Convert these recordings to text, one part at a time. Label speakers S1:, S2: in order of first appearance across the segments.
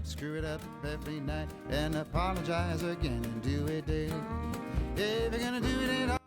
S1: screw it up every night and apologize again and do it daily. If you're gonna do it at all.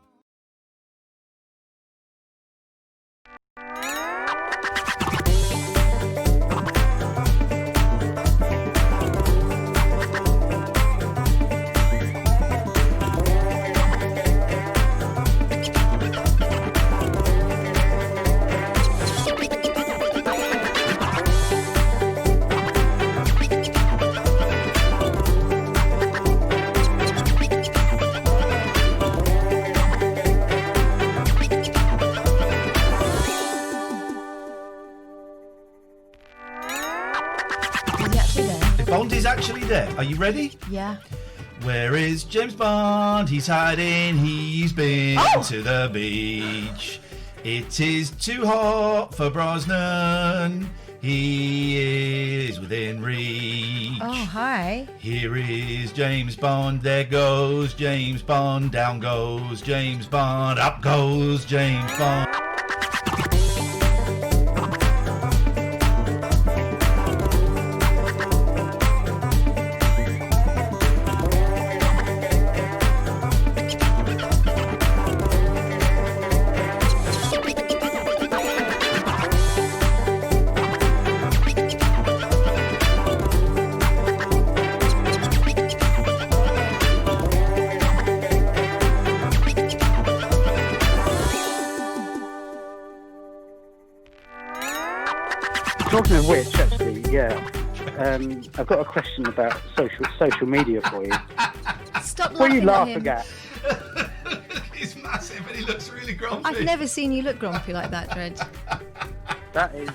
S2: Bond is actually there. Are you ready?
S3: Yeah.
S2: Where is James Bond? He's hiding. He's been to the beach. It is too hot for Brosnan. He is within reach.
S3: Oh, hi.
S2: Here is James Bond. There goes James Bond. Down goes James Bond. Up goes James Bond.
S4: Talking of which, actually, I've got a question about social media for you.
S3: Stop laughing
S4: What are you
S3: at
S4: laughing
S3: him.
S4: at?
S2: He's massive and he looks really grumpy.
S3: I've never seen you look grumpy like that, Dredge.
S4: That is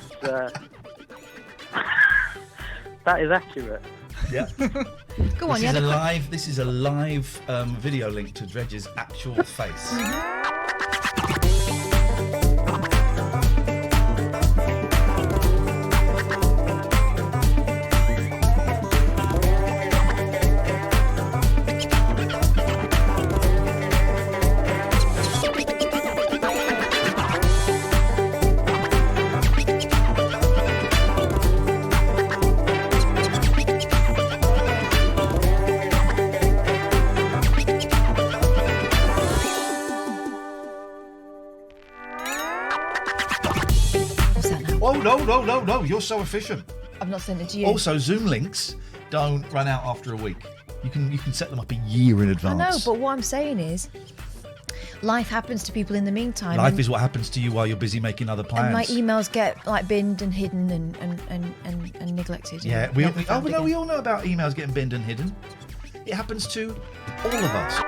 S4: that is accurate.
S2: Yeah.
S3: Go on,
S2: This is a live video link to Dredge's actual face. Oh, no, you're so efficient.
S3: I've not sent it to you.
S2: Also, Zoom links don't run out after a week. You can set them up a year in advance.
S3: I know, but what I'm saying is, life happens to people in the meantime.
S2: Life is what happens to you while you're busy making other plans.
S3: And my emails get like binned and hidden and neglected.
S2: Yeah, we all know about emails getting binned and hidden. It happens to all of us.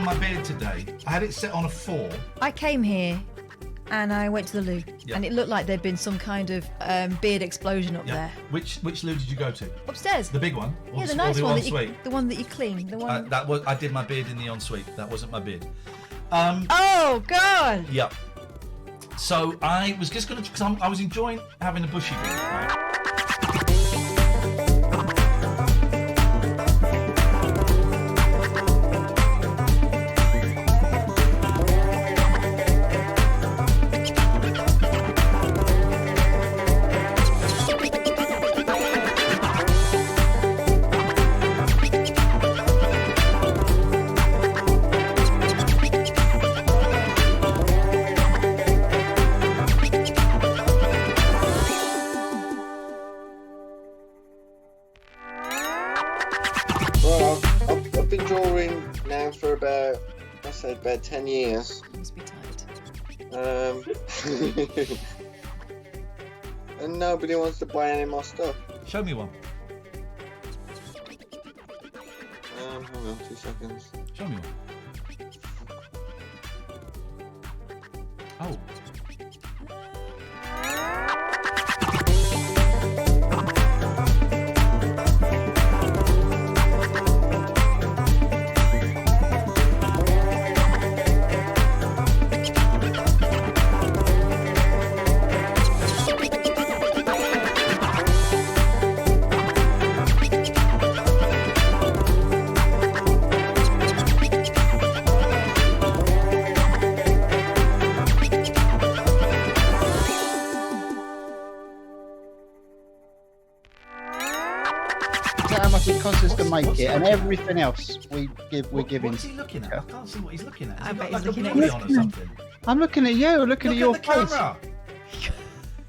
S2: My beard today. I had it set on a 4.
S3: I came here and I went to the loo, and it looked like there'd been some kind of beard explosion up there.
S2: Which loo did you go to?
S3: Upstairs.
S2: The big one?
S3: Yeah, the nice one. The one that you clean. The one.
S2: I did my beard in the ensuite. That wasn't my beard.
S3: Oh God.
S2: Yeah. So I was just gonna, because I was enjoying having a bushy beard. Right?
S5: About 10 years.
S3: You must be tired.
S5: And nobody wants to buy any more stuff.
S2: Show me one.
S5: Hang on 2 seconds.
S2: Show me one. Oh.
S6: Martin Constance to make it, and everything else we're giving.
S2: What's he looking at? I can't see what he's looking at. Has
S3: I
S2: he
S3: bet
S2: got
S3: he's
S2: like
S3: looking
S2: a
S3: at
S2: body
S3: you.
S2: on or something?
S6: I'm looking at you. Looking at your
S2: Look at
S6: face.
S2: the camera.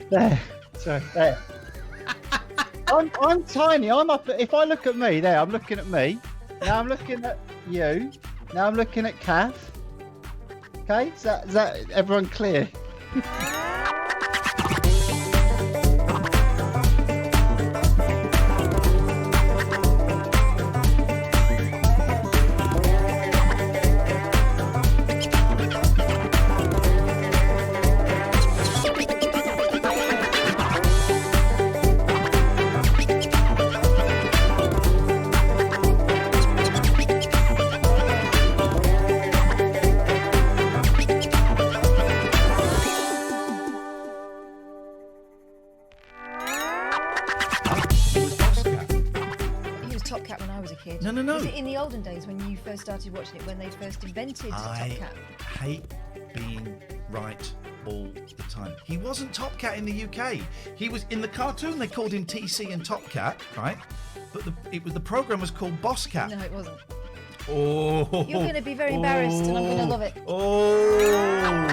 S6: There. Sorry. There. I'm tiny. I'm up. If I look at me, there. I'm looking at me. Now I'm looking at you. Now I'm looking at Kath. Okay. Is that everyone clear?
S3: He was Top Cat when I was a kid.
S2: No.
S3: Was it in the olden days when you first started watching it, when they first invented Top
S2: I
S3: Cat?
S2: hate being right all the time. He wasn't Top Cat in the UK. He was in the cartoon. They called him TC and Top Cat, right? But the program was called Boss Cat.
S3: No, it wasn't.
S2: Oh,
S3: You're going to be very embarrassed, and I'm going to love it.
S2: Oh.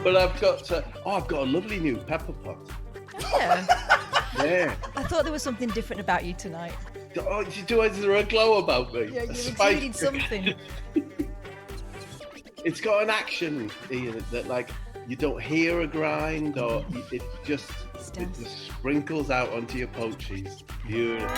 S7: But I've got a lovely new pepper pot.
S3: Yeah.
S7: Yeah.
S3: I thought there was something different about you tonight.
S7: Oh, is there a glow about me?
S3: Yeah,
S7: A
S3: you
S7: spice?
S3: exuded something.
S7: It's got an action in it that, like, you don't hear a grind, or it just sprinkles out onto your poachies. Beautiful.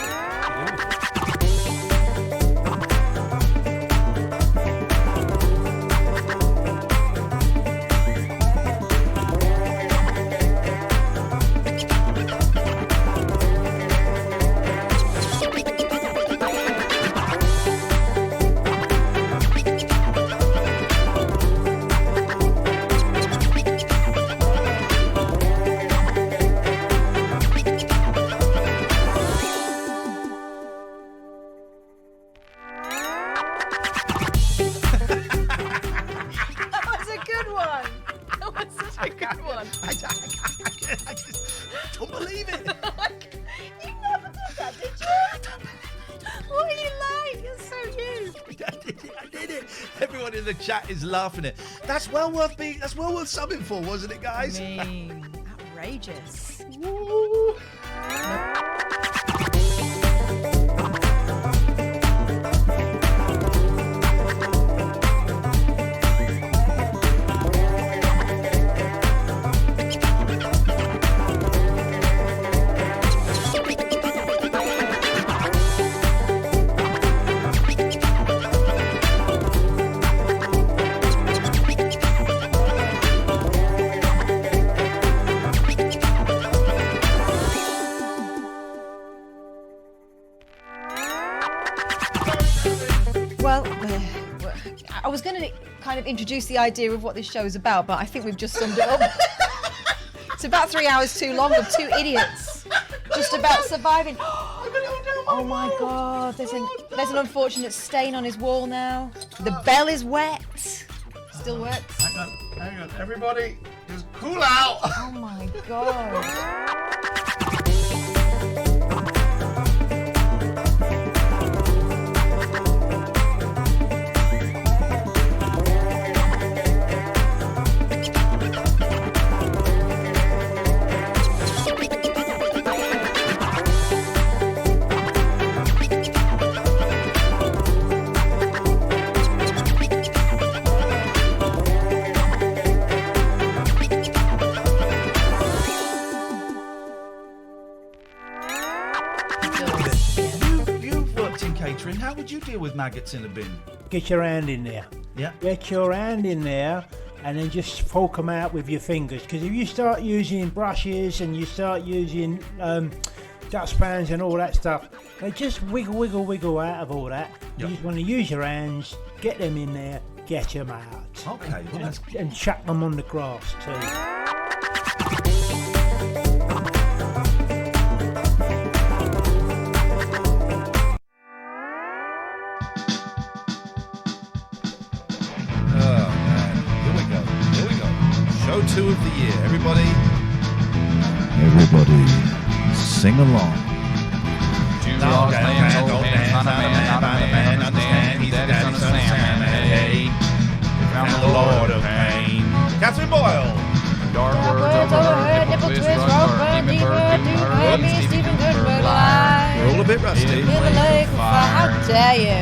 S7: I just don't believe it.
S3: You never did that, did you? What are you like? You're so you.
S2: I did it. Everyone in the chat is laughing at it. That's well worth subbing for, wasn't it, guys?
S3: I mean, outrageous.
S2: Woo.
S3: Well, I was going to kind of introduce the idea of what this show is about, but I think we've just summed it up. It's about 3 hours too long of two idiots just about surviving. Oh my God, there's an unfortunate stain on his wall now. The bell is wet. Still works.
S2: Hang on. Everybody, just cool out.
S3: Oh my God.
S2: You've worked in catering. How would you deal with maggots in a bin?
S8: Get your hand in there.
S2: Yeah.
S8: Get your hand in there and then just fork them out with your fingers. Because if you start using brushes and you start using dustpans and all that stuff, they just wiggle out of all that. You just want to use your hands, get them in there, get them out.
S2: Okay, well,
S8: And chuck them on the grass too.
S2: Show 2 of the year. Everybody sing along. Not a man, understand. He's the daddy son of Sam. Hey, found the Lord of Pain. Catherine Boyle.
S3: Dark words overheard, nipple twist, rope burn, deeper, Stephen Goodberg live.
S2: We're all a bit rusty.
S3: In the lake of fire, how dare you?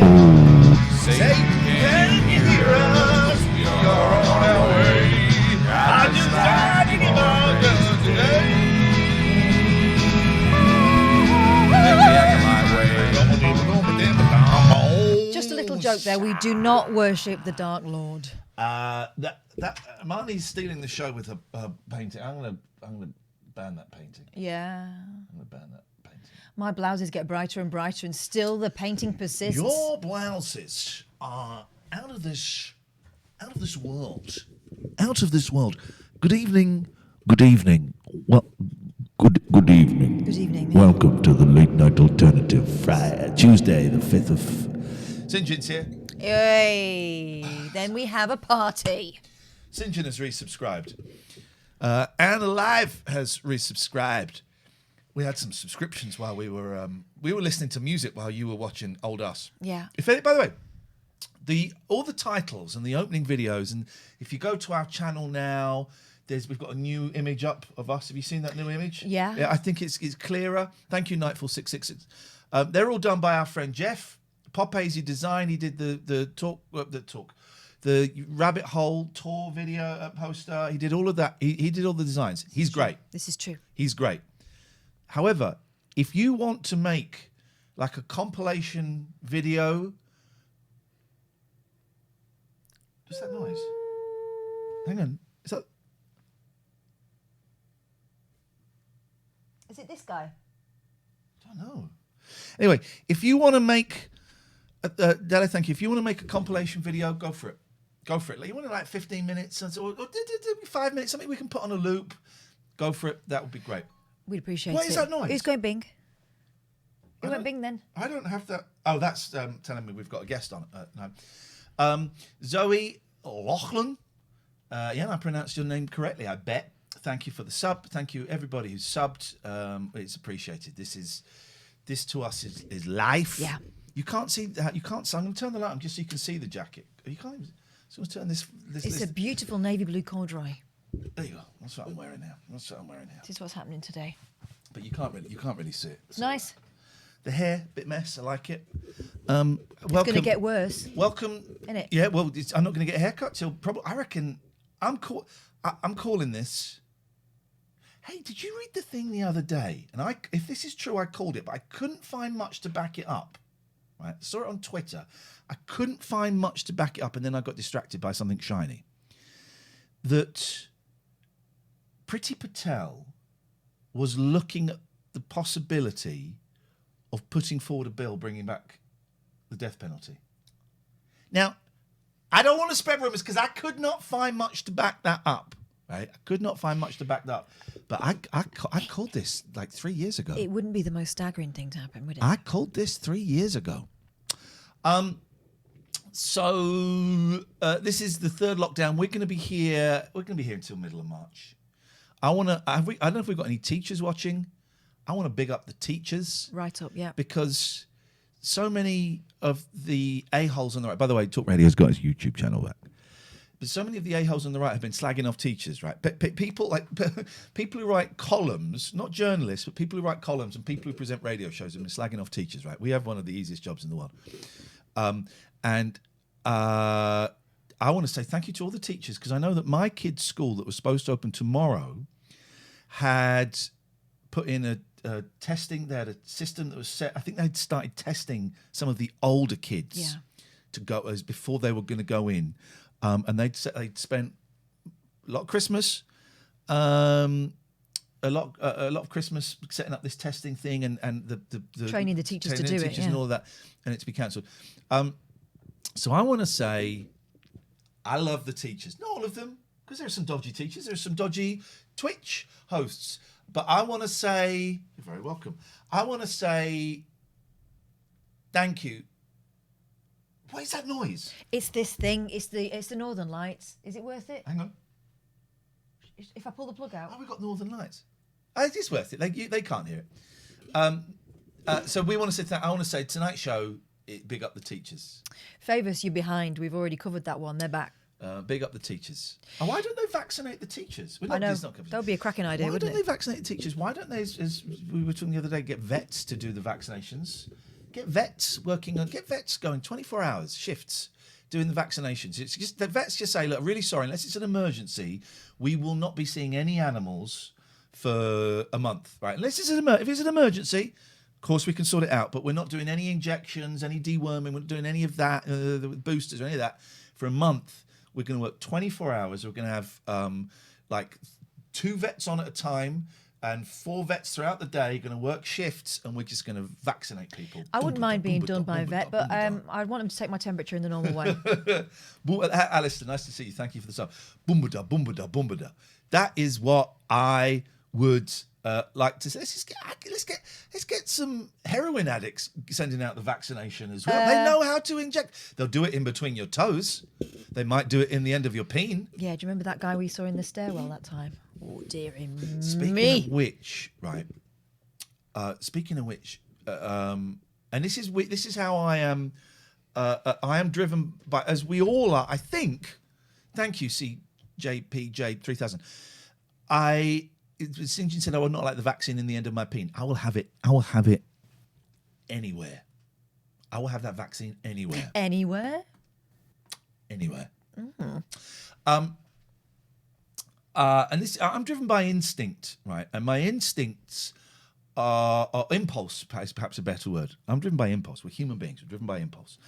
S2: Say, can you hear us? We are on our way. I just died in your today.
S3: Just a little joke there. We do not worship the Dark Lord.
S2: That Marnie's stealing the show with her painting. I'm gonna ban that painting.
S3: Yeah.
S2: I'm gonna ban that painting.
S3: My blouses get brighter and brighter, and still the painting persists.
S2: Your blouses are out of this world. Out of this world. Good evening. Good evening. Well, good evening.
S3: Good evening.
S2: Welcome to the Late Night Alternative Friday, Tuesday, the 5th of... St. John's here.
S3: Hey, then we have a party.
S2: St. John has resubscribed. And Alive has resubscribed. We had some subscriptions while we were listening to music while you were watching Old Us.
S3: Yeah.
S2: By the way, all the titles and the opening videos, and if you go to our channel now, we've got a new image up of us. Have you seen that new image?
S3: Yeah.
S2: I think it's clearer. Thank you, Nightfall666. They're all done by our friend Jeff. Pop Hazy Design. He did the rabbit hole tour video poster. He did all of that. He did all the designs. He's great.
S3: This is true.
S2: He's great. However, if you want to make like a compilation video... What's that noise? Hang on. Is that...
S3: Is it this guy?
S2: I don't know. Anyway, if you want to make... Della, thank you. If you want to make a compilation video, go for it. Go for it. Like, you want it like 15 minutes or 5 minutes, something we can put on a loop. Go for it. That would be great.
S3: We'd appreciate it.
S2: What is that noise?
S3: Who's going Bing? Who went Bing then?
S2: I don't have that. Oh, that's telling me we've got a guest on. No. Zoe Loughlin. I pronounced your name correctly, I bet. Thank you for the sub. Thank you, everybody who's subbed. It's appreciated. This to us is life.
S3: Yeah.
S2: You can't see that. You can't. So I'm going to turn the light on just so you can see the jacket. You can't even. So I'm going to turn this.
S3: It's a beautiful navy blue corduroy.
S2: There you go. That's what I'm wearing now. This
S3: is what's happening today.
S2: But you can't really see it.
S3: It's nice.
S2: The hair, bit mess. I like it.
S3: Welcome. It's going to get worse.
S2: Welcome.
S3: Innit?
S2: Yeah. Well, I'm not going to get a haircut till probably. I reckon. I'm calling this. Hey, did you read the thing the other day? And if this is true, I called it, but I couldn't find much to back it up. Right? I saw it on Twitter. I couldn't find much to back it up, and then I got distracted by something shiny. That Priti Patel was looking at the possibility of putting forward a bill bringing back the death penalty. Now, I don't want to spread rumours because I could not find much to back that up. Right? I could not find much to back that up. But I called this like 3 years ago.
S3: It wouldn't be the most staggering thing to happen, would it?
S2: I called this 3 years ago. So this is the third lockdown. We're going to be here. We're going to be here until middle of March. I don't know if we've got any teachers watching. I want to big up the teachers.
S3: Right up, yeah.
S2: Because so many of the a-holes on the right. By the way, Talk Radio's got its YouTube channel back. But so many of the a-holes on the right have been slagging off teachers, right? People who write columns, not journalists, but people who write columns and people who present radio shows have been slagging off teachers, right? We have one of the easiest jobs in the world. And I want to say thank you to all the teachers, because I know that my kid's school that was supposed to open tomorrow had put in a testing. They had a system that was set. I think they'd started testing some of the older kids to go as before they were going to go in. And they'd spent lot of Christmas. A lot of Christmas setting up this testing thing and the
S3: Training the teachers to
S2: training
S3: do
S2: the
S3: it,
S2: teachers
S3: yeah.
S2: and all of that, and it's been cancelled. So I want to say I love the teachers, not all of them, because there's some dodgy teachers, there's some dodgy Twitch hosts, but I want to say you're very welcome. I want to say thank you. What is that noise?
S3: It's this thing. It's the Northern Lights. Is it worth it?
S2: Hang on.
S3: If I pull the plug out.
S2: Oh, we've got Northern Lights. It is worth it. They can't hear it. So we want to say that. I want to say tonight's show. Big up the teachers.
S3: Favours, you're behind. We've already covered that one. They're back.
S2: Big up the teachers. Oh, why don't they vaccinate the teachers?
S3: I know. That would be a cracking idea,
S2: Why
S3: wouldn't
S2: don't
S3: it?
S2: they vaccinate the teachers? Why don't they, as we were talking the other day, get vets to do the vaccinations? Get vets going 24 hours shifts doing the vaccinations. It's just the vets just say, look, really sorry, unless it's an emergency, we will not be seeing any animals for a month, right? Unless it's if it's an emergency, of course we can sort it out, but we're not doing any injections, any deworming, we're not doing any of that, boosters or any of that for a month. We're going to work 24 hours. We're going to have like 2 vets on at a time and 4 vets throughout the day going to work shifts, and we're just going to vaccinate people.
S3: I wouldn't mind being done by a vet, but I'd want them to take my temperature in the normal way.
S2: Alistair, nice to see you. Thank you for the sub. Boomba-da, boomba-da, boomba-da. That is what I would like to say. Let's get some heroin addicts sending out the vaccination as well. They know how to inject. They'll do it in between your toes. They might do it in the end of your peen.
S3: Yeah, do you remember that guy we saw in the stairwell that time? Oh, dearie me.
S2: Speaking of which, right? And this is how I am. I am driven by, as we all are. I think. Thank you, CJPJ 3000. Since you said I would not like the vaccine in the end of my peen, I will have it. I will have it anywhere. I will have that vaccine anywhere.
S3: Anywhere?
S2: Anywhere.
S3: Mm.
S2: And this, I'm driven by instinct, right? And my instincts are impulse, perhaps a better word. I'm driven by impulse. We're human beings. We're driven by impulse.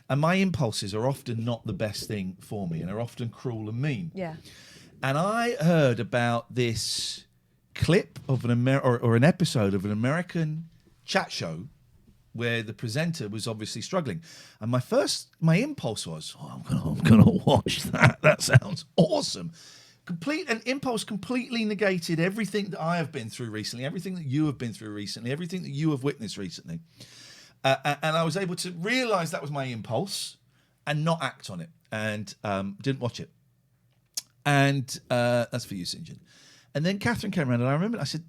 S2: And my impulses are often not the best thing for me and are often cruel and mean.
S3: Yeah.
S2: And I heard about this clip of an episode of an American chat show where the presenter was obviously struggling. And my impulse was, I'm gonna watch that. That sounds awesome. Impulse completely negated everything that I have been through recently, everything that you have been through recently, everything that you have witnessed recently. And I was able to realise that was my impulse and not act on it, and didn't watch it. And that's for you, St. John. And then Catherine came around, and I remember I said,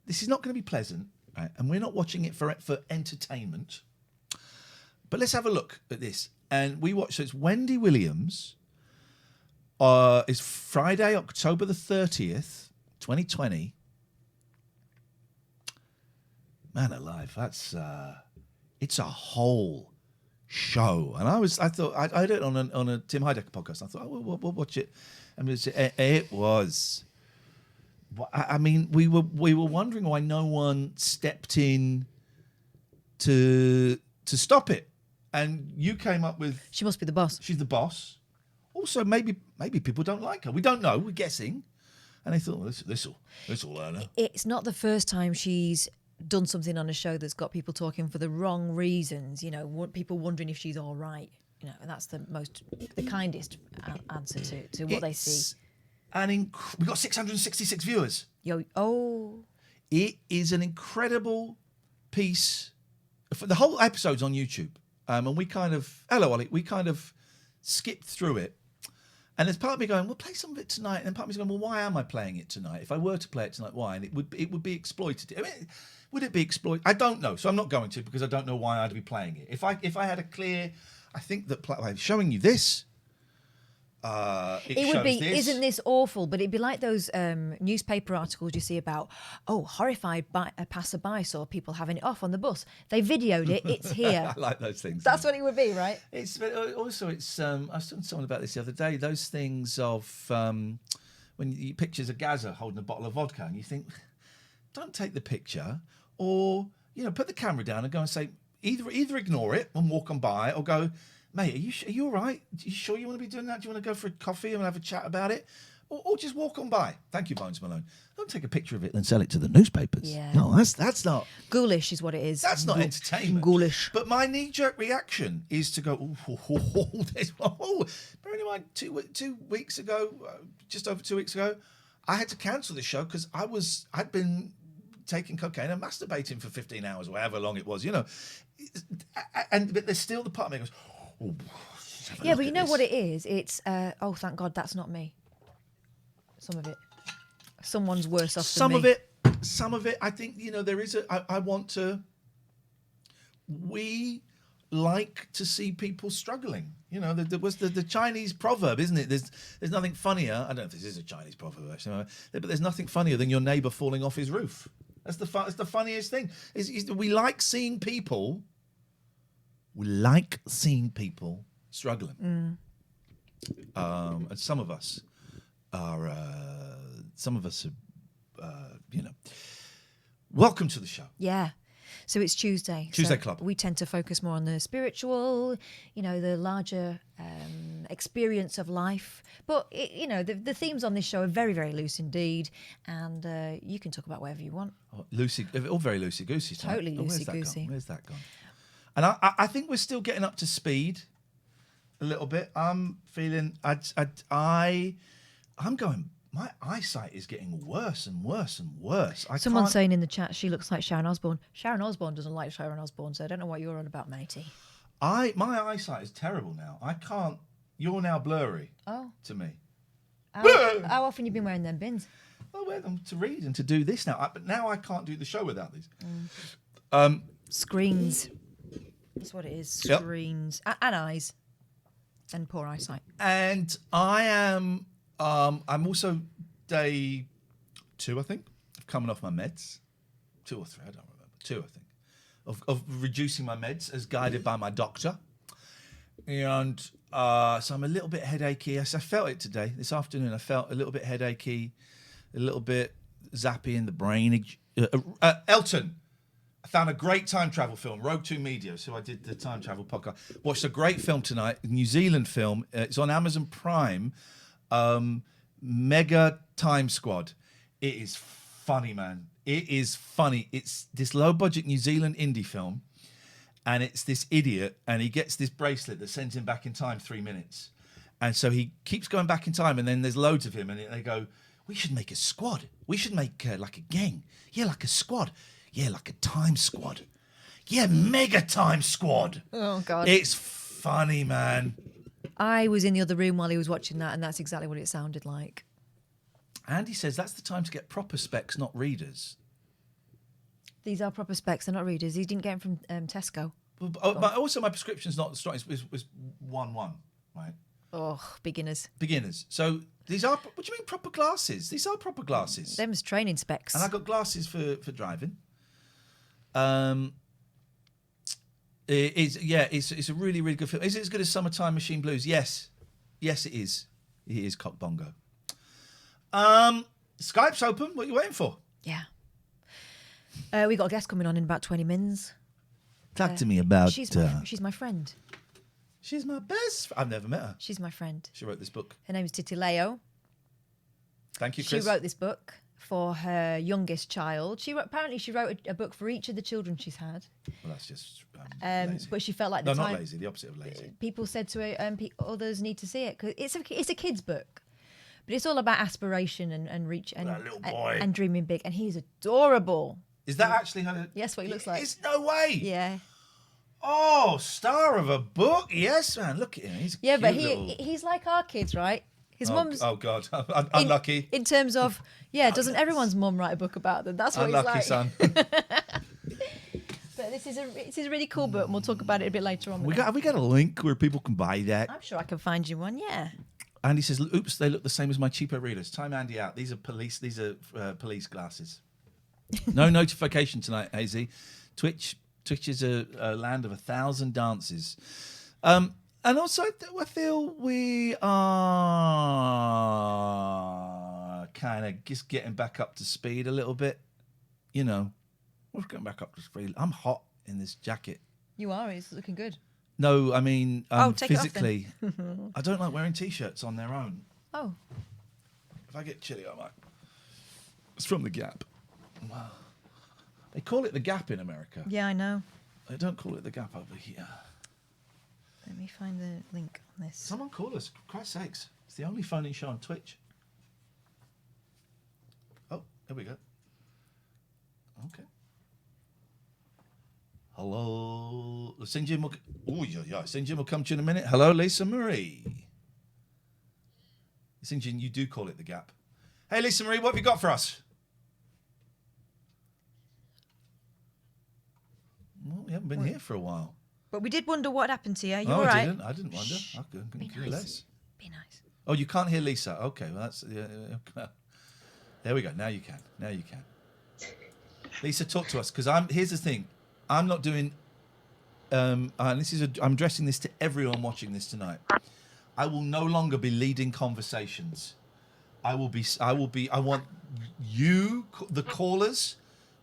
S2: this is not going to be pleasant, right? And we're not watching it for entertainment. But let's have a look at this. And we watched, so it's Wendy Williams. It's Friday, October the 30th, 2020. Man alive, that's it's a whole show. And I thought I heard it on a Tim Heidecker podcast. I thought we'll watch it. And it was. I mean, we were wondering why no one stepped in to stop it. And you came up with,
S3: She must be the boss.
S2: she's the boss. Also, maybe people don't like her. We don't know. We're guessing. And they thought, well, this will learn her.
S3: It's not the first time she's done something on a show that's got people talking for the wrong reasons. You know, people wondering if she's all right. You know, and that's the kindest answer to what they see.
S2: We got 666 viewers. It is an incredible piece. The whole episode's on YouTube. And we kind of, hello, Ollie, we kind of skipped through it. And there's part of me going, we'll play some of it tonight. And then part of me's going, well, why am I playing it tonight? If I were to play it tonight, why? And it would be exploited. I mean, would it be exploited? I don't know. So I'm not going to, because I don't know why I'd be playing it. If I had a clear, I think that showing you this,
S3: it would be, isn't this awful? But it'd be like those newspaper articles you see about, horrified by a passerby saw people having it off on the bus. They videoed it. It's here.
S2: I like those things.
S3: That's what it would be, right?
S2: It's also it's. I was talking to someone about this the other day. Those things of when you pictures of Gaza holding a bottle of vodka, and you think, don't take the picture, or put the camera down and go and say either ignore it and walk on by, or go, mate, are you all right? Are you sure you want to be doing that? Do you want to go for a coffee and have a chat about it? or just walk on by. Thank you, Bones Malone. Don't take a picture of it and sell it to the newspapers.
S3: Yeah.
S2: No, that's not.
S3: Ghoulish is what it is.
S2: That's not entertainment.
S3: Ghoulish.
S2: But my knee-jerk reaction is to go, bearing in mind, 2 weeks ago, just over 2 weeks ago, I had to cancel the show because I'd been taking cocaine and masturbating for 15 hours or however long it was, you know. But there's still the part of me that goes,
S3: yeah, but you know what it is? It's, oh, thank God, that's not me. Some of it. Someone's worse off than me.
S2: Some of it, I think, you know, there is we like to see people struggling. You know, there was the Chinese proverb, isn't it? There's nothing funnier. I don't know if this is a Chinese proverb, actually, but there's nothing funnier than your neighbour falling off his roof. That's the funniest thing. We like seeing people. We like seeing people struggling. And some of us are. You know. Welcome to the show.
S3: Yeah. So it's Tuesday.
S2: Tuesday
S3: so
S2: Club.
S3: We tend to focus more on the spiritual, you know, the larger experience of life. But, you know, the themes on this show are very, very loose indeed. And you can talk about whatever you want.
S2: All very loosey-goosey.
S3: Totally loosey-goosey.
S2: Where's that gone? And I think we're still getting up to speed a little bit. I'm feeling... I'm going... My eyesight is getting worse and worse and worse.
S3: Someone's saying in the chat she looks like Sharon Osbourne. Sharon Osbourne doesn't like Sharon Osbourne, so I don't know what you're on about, matey.
S2: My eyesight is terrible now. I can't. You're now blurry.
S3: Oh.
S2: To me.
S3: How often you been wearing them bins?
S2: I wear them to read and to do this now. But now I can't do the show without these.
S3: Screens. That's what it is.
S2: Yep.
S3: Screens and eyes, and poor eyesight.
S2: And I am. I'm also day 2, I think, of coming off my meds. 2 or 3, I don't remember. 2, I think, of reducing my meds as guided by my doctor. And so I'm a little bit headachy. Yes, I felt it today, this afternoon. I felt a little bit headachy, a little bit zappy in the brain. Elton, I found a great time travel film, Rogue 2 Media, so I did the time travel podcast. Watched a great film tonight, a New Zealand film. It's on Amazon Prime. Mega Time Squad. It is funny, man. It is funny. It's this low budget New Zealand indie film, and it's this idiot, and he gets this bracelet that sends him back in time 3 minutes, and so he keeps going back in time, and then there's loads of him, and they go, we should make a squad. We should make like a gang. Yeah, like a squad. Yeah, like a time squad. Yeah, Mega Time Squad.
S3: Oh God.
S2: It's funny, man.
S3: I was in the other room while he was watching that, and that's exactly what it sounded like.
S2: Andy says that's the time to get proper specs, not readers.
S3: These are proper specs, they're not readers. He didn't get them from Tesco.
S2: But also my prescription's not strong. It was 1-1, right?
S3: Oh, beginners.
S2: So these are, what do you mean proper glasses? These are proper glasses.
S3: Them's training specs.
S2: And I got glasses for driving. It's a really, really good film. Is it as good as Summertime Machine Blues? Yes, it is. It is cock bongo. Skype's open. What are you waiting for?
S3: Yeah. We got a guest coming on in about 20 minutes.
S2: Talk to me about.
S3: She's my friend.
S2: She's my best. I've never met her.
S3: She's my friend.
S2: She wrote this book.
S3: Her name is Titi Leo.
S2: Thank you, Chris.
S3: She wrote this book for her youngest child. Apparently she wrote a book for each of the children she's had.
S2: Well, that's just lazy.
S3: But she felt like
S2: not lazy. The opposite of lazy.
S3: People said to her, others need to see it because it's a kid's book, but it's all about aspiration and reach and
S2: that little boy.
S3: and dreaming big. And he's adorable.
S2: Is that actually her?
S3: Yes, what he looks like.
S2: It's no way.
S3: Yeah.
S2: Oh, star of a book. Yes, man. Look at him. He's
S3: yeah,
S2: cute
S3: but
S2: little...
S3: he's like our kids, right? His mum's.
S2: Oh God, I'm unlucky.
S3: In terms of, doesn't everyone's mum write a book about them? That's what
S2: unlucky,
S3: he's like.
S2: son.
S3: But this is a really cool book, and we'll talk about it a bit later on.
S2: Have we got a link where people can buy that?
S3: I'm sure I can find you one. Yeah.
S2: Andy says, "Oops, they look the same as my cheaper readers." Time Andy out. These are police police glasses. No notification tonight, AZ. Twitch is a land of 1,000 dances. And also, I feel we are kind of just getting back up to speed a little bit. You know, we're getting back up to speed. I'm hot in this jacket.
S3: You are. It's looking good.
S2: No, I mean
S3: take
S2: physically.
S3: it off then.
S2: I don't like wearing T-shirts on their own.
S3: Oh.
S2: If I get chilly, I might. It's from the Gap. Wow. They call it the Gap in America.
S3: Yeah, I know.
S2: They don't call it the Gap over here.
S3: Let me find the link on this.
S2: Someone call us. For Christ's sakes. It's the only phone-in show on Twitch. Oh, there we go. Okay. Hello. St. Jim will... Oh, yeah. St. Jim will come to you in a minute. Hello, Lisa Marie. St. Jim, you do call it the Gap. Hey, Lisa Marie, what have you got for us? Well, we haven't been here for a while.
S3: But we did wonder what happened to you. You all
S2: I
S3: right?
S2: didn't. I didn't wonder. I couldn't
S3: Be
S2: care
S3: nice.
S2: less.
S3: Be nice.
S2: Oh, you can't hear Lisa. Okay, well that's there we go. Now you can. Lisa, talk to us because here's the thing. I'm not doing. And I'm addressing this to everyone watching this tonight. I will no longer be leading conversations. I want you, the callers,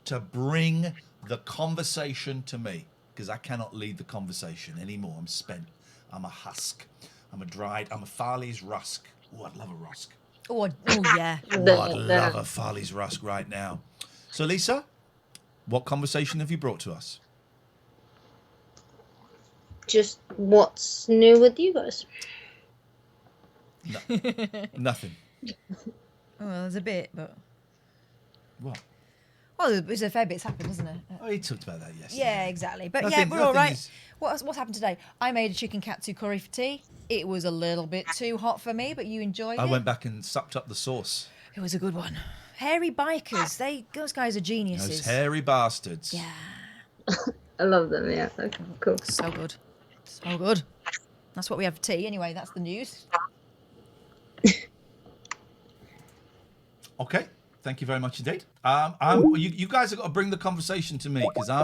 S2: to bring the conversation to me because I cannot lead the conversation anymore. I'm spent. I'm a husk. I'm a Farley's rusk. Oh, I'd love a rusk.
S3: Oh yeah.
S2: Oh, I'd love a Farley's rusk right now. So, Lisa, what conversation have you brought to us?
S9: Just what's new with you guys?
S2: No, nothing.
S3: Well, there's a bit, but
S2: What?
S3: well, there's a fair bit's happened, isn't it?
S2: Oh, he talked about that yesterday.
S3: Yeah, exactly. But
S2: Nothing-
S3: yeah, we're all
S2: nothing
S3: right.
S2: is-
S3: What's happened today? I made a chicken katsu curry for tea. It was a little bit too hot for me, but you enjoyed
S2: I
S3: it.
S2: went back and sucked up the sauce.
S3: It was a good one. Hairy bikers. Those guys are geniuses.
S2: Those hairy bastards.
S3: Yeah.
S9: I love them, yeah. Okay, cool.
S3: So good. So good. That's what we have for tea. Anyway, that's the news.
S2: Okay. Thank you very much indeed. You guys have got to bring the conversation to me because I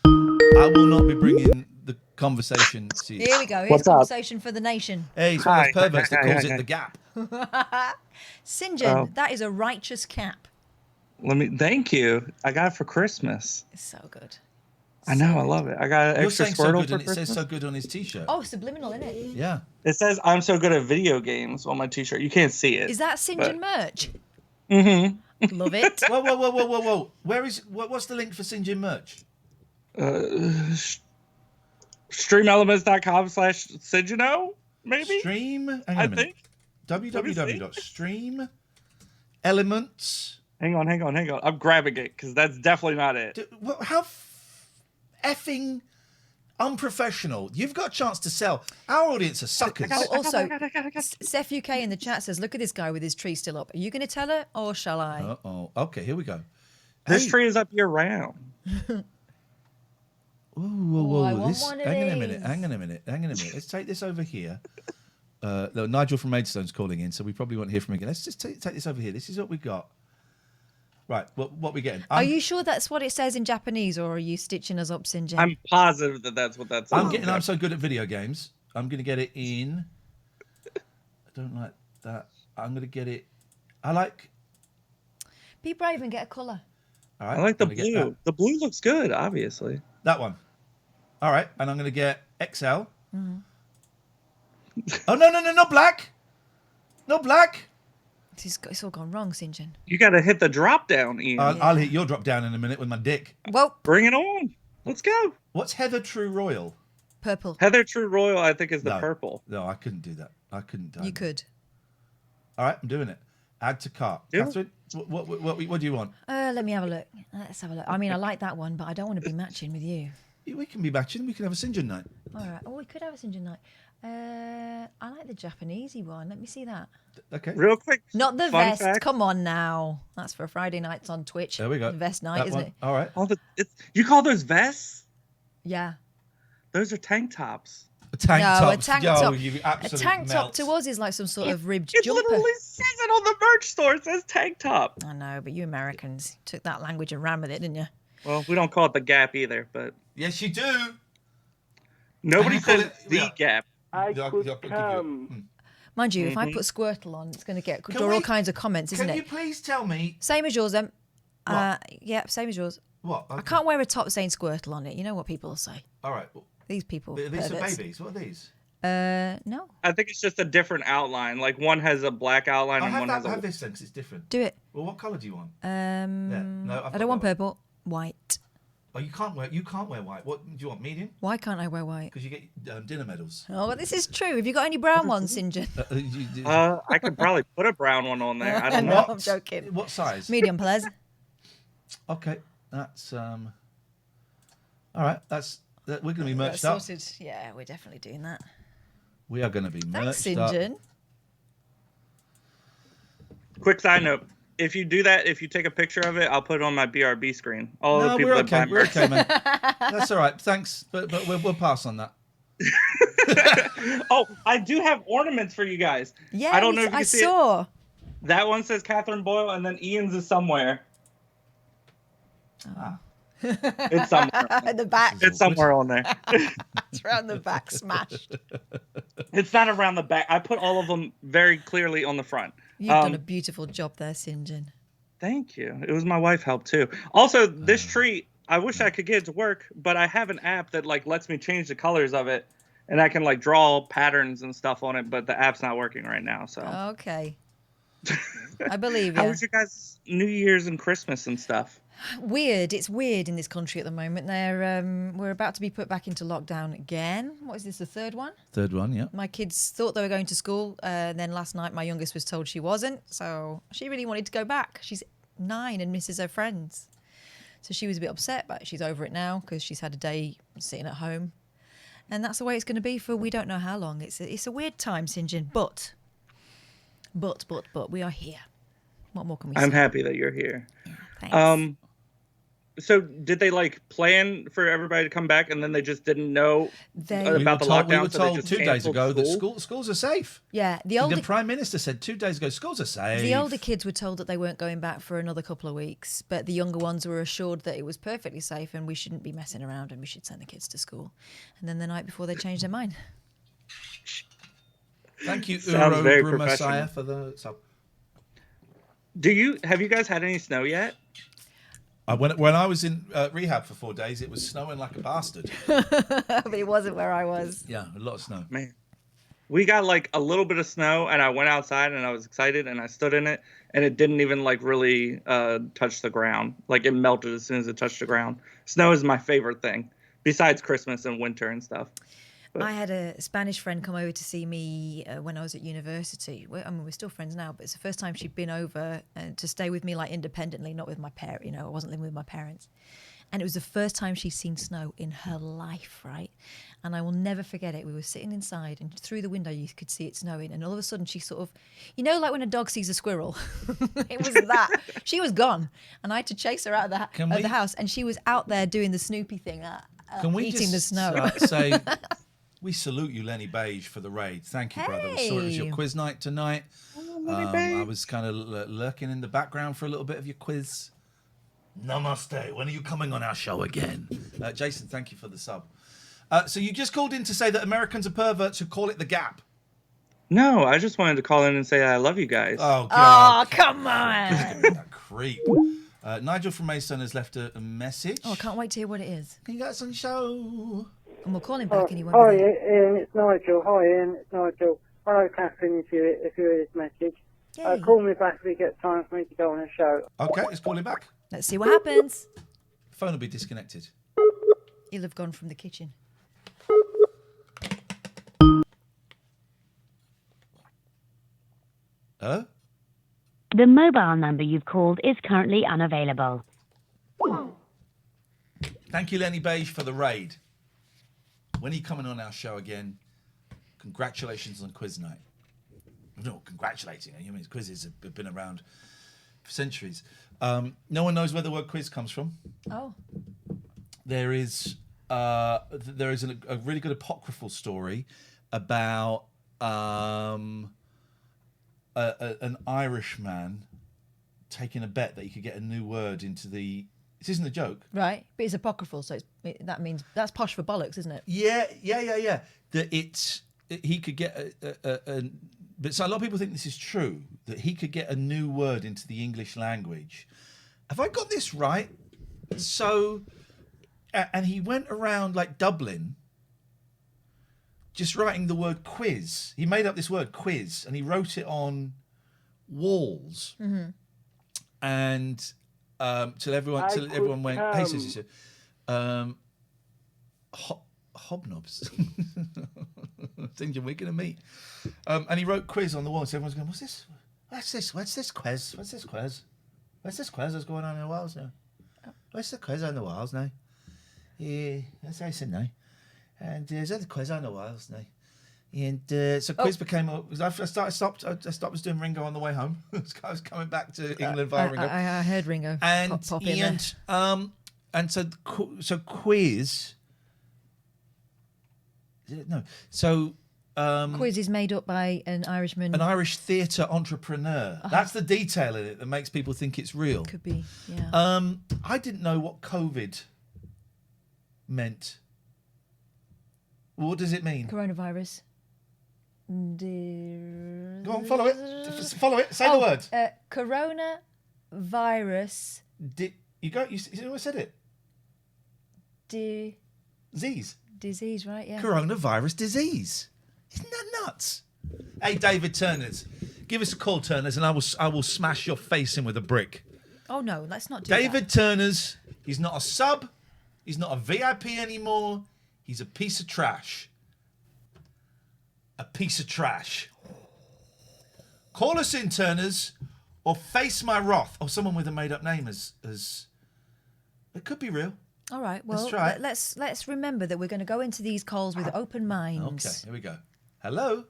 S2: will not be bringing the conversation to you.
S3: Here we go. Here's
S6: What's up?
S3: conversation for the nation.
S2: Hey, he's one of those
S6: Hi.
S2: perverts that
S6: Hi.
S2: calls
S6: Hi.
S2: it the Gap.
S3: St. John,
S6: Oh.
S3: that is a righteous cap.
S6: Thank you. I got it for Christmas.
S3: It's so good.
S6: I know, I love it. I got an
S2: You're
S6: extra
S2: saying so
S6: Squirtle
S2: good,
S6: for
S2: and it
S6: Christmas.
S2: says so good on his T-shirt.
S3: Oh, subliminal, isn't it?
S2: Yeah.
S6: It says I'm so good at video games on my T-shirt. You can't see it.
S3: Is that St. John merch?
S6: Mm-hmm.
S3: Love it.
S2: Whoa. What's the link for St. Jim merch?
S6: Streamelements.com/Sigino, maybe?
S2: Stream. Hang on
S6: I
S2: a minute.
S6: think.
S2: www.streamelements.
S6: Hang on. I'm grabbing it because that's definitely not it.
S2: How effing unprofessional. You've got a chance to sell. Our audience are suckers.
S3: Also, Seth UK in the chat says, look at this guy with his tree still up. Are you going to tell her or shall I?
S2: Uh-oh. Okay, here we go.
S6: This
S2: Hey.
S6: tree is up year round.
S2: Whoa.
S3: I want one of
S2: Hang on a
S3: these.
S2: minute. Let's take this over here. No, Nigel from Maidstone's calling in, so we probably won't hear from him again. Let's just take this over here. This is what we got. Right, what we getting?
S3: Are you sure that's what it says in Japanese or are you stitching us up, St. John?
S6: I'm positive that that's what that says.
S2: I'm so good at video games. I'm going to get it in. I don't like that. I'm going to get it. I like.
S3: Be brave and get a colour.
S2: All right.
S6: I like the
S2: I'm gonna get
S6: blue. The blue looks good, obviously.
S2: That one. All right, and I'm going to get XL.
S3: Mm-hmm.
S2: Oh no, not black. No black.
S3: It's all gone wrong, St. John.
S6: You got to hit the drop down, Ian.
S2: I'll hit your drop down in a minute with my dick.
S3: Well,
S6: Bring it on. Let's go.
S2: What's Heather True Royal?
S3: purple.
S6: Heather True Royal, I think, is the
S2: No.
S6: purple.
S2: No, I couldn't do that. I couldn't.
S3: You could.
S2: All right, I'm doing it. Add to cart.
S6: Yeah.
S2: Catherine, what do you want?
S3: Let me have a look. Let's have a look. I mean, I like that one, but I don't want to be matching with you.
S2: We can be matching. We can have a St. John night.
S3: All right. Oh, we could have a St. John night. I like the Japanesey one. Let me see that.
S2: Okay.
S6: Real quick.
S3: Not the
S6: fun
S3: vest.
S6: fact.
S3: Come on now. That's for Friday nights on Twitch.
S2: There we go.
S3: The vest night,
S2: That
S3: isn't
S2: one.
S3: it?
S2: All right.
S6: You call those vests?
S3: Yeah.
S6: Those are tank tops.
S2: A tank
S3: No,
S2: top.
S3: a tank
S2: Yo,
S3: top.
S2: you
S3: A
S2: absolute
S3: tank top
S2: melt.
S3: to us is like some sort of ribbed
S6: It
S3: jumper.
S6: literally says it on the merch store. It says tank top.
S3: I know, but you Americans took that language and ran with it, didn't you?
S6: Well, we don't call it the Gap either, but
S2: Yes, you do.
S6: nobody
S2: you call
S6: says
S2: it-
S6: the
S2: yeah.
S6: Gap.
S4: I
S2: Yeah,
S4: could
S2: yeah, I'll give you-
S4: come.
S3: Mind you, if I
S6: Mhm.
S3: put Squirtle on, it's going to
S2: Can
S3: draw all
S2: we-
S3: kinds of comments, isn't
S2: Can you
S3: it?
S2: please tell me
S3: Same as yours, then.
S2: What?
S3: Yeah, same as yours.
S2: what?
S3: I can't wear a top saying Squirtle on it. You know what people will say.
S2: All right. Well,
S3: These people.
S2: these are
S3: perverts.
S2: babies. What are these?
S3: No.
S10: I think it's just a different outline. Like one has a black outline and one has a.
S2: Have this then, 'cause it's different.
S3: Do it.
S2: Well, what colour do you want?
S3: No, I don't want purple. White.
S2: Oh, you can't wear white. What do you want? Medium?
S3: Why can't I wear white?
S2: Because you get dinner medals.
S3: Oh, well, this is true. Have you got any brown ones, St. John?
S10: I could probably put a brown one on there. I don't know.
S3: I'm joking.
S2: What size?
S3: Medium, please.
S2: Okay, that's all right. We're going to be merched up.
S3: Sorted. Yeah, we're definitely doing that.
S2: We are going to be
S3: Thanks,
S2: merched
S3: St.
S2: up.
S3: John.
S10: Quick side note: if you do that, if you take a picture of it, I'll put it on my BRB screen. All the people
S2: we're
S10: that
S2: okay.
S10: buy
S2: We're
S10: merch.
S2: okay, man. That's all right. Thanks, but we'll pass on that.
S10: Oh, I do have ornaments for you guys.
S3: Yeah,
S10: I don't know if you
S3: I
S10: can see
S3: saw.
S10: it. That one says Catherine Boyle, and then Ian's is somewhere. It's somewhere.
S3: At the back.
S10: It's somewhere on there.
S3: It's around the back, smashed.
S10: It's not around the back. I put all of them very clearly on the front.
S3: You've done a beautiful job there, St. John.
S10: Thank you. It was my wife helped too. Also, this tree, I wish I could get it to work, but I have an app that like lets me change the colors of it, and I can like draw patterns and stuff on it. But the app's not working right now. So
S3: Okay. I believe you.
S10: how was your guys' New Year's and Christmas and stuff?
S3: Weird. It's weird in this country at the moment. We're about to be put back into lockdown again. What is this, the third one?
S2: Third one, yeah.
S3: My kids thought they were going to school. Then last night, my youngest was told she wasn't. So she really wanted to go back. She's 9 and misses her friends. So she was a bit upset, but she's over it now because she's had a day sitting at home. And that's the way it's going to be for we don't know how long. It's a weird time, St. John. But we are here. What more can we say?
S10: I'm happy that you're here.
S3: Thanks.
S10: So did they like plan for everybody to come back, and then they just didn't know about the lockdown?
S2: We were
S10: so they
S2: told
S10: just
S2: 2 days
S10: canceled
S2: ago that
S10: school?
S2: schools are safe.
S3: Yeah, the
S2: Prime Minister said 2 days ago schools are safe.
S3: The older kids were told that they weren't going back for another couple of weeks, but the younger ones were assured that it was perfectly safe and we shouldn't be messing around and we should send the kids to school. And then the night before, they changed their mind.
S2: Thank you,
S10: Sounds very
S2: Uro
S10: professional.
S2: Messiah, for the sub.
S10: Have you guys had any snow yet?
S2: When I was in rehab for 4 days, it was snowing like a bastard.
S3: But it wasn't where I was.
S2: Yeah, a lot of snow.
S10: Man, we got like a little bit of snow, and I went outside and I was excited, and I stood in it, and it didn't even like really touch the ground. Like it melted as soon as it touched the ground. Snow is my favorite thing, besides Christmas and winter and stuff. But
S3: I had a Spanish friend come over to see me when I was at university. We're still friends now, but it's the first time she'd been over to stay with me like independently, not with my parents. I wasn't living with my parents. And it was the first time she'd seen snow in her life, right? And I will never forget it. We were sitting inside, and through the window you could see it snowing. And all of a sudden she sort of, like when a dog sees a squirrel. It was that. She was gone. And I had to chase her out of the house. And she was out there doing the Snoopy thing,
S2: Can we
S3: eating
S2: just
S3: the snow.
S2: say... We salute you, Lenny Beige, for the raid. Thank you, brother. We saw it was your quiz night tonight. I was kind of lurking in the background for a little bit of your quiz. Namaste. When are you coming on our show again? Jason, thank you for the sub. So you just called in to say that Americans are perverts who call it the gap.
S10: no, I just wanted to call in and say I love you guys.
S2: Oh, God.
S3: Oh, come on.
S2: That creep. Nigel from Maidstone has left a message.
S3: Oh, I can't wait to hear what it is.
S2: Can you get us on the show?
S3: And we'll call him back and he won't
S4: Hi,
S3: be there.
S4: Ian, it's Nigel. Hi, Ian, it's Nigel. Hello, Catherine, if you hear this message.
S3: Yay.
S4: Call me back if you get time for me to go on a show.
S2: Okay, let's call him back.
S3: Let's see what happens.
S2: Phone will be disconnected.
S3: He'll have gone from the kitchen.
S2: Hello?
S11: The mobile number you've called is currently unavailable.
S2: Thank you, Lenny Beige, for the raid. When are you coming on our show again? Congratulations on quiz night. No, congratulating. I mean, quizzes have been around for centuries. No one knows where the word quiz comes from.
S3: Oh.
S2: There is a really good apocryphal story about an Irishman taking a bet that he could get a new word into the... This isn't a joke.
S3: Right, but it's apocryphal, so that means that's posh for bollocks, isn't it?
S2: Yeah. That he could get but so a lot of people think this is true, that he could get a new word into the English language. Have I got this right? So, and he went around like Dublin just writing the word quiz. He made up this word quiz, and he wrote it on walls. And till everyone went, hey, sister, hobnobs. Thinking we're going to meet. And he wrote quiz on the wall, so everyone's going, what's this? What's this quiz? What's this quiz that's going on in the walls now? What's the quiz on the walls now? Yeah, that's what I said now. And there's a quiz on the walls now. And so quiz became. I stopped. I was doing Ringo on the way home. I was coming back to England via Ringo.
S3: I heard Ringo pop in there.
S2: And so quiz. No, so
S3: quiz is made up by an Irishman,
S2: an Irish theatre entrepreneur. That's the detail in it that makes people think it's real.
S3: Could be, yeah.
S2: I didn't know what COVID meant. What does it mean?
S3: Coronavirus.
S2: Go on, follow it. Follow it. Say the word.
S3: Coronavirus.
S2: You know I said it. Disease,
S3: right? Yeah.
S2: Coronavirus disease. Isn't that nuts? Hey, David Turners, give us a call, Turners, and I will smash your face in with a brick.
S3: Oh no, let's not do
S2: David Turners. He's not a sub. He's not a VIP anymore. He's a piece of trash. A piece of trash. Call us in, Turners, or face my wrath. Or someone with a made-up name as it could be real.
S3: All right. Well, let's remember that we're going to go into these calls with open minds.
S2: Okay. Here we go. Hello.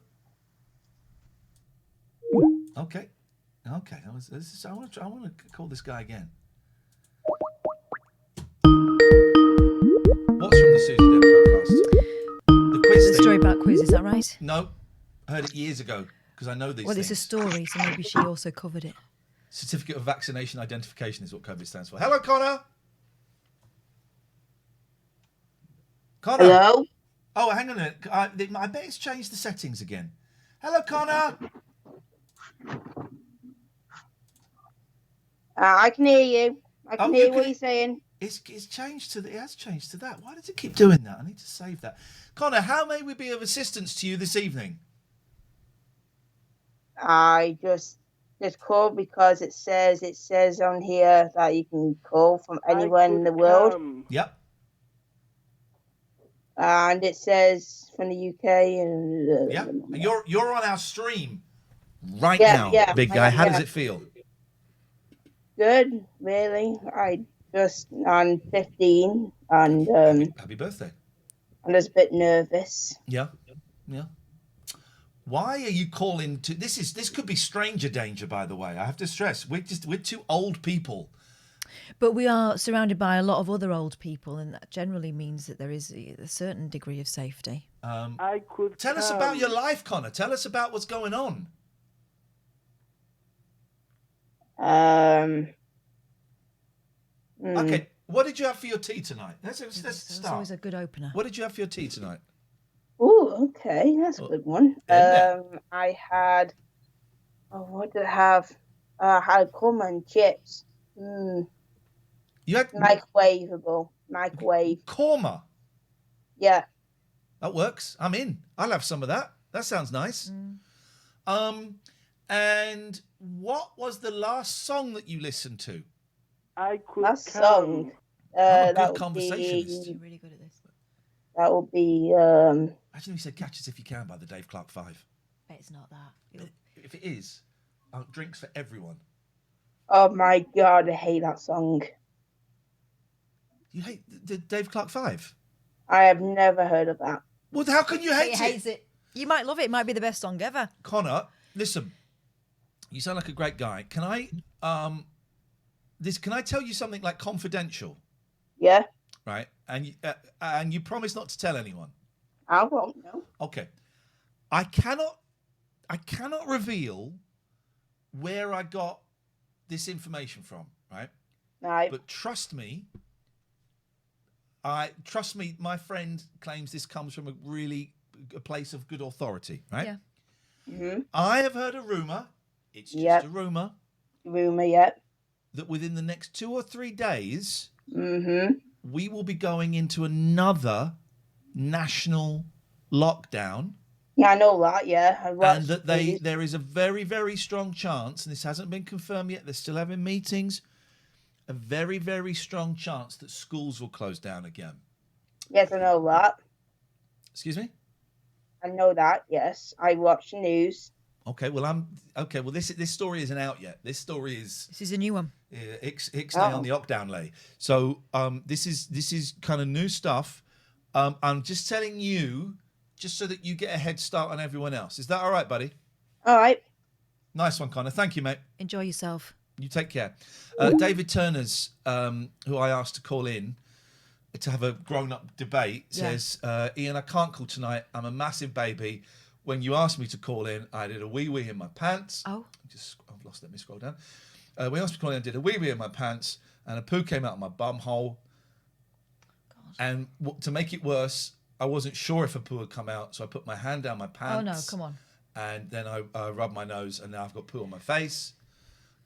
S2: Okay. I want to call this guy again. What's from the Susie Dent podcast? The quiz.
S3: The story about quiz, is that right?
S2: No, I heard it years ago because I know these things.
S3: Well, it's a story, so maybe she also covered it.
S2: Certificate of Vaccination Identification is what COVID stands for. Hello, Connor. Connor.
S12: Hello?
S2: Oh, hang on a minute. I bet it's changed the settings again. Hello, Connor.
S12: I can hear you. I can hear what you're saying.
S2: It's changed to it has changed to that. Why does it keep doing that? I need to save that. Connor, how may we be of assistance to you this evening?
S12: I just called because it says on here that you can call from anywhere in the world.
S2: Yep.
S12: And it says from the UK and
S2: yeah. You're on our stream right now, big guy. How does it feel?
S12: Good, really. I'm 15 and
S2: happy birthday.
S12: I'm just a bit nervous.
S2: Yeah. Why are you calling to this could be stranger danger, by the way. I have to stress we're two old people.
S3: But we are surrounded by a lot of other old people, and that generally means that there is a certain degree of safety.
S2: Tell us about your life, Connor. Tell us about what's going on. Okay, what did you have for your tea tonight? Let's start.
S3: That's always a good opener.
S2: What did you have for your tea tonight?
S12: Oh, okay, that's a good one. I had. Oh, what did I have? I had corn and chips. You
S2: had
S12: microwave.
S2: Korma.
S12: Yeah.
S2: That works. I'm in. I'll have some of that. That sounds nice. And what was the last song that you listened to?
S12: Song.
S2: I'm a
S12: that
S2: good
S12: would
S2: conversationist.
S3: You're really good at this.
S12: That would be.
S2: Imagine if he said "Catch Us If You Can" by the Dave Clark Five.
S3: It's not that.
S2: If it is, drinks for everyone.
S12: Oh my God, I hate that song.
S2: You hate the Dave Clark Five?
S12: I have never heard of that.
S2: Well, how can you hate it?
S3: He hates it. You might love it. It might be the best song ever.
S2: Connor, listen. You sound like a great guy. Can I tell you something like confidential?
S12: Yeah.
S2: Right, and you promise not to tell anyone.
S12: I won't. No.
S2: Okay. I cannot reveal where I got this information from. Right.
S12: Right.
S2: But trust me. My friend claims this comes from a place of good authority. Right.
S3: Yeah.
S12: Mm-hmm.
S2: I have heard a rumor. It's just a rumor. That within the next 2 or 3 days, we will be going into another national lockdown.
S12: Yeah, I know that. Yeah, I watched
S2: And that there is a very, very strong chance, and this hasn't been confirmed yet, they're still having meetings, a very, very strong chance that schools will close down again.
S12: Yes, I know that.
S2: Excuse me?
S12: I know that. Yes, I watch the news.
S2: Okay, well, this story isn't out yet. This story is...
S3: This is a new one.
S2: Ixnay on the lockdown lay. So this is kind of new stuff. I'm just telling you, just so that you get a head start on everyone else. Is that all right, buddy?
S12: All right.
S2: Nice one, Connor. Thank you, mate.
S3: Enjoy yourself.
S2: You take care. David Turner's, who I asked to call in to have a grown-up debate, says, Ian, I can't call tonight. I'm a massive baby. When you asked me to call in, I did a wee-wee in my pants.
S3: Oh.
S2: I've lost. Let me scroll down. When you asked me to call in, I did a wee-wee in my pants, and a poo came out of my bum hole. God. And to make it worse, I wasn't sure if a poo had come out, so I put my hand down my pants.
S3: Oh, no, come on.
S2: And then I rubbed my nose, and now I've got poo on my face,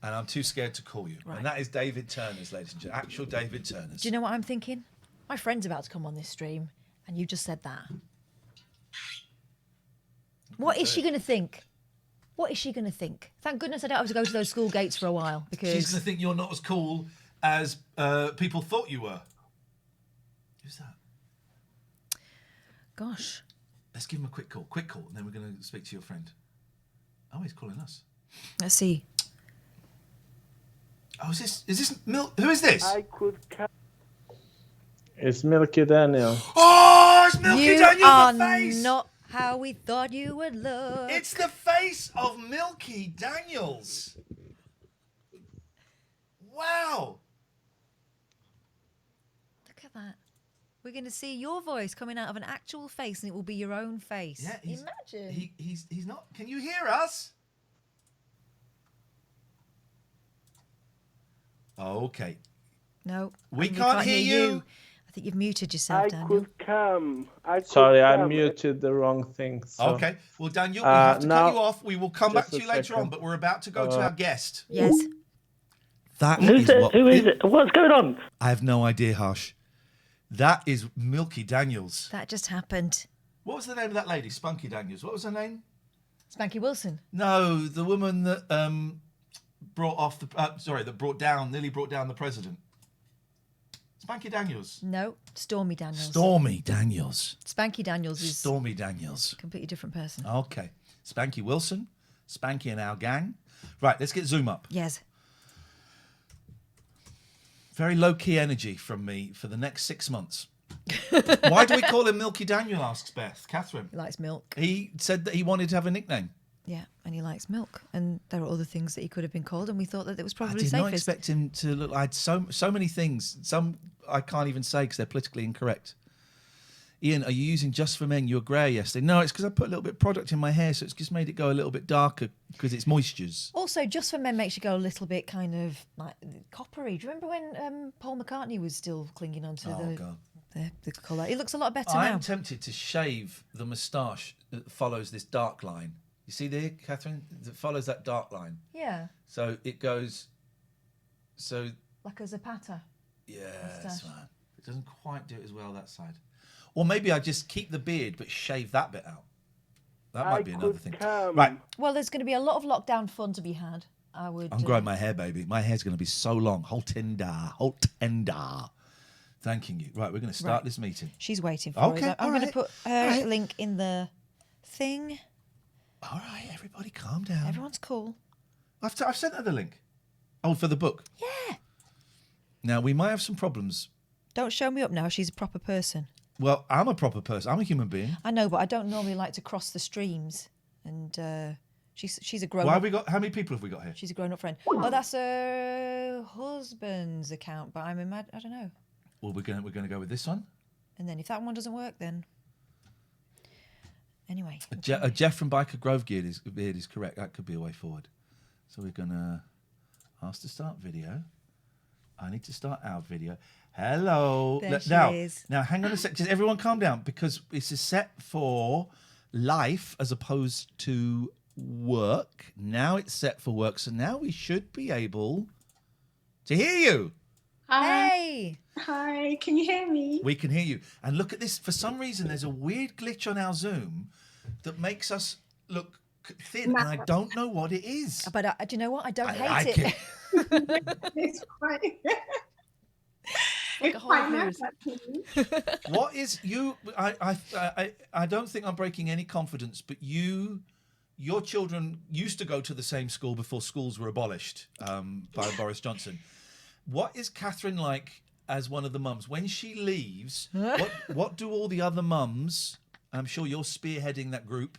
S2: and I'm too scared to call you. Right. And that is David Turner's, ladies and gentlemen. Actual David Turner's.
S3: Do you know what I'm thinking? My friend's about to come on this stream, and you just said that. What is she going to think? What is she going to think? Thank goodness I don't have to go to those school gates for a while, because...
S2: She's going to think you're not as cool as people thought you were. Who's that?
S3: Gosh.
S2: Let's give him a quick call, and then we're going to speak to your friend. Oh, he's calling us.
S3: Let's see.
S2: Oh, is this Milk? Who is this?
S13: I could It's Milky Daniel.
S2: Oh, it's Milky
S3: You
S2: Daniel,
S3: are
S2: the face!
S3: not how we thought you would look.
S2: It's the face of Milky Daniels. Wow.
S3: Look at that. We're going to see your voice coming out of an actual face, and it will be your own face.
S2: Yeah,
S3: imagine.
S2: He's not. Can you hear us? Okay.
S3: No.
S2: We can't hear you.
S3: I think you've muted yourself, Daniel.
S13: Could come. Sorry, I muted the wrong thing. So.
S2: Okay. Well, Daniel, we have to cut you off. We will come back
S13: just
S2: to you
S13: a
S2: later on,
S13: second.
S2: but we're about to go to our guest.
S3: Yes.
S2: That
S14: Who
S2: is
S14: is it? What's going on?
S2: I have no idea, Harsh. That is Milky Daniels.
S3: That just happened.
S2: What was the name of that lady? Spunky Daniels. What was her name?
S3: Spanky Wilson.
S2: No, the woman that nearly brought down the president. Spanky Daniels.
S3: No, Stormy Daniels.
S2: Stormy Daniels.
S3: Spanky Daniels is
S2: Stormy Daniels.
S3: a completely different person.
S2: Okay. Spanky Wilson. Spanky and our gang. Right, let's get Zoom up.
S3: Yes.
S2: Very low-key energy from me for the next 6 months. Why do we call him Milky Daniel, asks Beth. Catherine.
S3: He likes milk.
S2: He said that he wanted to have a nickname.
S3: Yeah, and he likes milk. And there are other things that he could have been called, and we thought that it was probably
S2: I did
S3: safest.
S2: not expect him to look. I had so many things. Some I can't even say because they're politically incorrect. Ian, are you using Just for Men? You were grey yesterday. No, it's because I put a little bit of product in my hair, so it's just made it go a little bit darker because it's moistures.
S3: Also, Just for Men makes you go a little bit kind of like coppery. Do you remember when Paul McCartney was still clinging on to the colour? It looks a lot better now.
S2: I'm tempted to shave the moustache that follows this dark line. You see there, Catherine? It follows that dark line.
S3: Yeah.
S2: So it goes... So...
S3: Like a Zapata.
S2: Yeah, that's right. It doesn't quite do it as well, that side. Or maybe I just keep the beard but shave that bit out. That might be another thing. Right.
S3: Well, there's going to be a lot of lockdown fun to be had. I'm
S2: growing my hair, baby. My hair's going to be so long. Whole tender. Thanking you. Right, we're going to start this meeting.
S3: She's waiting for
S2: Okay,
S3: us. I'm going to put her link in the thing.
S2: All right, everybody calm down.
S3: Everyone's cool.
S2: I've sent her the link. Oh, for the book?
S3: Yeah.
S2: Now, we might have some problems.
S3: Don't show me up now. She's a proper person.
S2: Well, I'm a proper person. I'm a human being.
S3: I know, but I don't normally like to cross the streams. And she's a grown-up.
S2: Why have we got? How many people have we got here?
S3: She's a grown-up friend. Oh, that's her husband's account, but I don't know.
S2: Well, we're gonna go with this one.
S3: And then if that one doesn't work, then anyway.
S2: A Jeff from Biker Grove beard is correct. That could be a way forward. So we're gonna ask to start video. I need to start our video. Hello.
S3: There she is.
S2: Now, hang on a sec. Just everyone calm down because this is set for life as opposed to work. Now it's set for work. So now we should be able to hear you.
S14: Hi.
S3: Hey.
S14: Hi, can you hear me?
S2: We can hear you. And look at this. For some reason, there's a weird glitch on our Zoom that makes us look thin, and I don't know what it is.
S3: But do you know what? I don't hate
S2: like
S3: it.
S14: It's quite.
S3: Like
S14: it's
S3: a whole
S14: quite
S3: virus.
S14: nice, actually.
S2: What is you? I don't think I'm breaking any confidence, but your children used to go to the same school before schools were abolished by Boris Johnson. What is Catherine like as one of the mums when she leaves? What do all the other mums? I'm sure you're spearheading that group.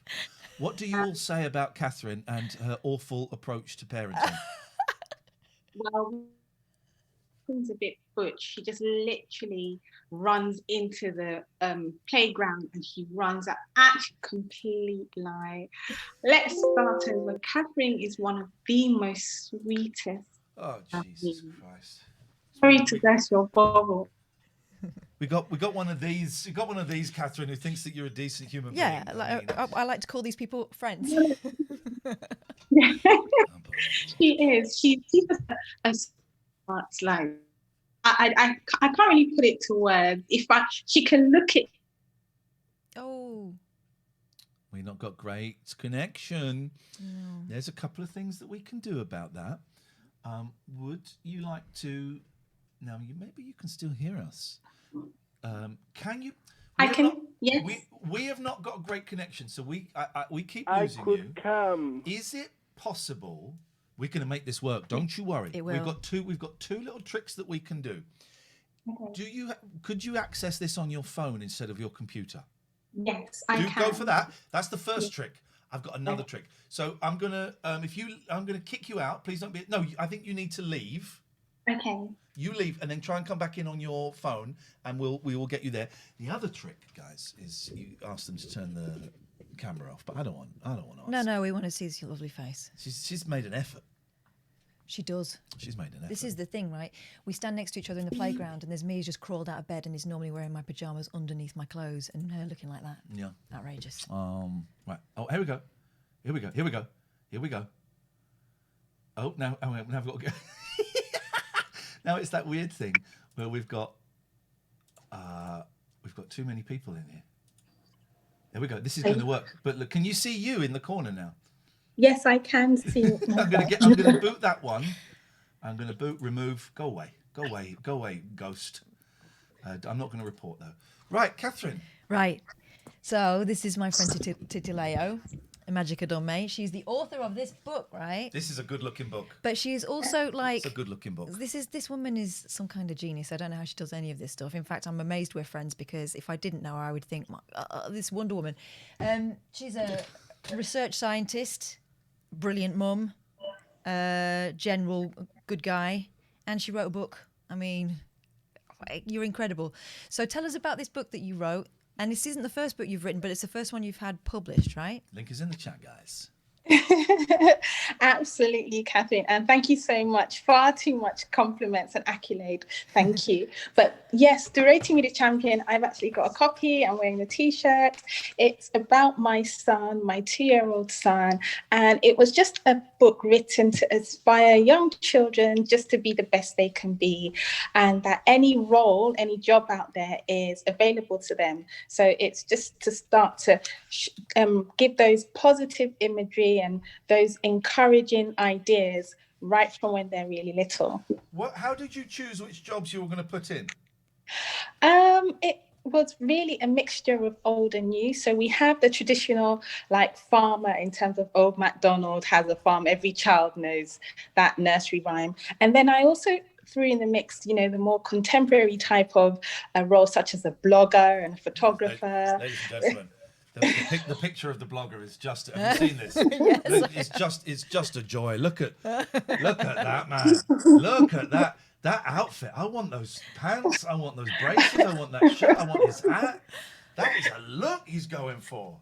S2: What do you all say about Catherine and her awful approach to parenting?
S14: Well, Catherine's a bit butch. She just literally runs into the playground and she runs out. Actually, complete lie. Let's start over. Catherine is one of the most sweetest.
S2: Oh, Jesus Christ!
S14: Sorry to burst your bubble.
S2: We got one of these. You got one of these, Catherine, who thinks that you're a decent human being.
S3: Yeah, I like to call these people friends.
S14: She is. She's a smart like. I can't really put it to words. She can look at.
S3: Oh.
S2: We not got great connection.
S3: No.
S2: There's a couple of things that we can do about that. Would you like to? Now, maybe you can still hear us. Can you?
S14: I can. Yes.
S2: We have not got a great connection, so we keep
S13: I
S2: losing
S13: could
S2: you.
S13: come.
S2: Is it possible? We're going to make this work. Don't you worry.
S3: It will.
S2: We've got two little tricks that we can do.
S14: Okay.
S2: Could you access this on your phone instead of your computer?
S14: Yes, I can.
S2: Go for that. That's the first trick. I've got another trick. So I'm gonna I'm gonna kick you out. Please don't be. No, I think you need to leave.
S14: Okay.
S2: You leave and then try and come back in on your phone, and we will get you there. The other trick, guys, is you ask them to turn the camera off. But I don't want to.
S3: No, we want to see your lovely face.
S2: She's made an effort.
S3: She does.
S2: She's made an effort.
S3: This is the thing, right? We stand next to each other in the playground, and there's me who's just crawled out of bed and is normally wearing my pajamas underneath my clothes, and her looking like that.
S2: Yeah.
S3: Outrageous.
S2: Right. Oh, here we go. Oh, now I've got to go. Now it's that weird thing where we've got too many people in here. There we go. This is going to work. But look, can you see you in the corner now?
S14: Yes, I can see.
S2: I'm going to boot that one. I'm going to remove. Go away, ghost. I'm not going to report though. Right, Catherine.
S3: Right. So this is my friend Titileo, Magica Domme. She's the author of this book, right?
S2: This is a good-looking book.
S3: But she's also like...
S2: It's a good-looking book.
S3: This woman is some kind of genius. I don't know how she does any of this stuff. In fact, I'm amazed we're friends because if I didn't know her, I would think, this Wonder Woman. She's a research scientist, brilliant mum, general good guy, and she wrote a book. I mean, you're incredible. So tell us about this book that you wrote. And this isn't the first book you've written, but it's the first one you've had published, right?
S2: Link is in the chat, guys.
S14: Absolutely, Catherine. And thank you so much. Far too much compliments and accolade. Thank you. But yes, The Rating Me the Champion, I've actually got a copy. I'm wearing the t-shirt. It's about my son, my 2-year-old son. And it was just a book written to inspire young children just to be the best they can be. And that any role, any job out there is available to them. So it's just to start to give those positive imagery and those encouraging ideas right from when they're really little.
S2: How did you choose which jobs you were going to put in?
S14: It was really a mixture of old and new. So we have the traditional like farmer in terms of Old MacDonald has a farm. Every child knows that nursery rhyme. And then I also threw in the mix, the more contemporary type of role, such as a blogger and a photographer.
S2: Ladies and gentlemen, the picture of the blogger is just. Have you seen this?
S3: Yes.
S2: Look, it's just a joy. Look at that man. Look at that outfit. I want those pants. I want those braces. I want that shirt. I want his hat. That is a look he's going for.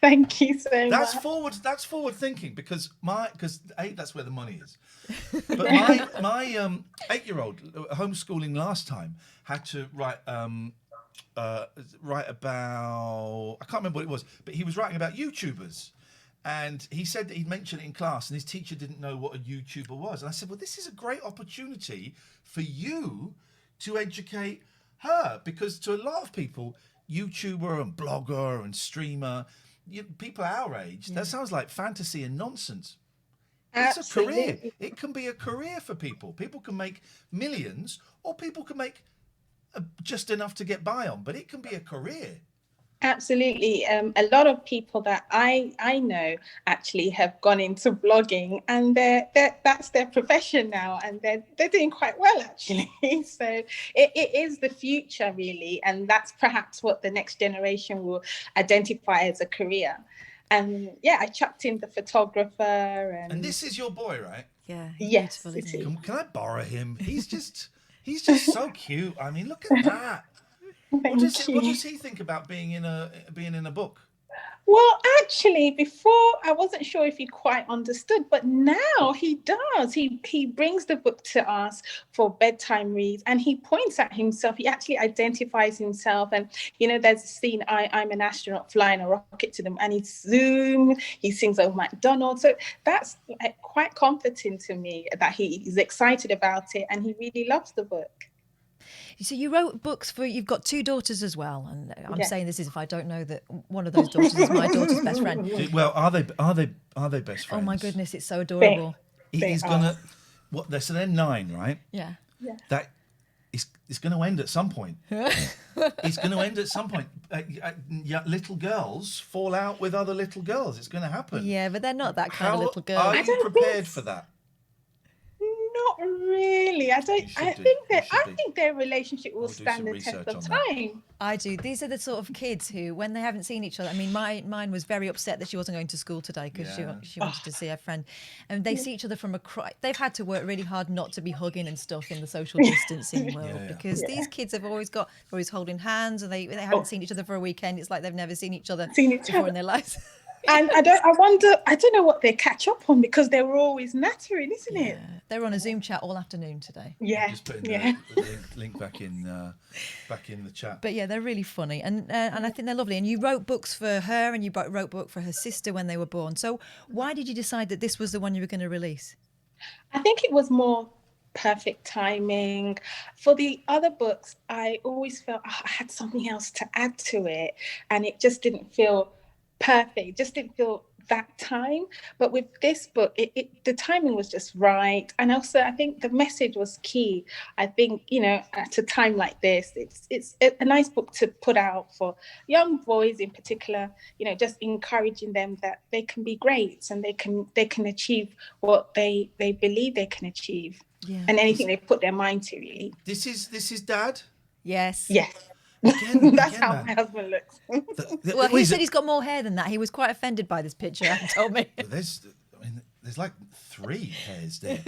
S14: Thank you so much.
S2: That's forward thinking because that's where the money is. But my 8-year-old homeschooling last time had to write about, I can't remember what it was, but he was writing about YouTubers. And he said that he'd mentioned it in class and his teacher didn't know what a YouTuber was. And I said, well, this is a great opportunity for you to educate her, because to a lot of people, YouTuber and blogger and streamer, people our age, that sounds like fantasy and nonsense. It's a career. It can be a career for people. People can make millions, or people can make just enough to get by on, but it can be a career.
S14: Absolutely. A lot of people that I know actually have gone into blogging, and that's their profession now, and they're doing quite well actually. So it is the future really, and that's perhaps what the next generation will identify as a career. And I chucked in the photographer, and
S2: this is your boy, right?
S3: Yeah.
S14: Yes.
S2: Can I borrow him? He's just so cute. I mean, look at that. What does he think about being in a book?
S14: Well, actually, before I wasn't sure if he quite understood, but now he does. He brings the book to us for bedtime reads, and he points at himself. He actually identifies himself, and there's a scene. I'm an astronaut flying a rocket to them, and he zooms. He sings over McDonald's. So that's quite comforting to me that he's excited about it, and he really loves the book.
S3: So you wrote books you've got 2 daughters as well, and I'm saying this as if I don't know that one of those daughters is my daughter's best friend.
S2: Well, are they best friends?
S3: Oh my goodness, it's so adorable.
S2: He's gonna so they're 9, right?
S3: Yeah.
S2: That it's going to end at some point. It's going to end at some point. Little girls fall out with other little girls. It's going to happen.
S3: Yeah, but they're not that kind of little girl.
S2: Are you prepared for that?
S14: Not really. I think their relationship will stand the test of time.
S3: I do. These are the sort of kids who, when they haven't seen each other, I mean, mine was very upset that she wasn't going to school today because she wanted to see her friend, and they see each other from they've had to work really hard not to be hugging and stuff in the social distancing world, because these kids have always holding hands, and they haven't seen each other for a weekend. It's like they've never seen each other before in their lives.
S14: And I don't know what they catch up on, because they were always nattering, isn't it?
S3: They were on a Zoom chat all afternoon today.
S14: Yeah.
S2: Just putting the link back in the chat.
S3: But yeah, they're really funny, and I think they're lovely. And you wrote books for her, and you wrote a book for her sister when they were born. So why did you decide that this was the one you were going to release?
S14: I think it was more perfect timing. For the other books, I always felt I had something else to add to it, and it just didn't feel perfect, just didn't feel that time. But with this book, the timing was just right, and also I think the message was key. I think at a time like this, it's a nice book to put out for young boys in particular, just encouraging them that they can be great, and they can achieve what they believe they can achieve, and anything they put their mind to, really.
S2: This is Dad?
S3: Yes.
S14: That's how my husband looks.
S3: Well, he said he's got more hair than that. He was quite offended by this picture, he told me.
S2: There's like 3 hairs there.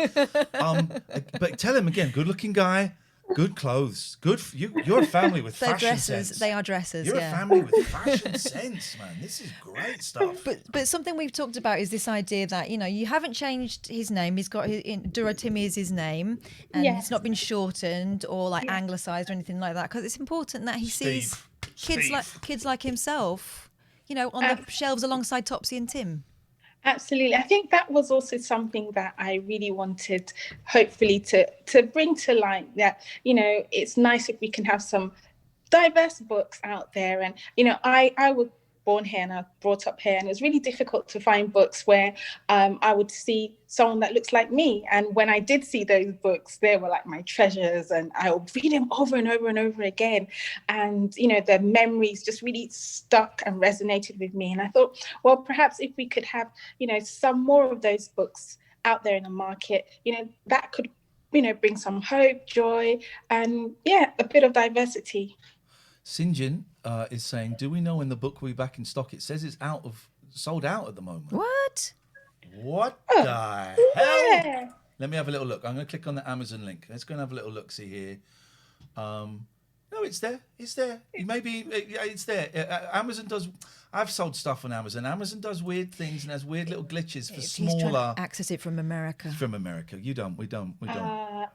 S2: But tell him again, good-looking guy, good clothes, good. You're a family with fashion sense.
S3: They are dressers.
S2: You're a family with fashion sense, man. This is great stuff.
S3: But something we've talked about is this idea that you haven't changed his name. He's got Duratimi is his name, and it's not been shortened or anglicised or anything like that, because it's important that he sees kids like himself, on the shelves alongside Topsy and Tim.
S14: Absolutely. I think that was also something that I really wanted, hopefully, to bring to light, that, it's nice if we can have some diverse books out there. And, I was born here and I was brought up here, and it was really difficult to find books where I would see someone that looks like me. And when I did see those books, they were like my treasures, and I would read them over and over and over again. And, the memories just really stuck and resonated with me. And I thought, well, perhaps if we could have, some more of those books out there in the market, that could, bring some hope, joy, and a bit of diversity.
S2: Sinjin is saying, do we know when the book will be back in stock? It says it's sold out at the moment.
S3: What
S2: the hell? Let me have a little look. I'm going to click on the Amazon link. Let's go and have a little look-see here. No, it's there. It's there. Maybe it's there. Amazon does... I've sold stuff on Amazon. Amazon does weird things and has weird little glitches for smaller...
S3: He's trying to access it from America.
S2: It's from America. We don't want America.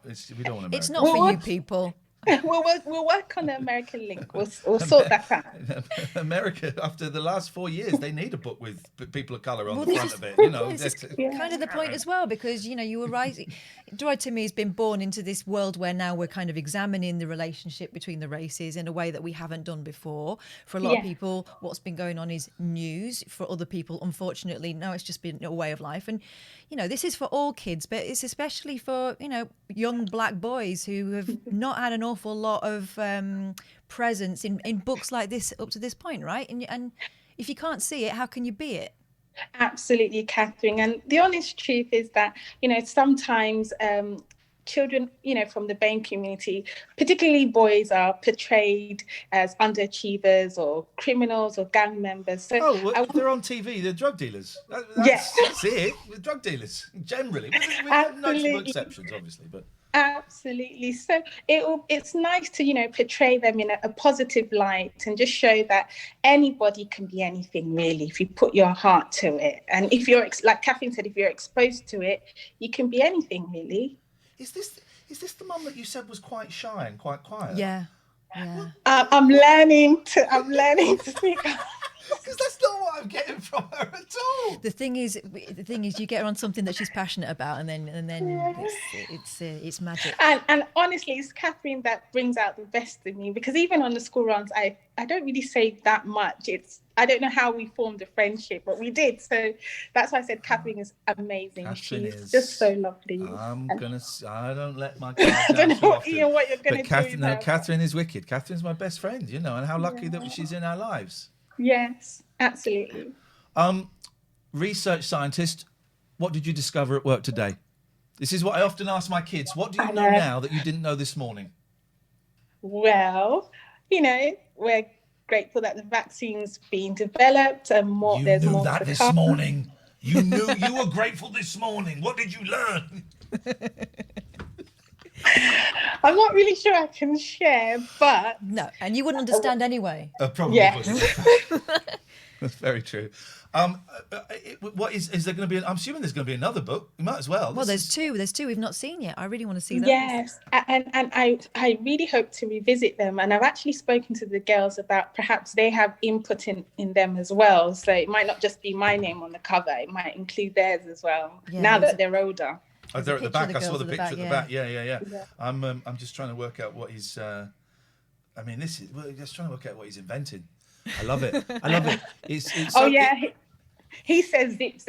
S3: It's not for you people.
S14: we'll work on the American link. We'll sort that out.
S2: America, after the last 4 years, they need a book with people of colour on
S3: Well,
S2: the
S3: this
S2: front
S3: is-
S2: of it. You know,
S3: this is
S2: that's-
S3: kind of the point as well, because you were right. Droid to me has been born into this world where now we're kind of examining the relationship between the races in a way that we haven't done before. For a lot of people, what's been going on is news. For other people, unfortunately, now it's just been a way of life. And this is for all kids, but it's especially for young black boys who have not had an awful lot of presence in books like this up to this point, right? And if you can't see it, how can you be it?
S14: Absolutely, Catherine. And the honest truth is that, sometimes children, from the BAME community, particularly boys, are portrayed as underachievers or criminals or gang members. So
S2: they're on TV. They're drug dealers.
S14: Yes.
S2: That's it. With drug dealers, generally. With notable exceptions, obviously, but...
S14: Absolutely. So it's nice to, portray them in a positive light and just show that anybody can be anything, really, if you put your heart to it. And if you're, like Catherine said, if you're exposed to it, you can be anything, really.
S2: Is this the mum that you said was quite shy and quite quiet?
S3: Yeah.
S14: I'm learning to speak.
S2: Because that's not what I'm getting from her at all.
S3: The thing is, you get her on something that she's passionate about, and then it's magic.
S14: And honestly, it's Catherine that brings out the best in me, because even on the school runs, I don't really say that much. I don't know how we formed a friendship, but we did. So that's why I said Catherine is amazing. She's just so lovely.
S2: I don't let my guard down.
S14: I don't know
S2: too
S14: what
S2: often.
S14: you're going to do.
S2: No, Catherine is wicked. Catherine's my best friend, and how lucky that she's in our lives.
S14: Yes, absolutely.
S2: Research scientist, what did you discover at work today? This is what I often ask my kids. What do you know now that you didn't know this morning?
S14: Well, we're grateful that the vaccine's being developed and more.
S2: You
S14: there's
S2: knew
S14: more
S2: that
S14: to
S2: this
S14: come.
S2: morning. You knew you were grateful this morning. What did you learn?
S14: I'm not really sure I can share, but
S3: no, and you wouldn't understand anyway.
S2: Probably.
S14: Yes.
S2: That's very true. What is there going to be? I'm assuming there's going to be another book. You might as well.
S3: Well, there's two we've not seen yet. I really want to see those.
S14: Yes, and I really hope to revisit them. And I've actually spoken to the girls about perhaps they have input in them as well. So it might not just be my name on the cover. It might include theirs as well.
S3: Yeah,
S14: now that they're older.
S2: Oh, they're at the back. I saw
S3: girls
S2: the
S3: at the
S2: picture
S3: back,
S2: at the back. Yeah. I'm just trying to work out what he's. Just trying to work out what he's invented. I love it. It's so,
S14: he says zip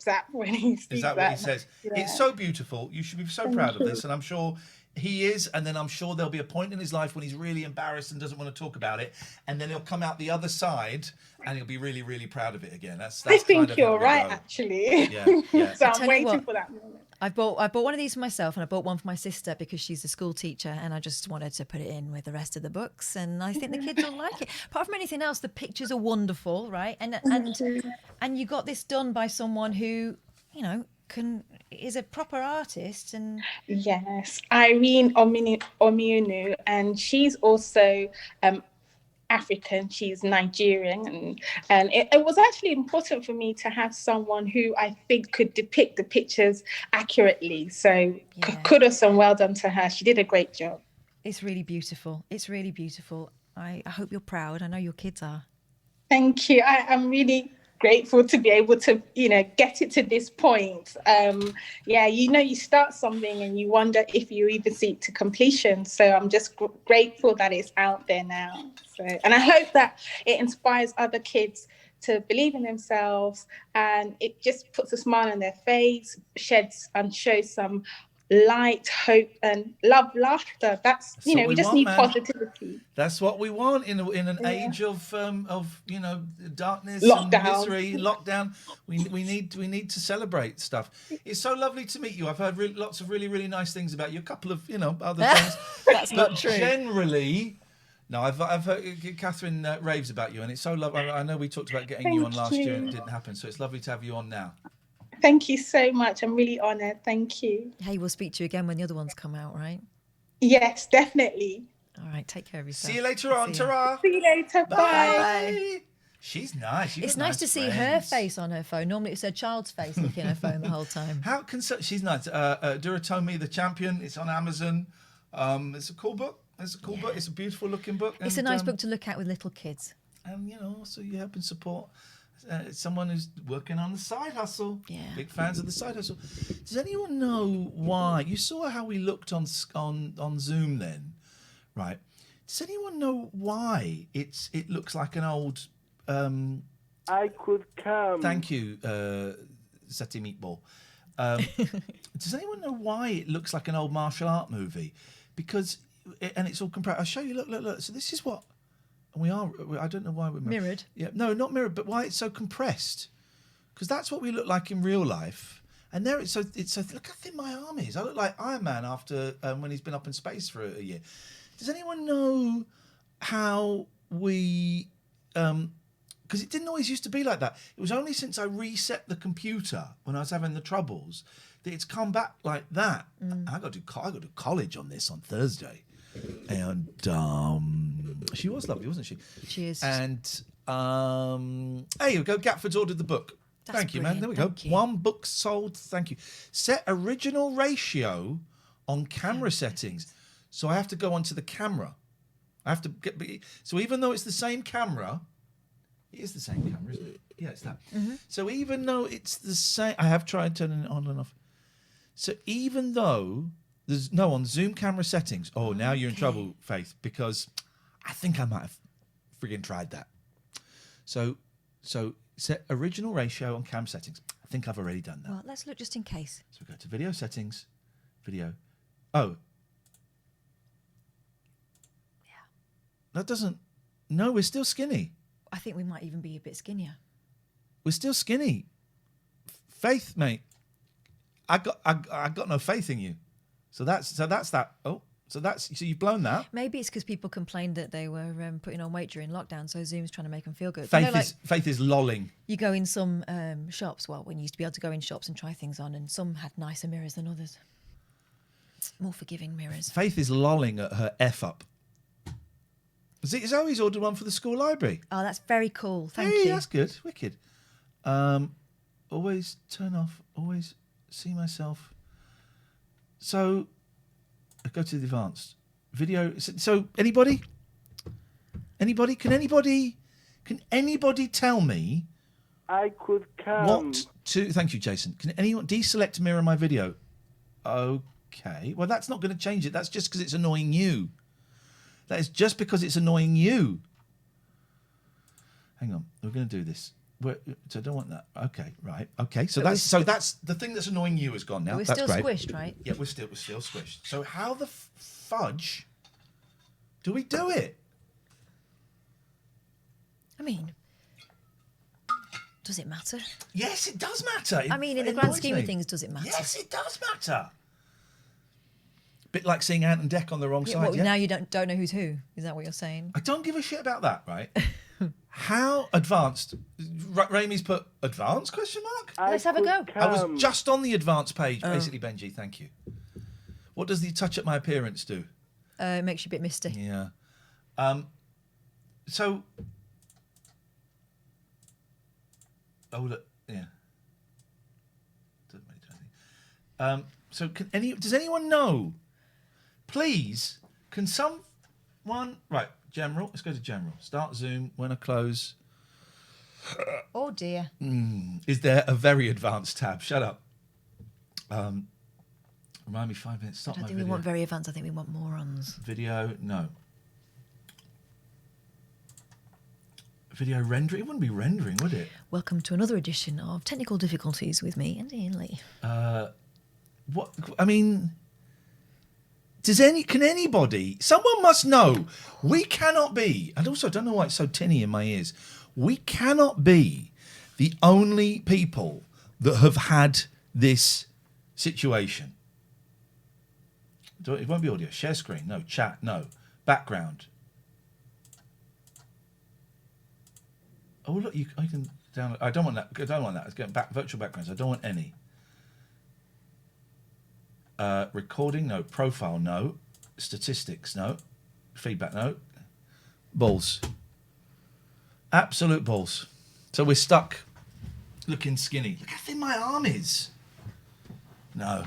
S14: zap when he speaks.
S2: Is that what he says?
S14: Yeah.
S2: It's so beautiful. You should be so proud of this, and I'm sure he is. And then I'm sure there'll be a point in his life when he's really embarrassed and doesn't want to talk about it, and then he'll come out the other side and he'll be really, really proud of it again. That's
S14: I think
S2: kind of
S14: you're
S2: how we
S14: right,
S2: go.
S14: actually.
S2: Yeah.
S14: So
S3: I'll
S14: I'm
S3: tell you
S14: waiting
S3: what.
S14: for that moment.
S3: I bought one of these for myself, and I bought one for my sister because she's a school teacher, and I just wanted to put it in with the rest of the books, and I think the kids will like it. Apart from anything else, the pictures are wonderful, right? And you got this done by someone who, is a proper artist. And
S14: Yes, Irene Omiunu, and she's also African. She's Nigerian, and it was actually important for me to have someone who I think could depict the pictures accurately. So kudos and well done to her. She did a great job.
S3: It's really beautiful. I hope you're proud. I know your kids are.
S14: Thank you. I'm really grateful to be able to, get it to this point. You start something and you wonder if you even see it to completion. So I'm just grateful that it's out there now. So, and I hope that it inspires other kids to believe in themselves, and it just puts a smile on their face, sheds and shows some light, hope, and laughter. That's we just need positivity.
S2: That's what we want in an age of darkness
S14: Lockdown.
S2: and misery, lockdown. We need to celebrate stuff. It's so lovely to meet you. I've heard lots of really, really nice things about you. A couple of other things.
S3: That's not true.
S2: Generally. No, I've heard Catherine raves about you, and it's so lovely. I know we talked about getting you on last year, and it didn't happen. So it's lovely to have you on now.
S14: Thank you so much. I'm really honoured. Thank you.
S3: Hey, we'll speak to you again when the other ones come out, right?
S14: Yes, definitely.
S3: All right, take care of yourself.
S2: See you later on. Ta-ra.
S14: See you later. Bye.
S3: Bye.
S2: She's nice.
S3: It's nice to see her face on her phone. Normally it's her child's face looking at her phone the whole time.
S2: She's nice. Duratomi, the Champion. It's on Amazon. It's a cool book. It's a cool book. It's a beautiful looking book.
S3: It's a nice book to look at with little kids.
S2: And so you help and support someone who's working on the side hustle.
S3: Yeah.
S2: Big fans of the side hustle. Does anyone know why? You saw how we looked on Zoom then, right? Does anyone know why it looks like an old?
S13: I could come.
S2: Thank you, Seti Meatball. Does anyone know why it looks like an old martial art movie? Because and it's all compressed. I'll show you. Look. So this is what. And I don't know why we're
S3: mirrored.
S2: Yeah, no, not mirrored, but why it's so compressed? Because that's what we look like in real life. And there, it's so. Look how thin my arm is. I look like Iron Man after when he's been up in space for a year. Does anyone know how we? Because it didn't always used to be like that. It was only since I reset the computer when I was having the troubles that it's come back like that. I got to do college on this on Thursday. And she was lovely, wasn't she?
S3: She is.
S2: And there you go. Gatford's ordered the book. Thank you, man. There we go. One book sold. Thank you. Set original ratio on camera settings. So I have to go onto the camera. I have to get. So even though it's the same camera, it is the same camera, isn't it? Yeah, it's that. So even though it's the same, I have tried turning it on and off. So even though there's no on Zoom camera settings. Oh, now you're in trouble, Faith, because I think I might have friggin' tried that. So set original ratio on cam settings. I think I've already done that.
S3: Well, let's look just in case.
S2: So we go to video settings, video. Oh.
S3: Yeah.
S2: That doesn't. No, we're still skinny.
S3: I think we might even be a bit skinnier.
S2: We're still skinny. Faith, mate. I got no faith in you. So that's that. Oh, so you've blown that.
S3: Maybe it's because people complained that they were putting on weight during lockdown, so Zoom's trying to make them feel good.
S2: Faith is lolling.
S3: You go in some shops, when you used to be able to go in shops and try things on, and some had nicer mirrors than others. More forgiving mirrors.
S2: Faith is lolling at her F up. Zoe's ordered one for the school library.
S3: Oh, that's very cool. Thank you.
S2: That's good. Wicked. Always turn off. Always see myself. So, I go to the advanced video. So, anybody? Can anybody tell me?
S13: I could come.
S2: What to? Thank you, Jason. Can anyone deselect mirror my video? Okay. Well, that's not going to change it. That's just because it's annoying you. That is just because it's annoying you. Hang on. We're going to do this. So I don't want that. Okay, right. Okay, so that's the thing that's annoying you has gone now.
S3: We're
S2: that's
S3: still
S2: great.
S3: Squished, right?
S2: Yeah, we're still squished. So how the fudge do we do it?
S3: I mean, does it matter?
S2: Yes, it does matter.
S3: I mean, in the grand scheme of things, does it matter?
S2: Yes, it does matter. Bit like seeing Ant and Dec on the wrong side.
S3: Well, now you don't know who's who. Is that what you're saying?
S2: I don't give a shit about that, right? How advanced? Ramey's put advanced question mark?
S3: Let's have a go.
S2: I was just on the advanced page, basically, Benji. Thank you. What does the touch up my appearance do?
S3: It makes you a bit misty.
S2: Yeah. So. Oh look, yeah. Doesn't really do anything. So does anyone know? Please, can someone general? Let's go to general. Start Zoom. When I close.
S3: Oh dear.
S2: Is there a very advanced tab? Shut up. Remind me 5 minutes. Stop
S3: I don't
S2: my
S3: think
S2: video.
S3: we want very advanced. I think we want morons.
S2: Video, no. Video rendering? It wouldn't be rendering, would it?
S3: Welcome to another edition of Technical Difficulties with me and Ian Lee.
S2: What? I mean, can anybody? Someone must know. We cannot be. And also, I don't know why it's so tinny in my ears. We cannot be the only people that have had this situation. It won't be audio. Share screen. No. Chat. No. Background. Oh look, I can download. I don't want that. It's going back. Virtual backgrounds. I don't want any. Recording. No. Profile. No. Statistics. No. Feedback. No. Balls. Absolute balls. So we're stuck. Looking skinny. Look how thin my arm is. No,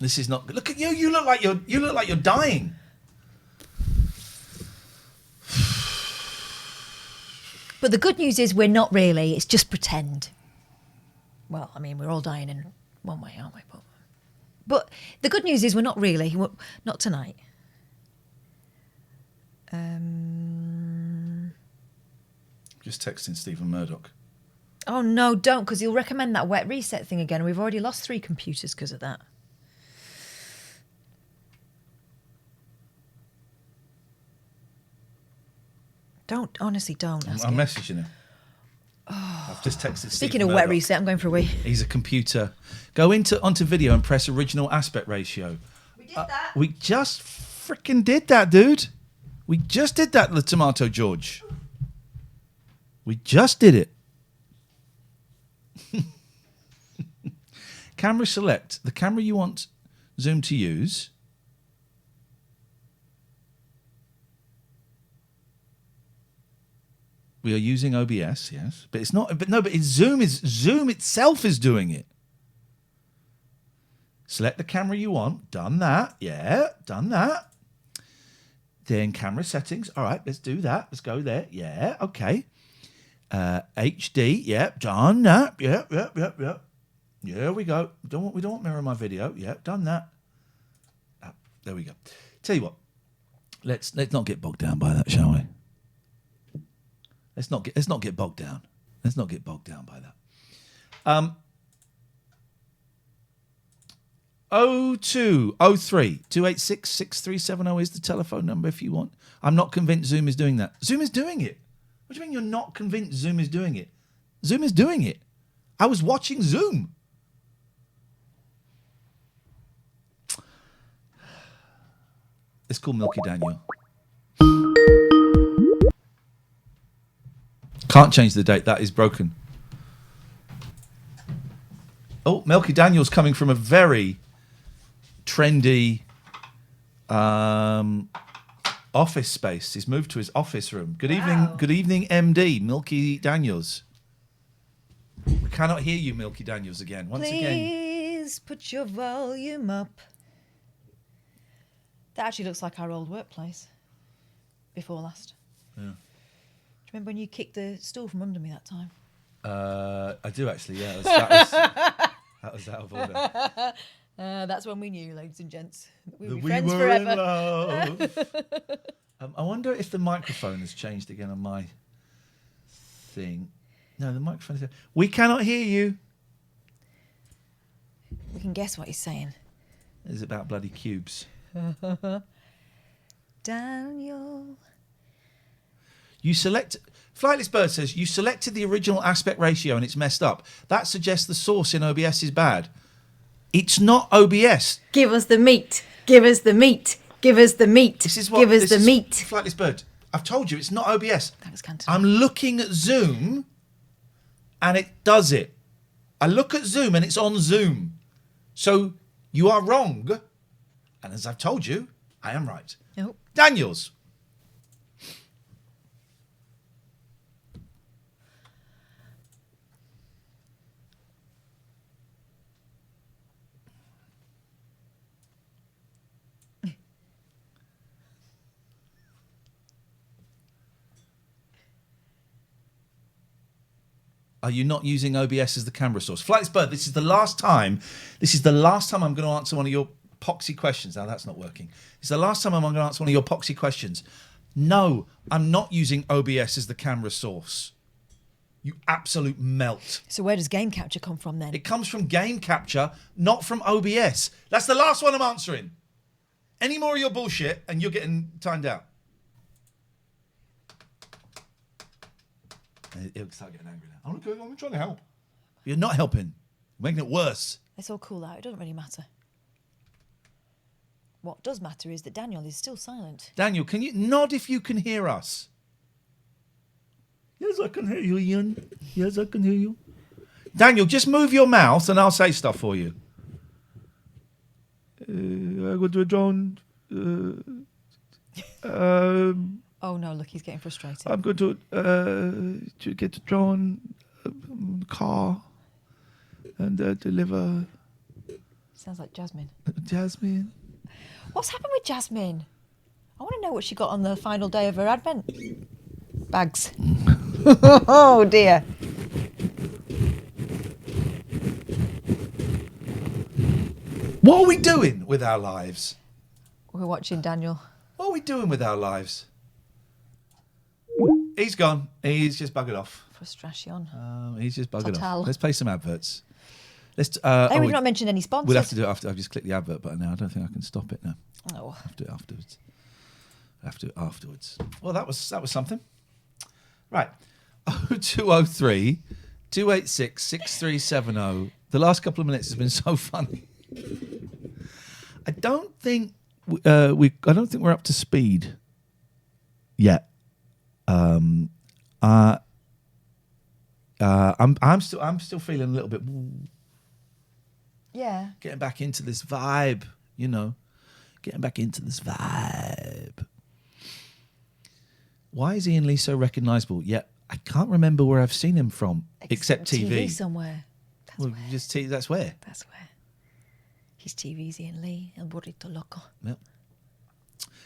S2: this is not. Look at you. You look like you're dying.
S3: But the good news is we're not really. It's just pretend. Well, I mean, we're all dying in one way, aren't we? But the good news is we're not really. Not tonight.
S2: Just texting Stephen Murdoch.
S3: Oh, no, don't, because he'll recommend that wet reset thing again. We've already lost 3 computers because of that. Don't, honestly, don't.
S2: I'm messaging him. I've just texted
S3: Speaking
S2: Stephen
S3: of wet
S2: Murdoch.
S3: reset, I'm going for a wee.
S2: He's a computer. Go onto video and press original aspect ratio. We did that. We just freaking did that, dude. We just did that, the Tomato George. We just did it. Camera select. The camera you want Zoom to use. We are using OBS, yes, but it's not. But no, but it's Zoom itself is doing it. Select the camera you want. Done that. Yeah, done that. Then camera settings. All right, let's do that. Let's go there. Yeah, okay. HD. Yep, done that. Yep. Here we go. We don't mirror my video. Yep, done that. Oh, there we go. Tell you what. Let's not get bogged down by that, shall we? Let's not get bogged down. Let's not get bogged down by that. 0203 286 6370 is the telephone number if you want. I'm not convinced Zoom is doing that. Zoom is doing it. What do you mean you're not convinced Zoom is doing it? Zoom is doing it. I was watching Zoom. Let's call Milky Daniel. Can't change the date. That is broken. Oh, Milky Daniel's coming from a very trendy office space. He's moved to his office room. Good evening. Good evening, MD. Milky Daniels. We cannot hear you, Milky Daniels, again. Once again.
S3: Please put your volume up. That actually looks like our old workplace. Before last.
S2: Yeah.
S3: Do you remember when you kicked the stool from under me that time?
S2: I do actually, yeah. That was out of order.
S3: That's when we knew, ladies and gents, that we
S2: That
S3: were
S2: we
S3: friends
S2: were
S3: forever.
S2: in love. I wonder if the microphone has changed again on my thing. No, the microphone is... We cannot hear you.
S3: We can guess what he's saying.
S2: It's about bloody cubes.
S3: Daniel.
S2: You select... Flightless Bird says, you selected the original aspect ratio and it's messed up. That suggests the source in OBS is bad. It's not OBS.
S15: Give us the meat. Give us the meat. Give us the meat.
S2: This is what,
S15: Give us
S2: this
S15: the
S2: is
S15: meat.
S2: Flightless Bird. I've told you, it's not OBS.
S3: That was Canton.
S2: I'm looking at Zoom and it does it. I look at Zoom and it's on Zoom. So you are wrong. And as I've told you, I am right.
S3: Nope.
S2: Daniels. Are you not using OBS as the camera source? Flightless Bird, this is the last time I'm going to answer one of your poxy questions. Now that's not working. It's the last time I'm going to answer one of your poxy questions. No, I'm not using OBS as the camera source. You absolute melt.
S3: So where does game capture come from then?
S2: It comes from game capture, not from OBS. That's the last one I'm answering. Any more of your bullshit and you're getting timed out. He'll start getting angry now. I'm trying to help. You're not helping. You're making it worse.
S3: It's all cool out. It doesn't really matter. What does matter is that Daniel is still silent.
S2: Daniel, can you nod if you can hear us? Yes, I can hear you, Ian. Yes, I can hear you. Daniel, just move your mouth and I'll say stuff for you. I go to John.
S3: Oh no, look, he's getting frustrated.
S2: I'm going to get to John car and deliver.
S3: Sounds like Jasmine.
S2: Jasmine.
S3: What's happened with Jasmine? I want to know what she got on the final day of her advent bags. Oh dear.
S2: What are we doing with our lives?
S3: We're watching Daniel.
S2: What are we doing with our lives? He's gone. He's just buggered off.
S3: Frustration.
S2: He's just buggered
S3: Total.
S2: off. Let's play some adverts. Let's.
S3: Hey, we've not mentioned any sponsors.
S2: We'll have to do it after. I've just clicked the advert button now. I don't think I can stop it now.
S3: Oh.
S2: I have to do it afterwards. I have to do it afterwards. Well, that was something. Right. 0203 286 6370. The last couple of minutes has been so funny. I don't think I don't think we're up to speed yet. I'm still feeling a little bit.
S3: Yeah.
S2: Getting back into this vibe, you know. Getting back into this vibe. Why is Ian Lee so recognisable? Yet I can't remember where I've seen him from, except TV.
S3: somewhere.
S2: That's where.
S3: That's where. His TV's Ian Lee, El Burrito Loco.
S2: Yep.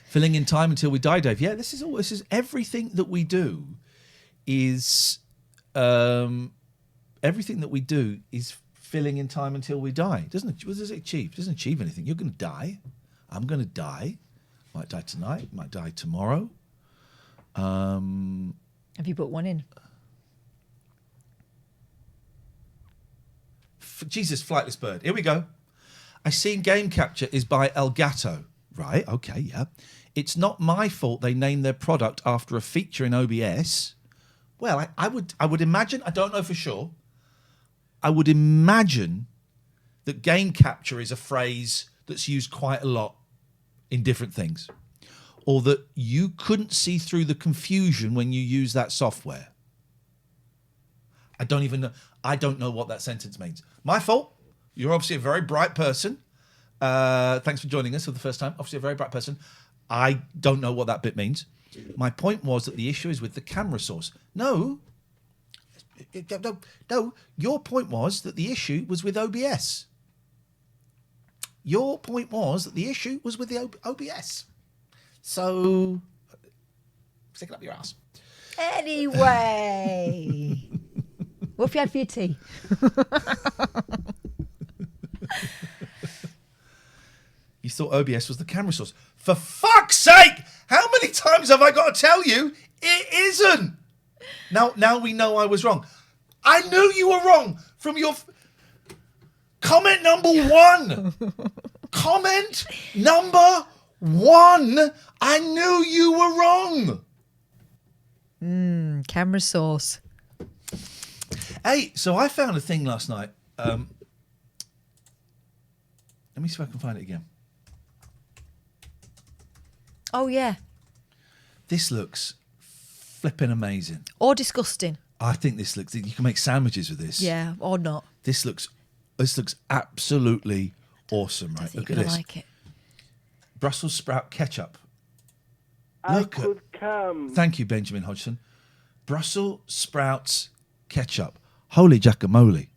S2: Filling in time until we die, Dave. Yeah, this is everything that we do is everything that we do is filling in time until we die. What does it achieve? It doesn't achieve anything. You're gonna die. I'm gonna die. Might die tonight, might die tomorrow.
S3: Have you put one in?
S2: Jesus, Flightless Bird. Here we go. I seen Game Capture is by Elgato. Right, okay, yeah. It's not my fault they named their product after a feature in OBS. Well, I would imagine, I don't know for sure, I would imagine that game capture is a phrase that's used quite a lot in different things. Or that you couldn't see through the confusion when you use that software. I don't know what that sentence means. My fault. You're obviously a very bright person. Thanks for joining us for the first time. Obviously a very bright person. I don't know what that bit means. My point was that the issue is with the camera source. No. Your point was that the issue was with OBS. Your point was that the issue was with the OBS. So, stick it up your ass.
S3: Anyway. What have you had for your tea?
S2: You thought OBS was the camera source. For fuck's sake! How many times have I got to tell you it isn't? Now we know I was wrong. I knew you were wrong from your comment number one. Comment number one. I knew you were wrong.
S3: Camera source.
S2: Hey, so I found a thing last night. Let me see if I can find it again.
S3: Oh, yeah.
S2: This looks flipping amazing.
S3: Or disgusting.
S2: I think this looks... You can make sandwiches with this.
S3: Yeah, or not.
S2: This looks absolutely awesome, right? Look at this.
S3: I like it.
S2: Brussels sprout ketchup. Thank you, Benjamin Hodgson. Brussels sprouts ketchup. Holy guacamole.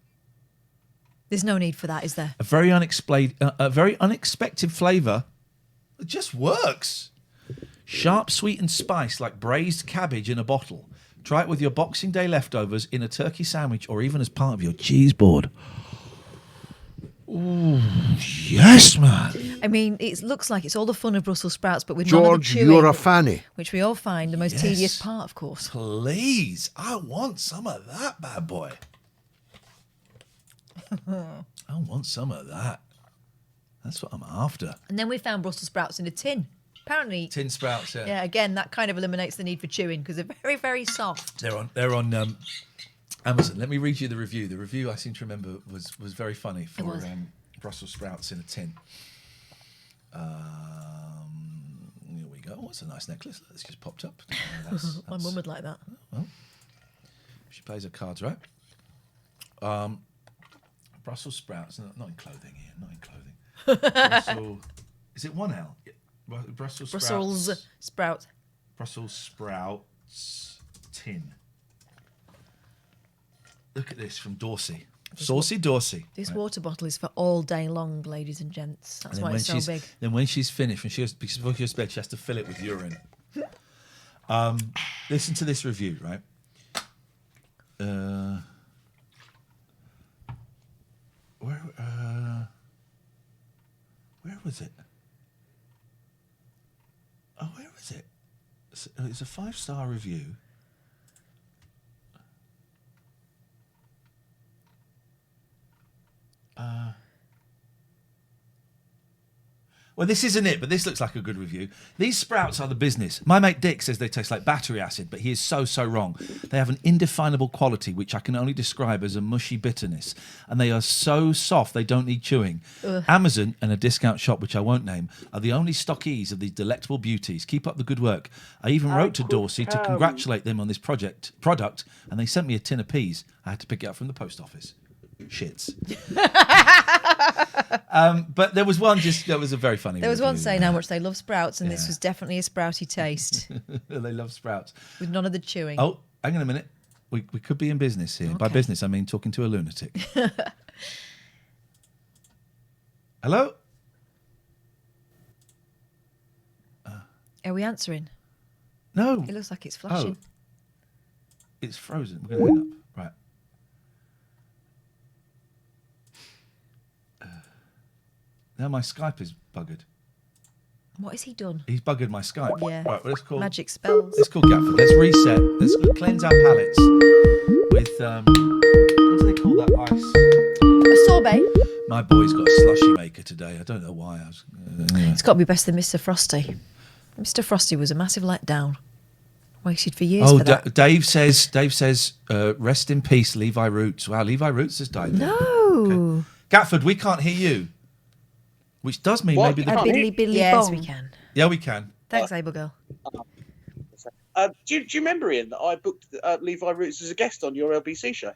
S3: There's no need for that, is there?
S2: A very unexpected flavour. It just works. Sharp, sweet and spice like braised cabbage in a bottle. Try it with your Boxing Day leftovers in a turkey sandwich or even as part of your cheese board. Ooh, yes, man.
S3: I mean, it looks like it's all the fun of Brussels sprouts, but with
S16: George,
S3: none of the chewing,
S16: you're a fanny.
S3: which we all find the most tedious part, of course.
S2: Please, I want some of that bad boy. I want some of that. That's what I'm after.
S3: And then we found Brussels sprouts in a tin. Apparently,
S2: tin sprouts. Yeah.
S3: Yeah. Again, that kind of eliminates the need for chewing because they're very, very soft.
S2: They're on Amazon. Let me read you the review. The review I seem to remember was very funny for Brussels sprouts in a tin. Here we go. What's a nice necklace? That's just popped up.
S3: My mum would like that.
S2: Well, she plays her cards right. Brussels sprouts. Not in clothing here. Not in clothing. Is it 1L? Brussels
S3: sprouts.
S2: Brussels sprouts tin. Look at this from Dorsey. Saucy Dorsey.
S3: This water bottle is for all day long, ladies and gents. That's why it's so big.
S2: Then when she's finished, before she goes to bed, she has to fill it with urine. Listen to this review, right? Where was it? Oh, where was it? It's a 5-star review. Well, this isn't it, but this looks like a good review. These sprouts are the business. My mate Dick says they taste like battery acid, but he is so wrong. They have an indefinable quality, which I can only describe as a mushy bitterness, and they are so soft they don't need chewing.
S3: Ugh.
S2: Amazon and a discount shop, which I won't name, are the only stockies of these delectable beauties. Keep up the good work. I even wrote to Dorsey to congratulate them on this product, and they sent me a tin of peas. I had to pick it up from the post office. Shits. But there was one that was a very funny
S3: There was
S2: review.
S3: one saying how much they love sprouts, and this was definitely a sprouty taste.
S2: They love sprouts.
S3: With none of the chewing.
S2: Oh, hang on a minute. We could be in business here. By business, I mean talking to a lunatic. Hello?
S3: Are we answering?
S2: No.
S3: It looks like it's flashing.
S2: Oh. It's frozen. We're going to hang up. Right. Now my Skype is buggered.
S3: What has he done?
S2: He's buggered my Skype.
S3: Yeah.
S2: Right, well, let's call...
S3: Magic spells.
S2: Let's call Gatford. Let's reset. Let's cleanse our palates with... what do they call that ice?
S3: A sorbet.
S2: My boy's got a slushy maker today. I don't know why. Anyway.
S3: It's got to be better than Mr. Frosty. Mr. Frosty was a massive letdown. Waited for years for that.
S2: Dave says, rest in peace, Levi Roots. Wow, Levi Roots has died.
S3: No.
S2: Okay. Gatford, we can't hear you. Which does mean maybe the...
S3: Yes, we can.
S2: Yeah, we can.
S3: Thanks, Able Girl.
S16: Do you remember, Ian, that I booked Levi Roots as a guest on your LBC show?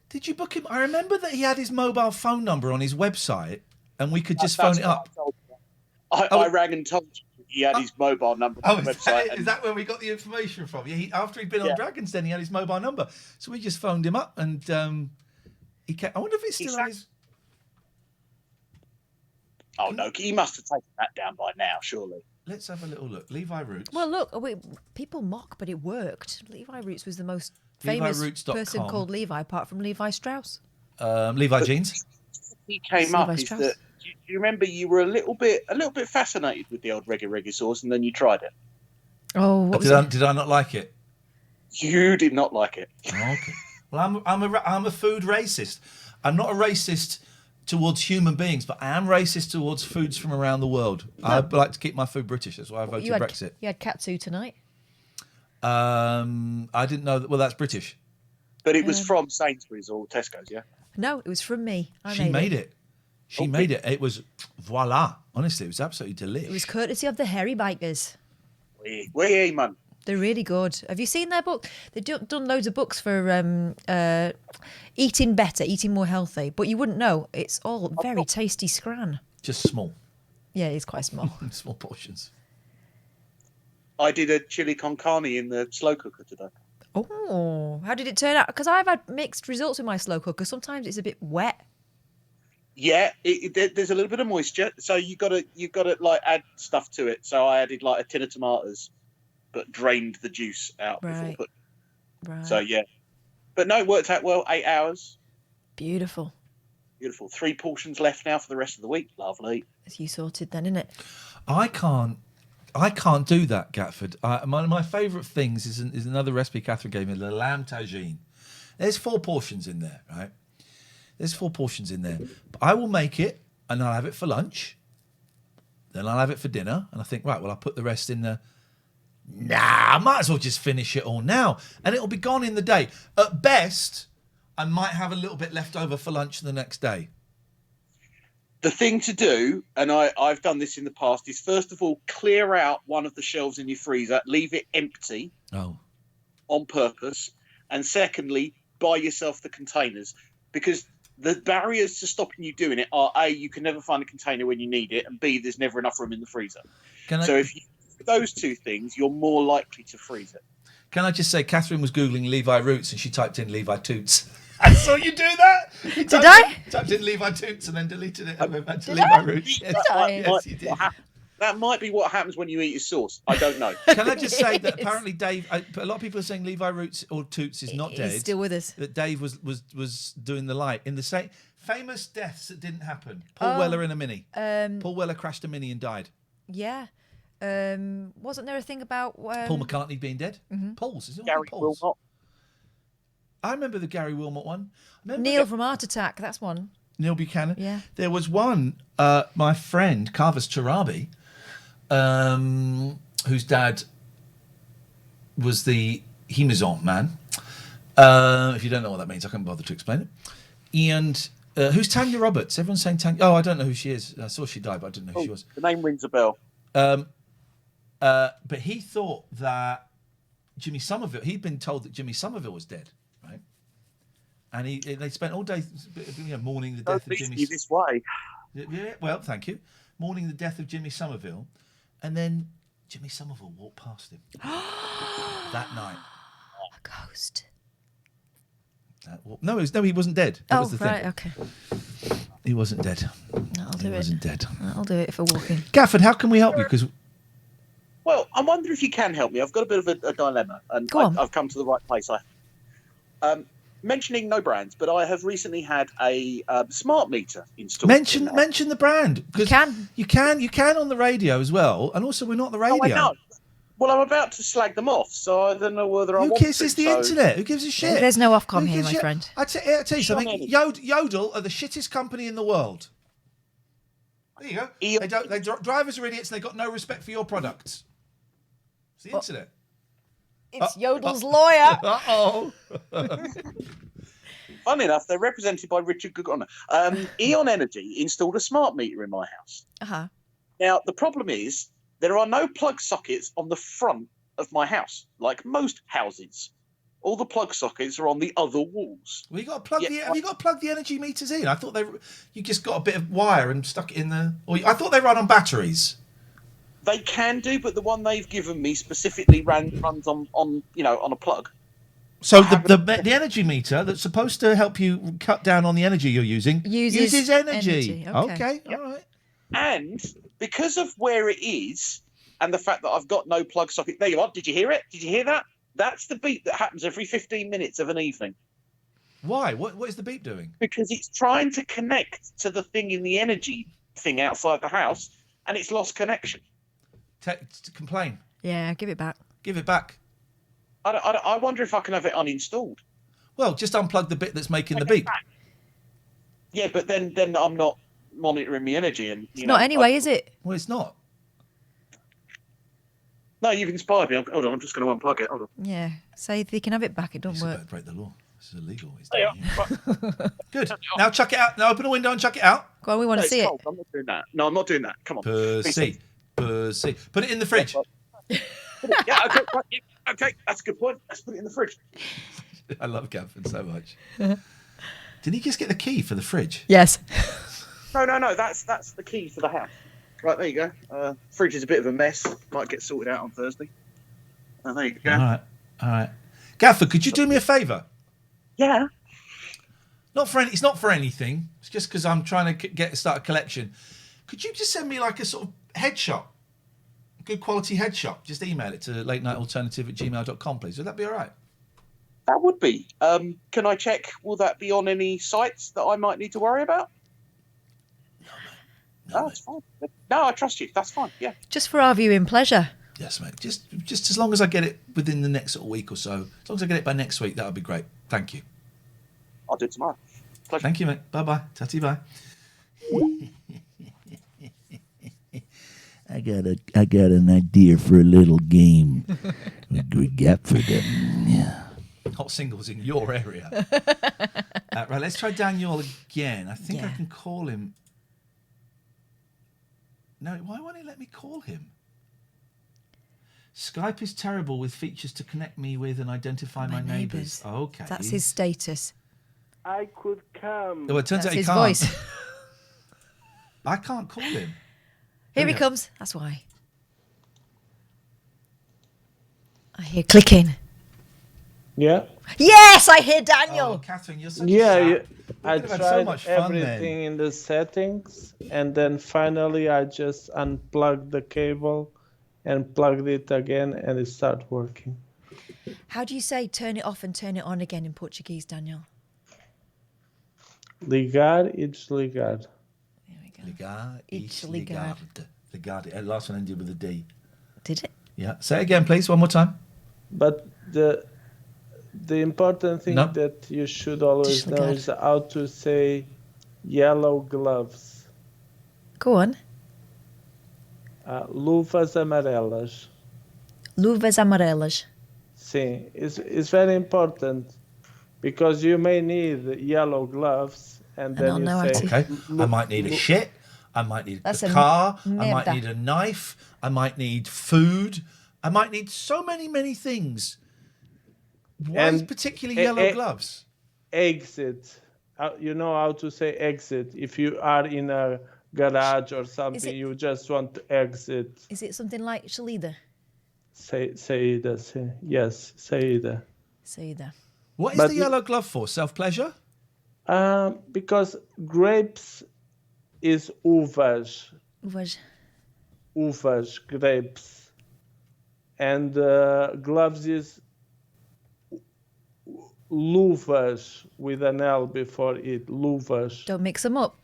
S2: Did you book him? I remember that he had his mobile phone number on his website and we could just phone it up.
S16: I rang and told you he had his mobile number on the website.
S2: Is that where we got the information from? Yeah, after he'd been on Dragon's Den, he had his mobile number. So we just phoned him up and he kept... I wonder if it's still on his...
S16: Oh, no, he must have taken that down by now, surely.
S2: Let's have a little look. Levi Roots.
S3: Well, look, people mock, but it worked. Levi Roots was the most famous person called Levi, apart from Levi Strauss.
S2: Levi Jeans.
S16: He came up. Is that, do you remember you were a little bit fascinated with the old reggae sauce, and then you tried it?
S3: Oh, what
S2: did I not like it?
S16: You did not like it.
S2: Oh, okay. Well, I'm a food racist. I'm not a racist towards human beings, but I am racist towards foods from around the world. I like to keep my food British. That's why I voted Brexit.
S3: You had katsu tonight.
S2: I didn't know that. Well, that's British.
S16: But it was from Sainsbury's or Tesco's, yeah?
S3: No, it was from me.
S2: She made it. She made it. It was voila. Honestly, it was absolutely delicious.
S3: It was courtesy of the Hairy Bikers.
S16: Wee, man.
S3: They're really good. Have you seen their book? They've done loads of books for eating better, eating more healthy. But you wouldn't know. It's all very tasty scran.
S2: Just small.
S3: Yeah, it's quite small.
S2: Small portions.
S16: I did a chili con carne in the slow cooker today.
S3: Oh, how did it turn out? Because I've had mixed results with my slow cooker. Sometimes it's a bit wet.
S16: Yeah, there's a little bit of moisture, so you got to like add stuff to it. So I added like a tin of tomatoes, but drained the juice out before putting.
S3: Right.
S16: So yeah, but no, it worked out well. 8 hours.
S3: Beautiful.
S16: 3 portions left now for the rest of the week. Lovely.
S3: It's you sorted then, isn't it?
S2: I can't do that, Gatford. My favourite things is another recipe Catherine gave me, the lamb tagine. There's 4 portions in there, right? There's 4 portions in there. But I will make it, and I'll have it for lunch. Then I'll have it for dinner. And I think, right, well, I'll put the rest in the... Nah, I might as well just finish it all now. And it'll be gone in the day. At best, I might have a little bit left over for lunch the next day.
S16: The thing to do, and I've done this in the past, is first of all, clear out one of the shelves in your freezer. Leave it empty.
S2: Oh.
S16: On purpose. And secondly, buy yourself the containers. Because... the barriers to stopping you doing it are A, you can never find a container when you need it, and B, there's never enough room in the freezer. So if you do those 2 things, you're more likely to freeze it.
S2: Can I just say, Catherine was Googling Levi Roots and she typed in Levi Toots. I saw you do that. Typed in Levi Toots and then deleted it and went back to Levi Roots. Yes, you did.
S16: That might be what happens when you eat his sauce. I don't know.
S2: Can I just say that apparently Dave? A lot of people are saying Levi Roots or Toots is not dead.
S3: He's still with us.
S2: That Dave was doing the light in the same famous deaths that didn't happen. Paul Weller in a Mini. Paul Weller crashed a Mini and died.
S3: Yeah. Wasn't there a thing about
S2: Paul McCartney being dead?
S3: Mhm.
S2: Paul's, is it
S16: Gary
S2: Paul's?
S16: Wilmot.
S2: I remember the Gary Wilmot one.
S3: Neil from Heart Attack. That's one.
S2: Neil Buchanan.
S3: Yeah.
S2: There was one. My friend Carver's Charabi, whose dad was the Himazon man. If you don't know what that means, I can't bother to explain it. And who's Tanya Roberts? Everyone's saying Tanya. Oh, I don't know who she is. I saw she died, but I didn't know who she was.
S16: The name rings a bell.
S2: But he thought that Jimmy Somerville. He'd been told that Jimmy Somerville was dead, right? And they spent all day mourning the death of Jimmy.
S16: This way.
S2: Yeah, well, thank you. Mourning the death of Jimmy Somerville, and then Jimmy Somerville walked past him that night.
S3: A ghost.
S2: No, he wasn't dead. That was the
S3: right,
S2: thing.
S3: okay.
S2: He wasn't dead.
S3: I'll do
S2: He
S3: it.
S2: wasn't dead.
S3: I'll do it for walking.
S2: Gafford, how can we help you? Because
S16: Well, I wonder if you can help me. I've got a bit of a dilemma, and I've come to the right place. Mentioning no brands, but I have recently had a smart meter installed.
S2: mention the brand. You can on the radio as well, and also we're not on the radio.
S16: Oh, I know. Well, I'm about to slag them off, so I don't know whether I want to.
S2: Who kisses the internet? Who gives a shit?
S3: There's no Ofcom
S2: Who
S3: here,
S2: gives
S3: my
S2: a-
S3: friend.
S2: I tell you something. Yodel are the shittest company in the world. There you go. Drivers are idiots and they've got no respect for your products. It's the internet.
S3: It's Yodel's lawyer.
S2: Uh-oh.
S16: Funny enough, they're represented by Richard Gugona. Eon Energy installed a smart meter in my house.
S3: Uh-huh.
S16: Now, the problem is there are no plug sockets on the front of my house, like most houses. All the plug sockets are on the other walls.
S2: Well, have you got to plug the energy meters in? I thought you just got a bit of wire and stuck it in the. I thought they run on batteries.
S16: They can do, but the one they've given me specifically runs on a plug.
S2: So the energy meter that's supposed to help you cut down on the energy you're using uses energy. Okay, all right.
S16: And because of where it is and the fact that I've got no plug socket, there you are. Did you hear it? Did you hear that? That's the beep that happens every 15 minutes of an evening.
S2: Why? What is the beep doing?
S16: Because it's trying to connect to the thing in the energy thing outside the house, and it's lost connection.
S2: Complain.
S3: Yeah, give it back.
S2: Give it back.
S16: I wonder if I can have it uninstalled.
S2: Well, just unplug the bit that's making the beep.
S16: Yeah, but then I'm not monitoring my energy, and
S3: It's not anyway, is it?
S2: Well, it's not.
S16: No, you've inspired me. Hold on, I'm just going to unplug it. Hold on.
S3: Yeah. Say if they can have it back, it don't work.
S2: Break the law. This is illegal. Good. Now chuck it out. Now open a window and chuck it out.
S3: Go on, we want to see it.
S16: I'm not doing that. No, I'm not doing that. Come on.
S2: Pussy. Put it in the fridge.
S16: Yeah, okay, right, yeah, okay, that's a good point. Let's put it in the fridge.
S2: I love Gavin so much. Did he just get the key for the fridge?
S3: Yes.
S16: No, that's the key for the house. Right, there you go. Fridge is a bit of a mess. Might get sorted out on Thursday. There you go.
S2: All right. Gaffer, could you do me a favour?
S16: Yeah.
S2: It's not for anything. It's just because I'm trying to start a collection. Could you just send me like a sort of headshot? Good quality headshot. Just email it to latenightalternative@gmail.com, please. Would that be all right?
S16: That would be. Can I check? Will that be on any sites that I might need to worry about? No, it's fine. No, I trust you. That's fine. Yeah.
S3: Just for our viewing pleasure.
S2: Yes, mate. Just as long as I get it within the next week or so. As long as I get it by next week, that would be great. Thank you.
S16: I'll do it tomorrow. Pleasure.
S2: Thank you, mate. Bye-bye. Tatty bye.
S17: I got an idea for a little game. We got for them. Yeah.
S2: Hot singles in your area. Right, let's try Daniel again. I think I can call him. No, why won't he let me call him? Skype is terrible with features to connect me with and identify my neighbours. Oh, okay.
S3: That's his status.
S13: I could come.
S2: Well, it turns out he
S3: his
S2: can't.
S3: voice.
S2: I can't call him.
S3: Here he comes. That's why. I hear clicking.
S13: Yeah.
S3: Yes, I hear Daniel.
S2: Oh, Catherine, you're such
S13: Yeah,
S2: a sap.
S13: I
S2: could have had
S13: tried
S2: so much fun then.
S13: everything in the settings, and then finally I just unplugged the cable and plugged it again, and it started working.
S3: How do you say turn it off and turn it on again in Portuguese, Daniel?
S13: Ligar e desligar.
S2: Ligar
S3: It's
S2: e
S3: ligado.
S2: ligado. Last one ended with a D.
S3: Did it?
S2: Yeah. Say it again, please. One more time.
S13: But the important thing
S2: No.
S13: that you should always know is how to say yellow gloves.
S3: Go on.
S13: Luvas amarelas.
S3: Luvas amarelas.
S13: Sim, it's very important because you may need yellow gloves and then you say,
S2: Okay, I might need a shit. I might need
S3: That's
S2: a
S3: a
S2: car. I might
S3: merda.
S2: need a knife. I might need food. I might need so many things. Why
S13: And
S2: particularly yellow gloves?
S13: Exit. You know how to say exit. If you are in a garage or something, you just want to exit.
S3: Is it something like Shalida?
S13: Saída. Yes, saída.
S3: Saída.
S2: What is the yellow glove for? Self-pleasure?
S13: Because grapes is uvas.
S3: Uvas.
S13: Grapes. And gloves is luvas with an L before it. Luvas.
S3: Don't mix them up.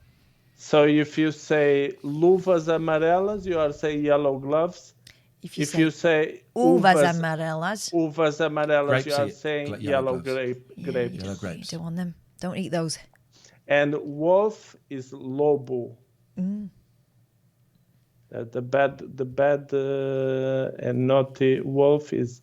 S13: So if you say luvas amarelas, you are saying yellow gloves. If you say
S3: uvas amarelas,
S13: uvas you are saying yellow
S2: grapes.
S13: grapes.
S2: Yellow grapes.
S3: You don't want them. Don't eat those.
S13: And wolf is lobo.
S3: Mm.
S13: The bad and naughty wolf is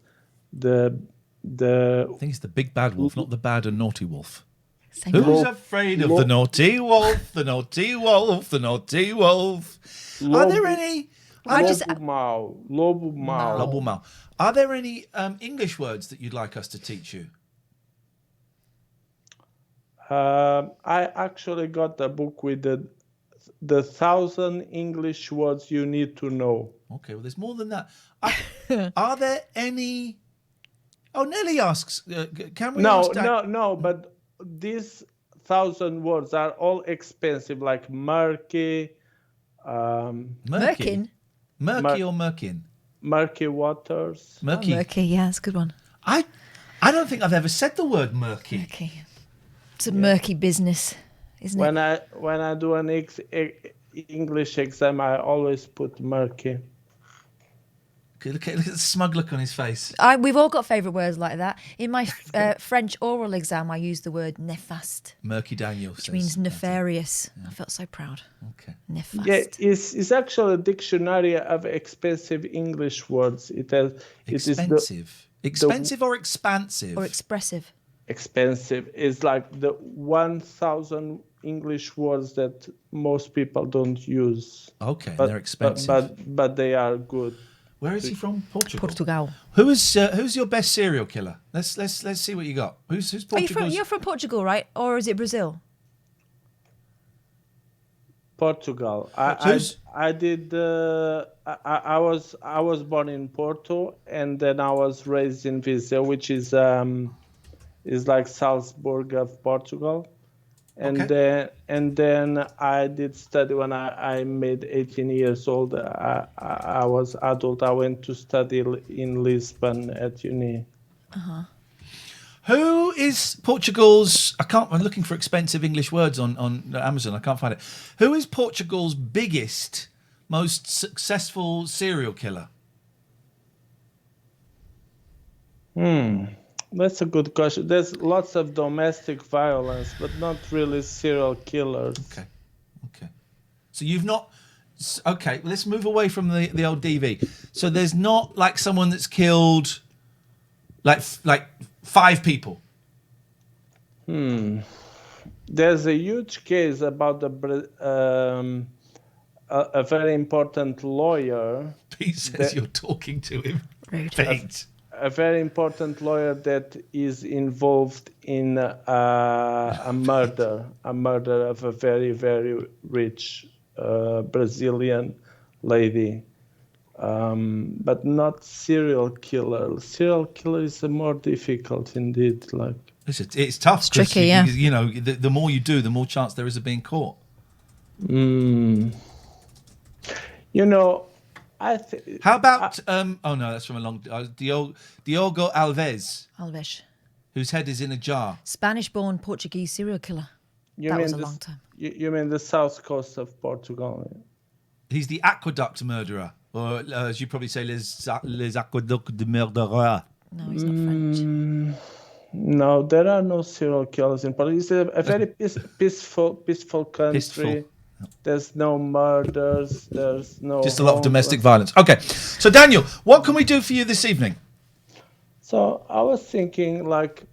S13: the.
S2: I think it's the big bad wolf, not the bad and naughty wolf.
S3: Same
S2: Who's
S3: wolf.
S2: afraid of the naughty wolf? The naughty wolf. The naughty wolf. Are there any?
S13: Lobo mau.
S2: Are there any English words that you'd like us to teach you?
S13: I actually got a book with the 1,000 English words you need to know.
S2: Okay, well, there's more than that. Are there any? Oh, Nelly asks, can we ask Dan?
S13: No, but these 1,000 words are all expensive, like murky.
S3: Merkin?
S2: Murky or merkin?
S13: Murky waters.
S2: Murky.
S3: Oh, murky, yeah, that's a good one.
S2: I don't think I've ever said the word murky.
S3: Murky. It's a murky business, isn't it?
S13: When I do an English exam, I always put murky.
S2: Look at the smug look on his face.
S3: We've all got favourite words like that. In my French oral exam, I used the word néfaste.
S2: Murky Daniel
S3: Which means nefarious. I felt so proud.
S2: Okay.
S3: Néfaste.
S13: Yeah, it's actually a dictionary of expensive English words.
S2: Expensive. Expensive or expansive?
S3: Or expressive.
S13: Expensive is like the 1,000 English words that most people don't use.
S2: Okay, they're expensive.
S13: But they are good.
S2: Where is he from? Portugal.
S3: Portugal.
S2: Who's your best serial killer? Let's see what you got. Who's Portugal?
S3: You're from Portugal, right? Or is it Brazil?
S13: Portugal. I did. I was born in Porto, and then I was raised in Viseu, which is like Salzburg of Portugal. And then I did study when I made 18 years old. I was adult. I went to study in Lisbon at uni.
S3: Uh-huh.
S2: Who is Portugal's? I'm looking for expensive English words on Amazon. I can't find it. Who is Portugal's biggest, most successful serial killer?
S13: That's a good question. There's lots of domestic violence, but not really serial killers.
S2: Okay. So you've not. Okay, let's move away from the old DV. So there's not like someone that's killed like 5 people.
S13: There's a huge case about a very important lawyer.
S2: Pete says you're talking to him. Pete.
S13: A very important lawyer that is involved in a murder of a very, very rich Brazilian lady but not serial killer. Serial killer is more difficult indeed. Like
S2: it's tough.
S3: It's tricky, yeah.
S2: You know, the more you do, the more chance there is of being caught.
S13: You know, I think.
S2: How about? Oh no, that's from a long. Diogo Alves, whose head is in a jar.
S3: Spanish-born Portuguese serial killer. That was a long time.
S13: You mean the south coast of Portugal?
S2: He's the aqueduct murderer, or as you probably say, les aqueducs de murderers.
S3: No, he's not French.
S13: No, there are no serial killers in Portugal. It's a very peaceful country.
S2: Peaceful.
S13: There's no murders. There's no.
S2: Just a lot of domestic violence. Okay, so Daniel, what can we do for you this evening?
S13: So I was thinking, like,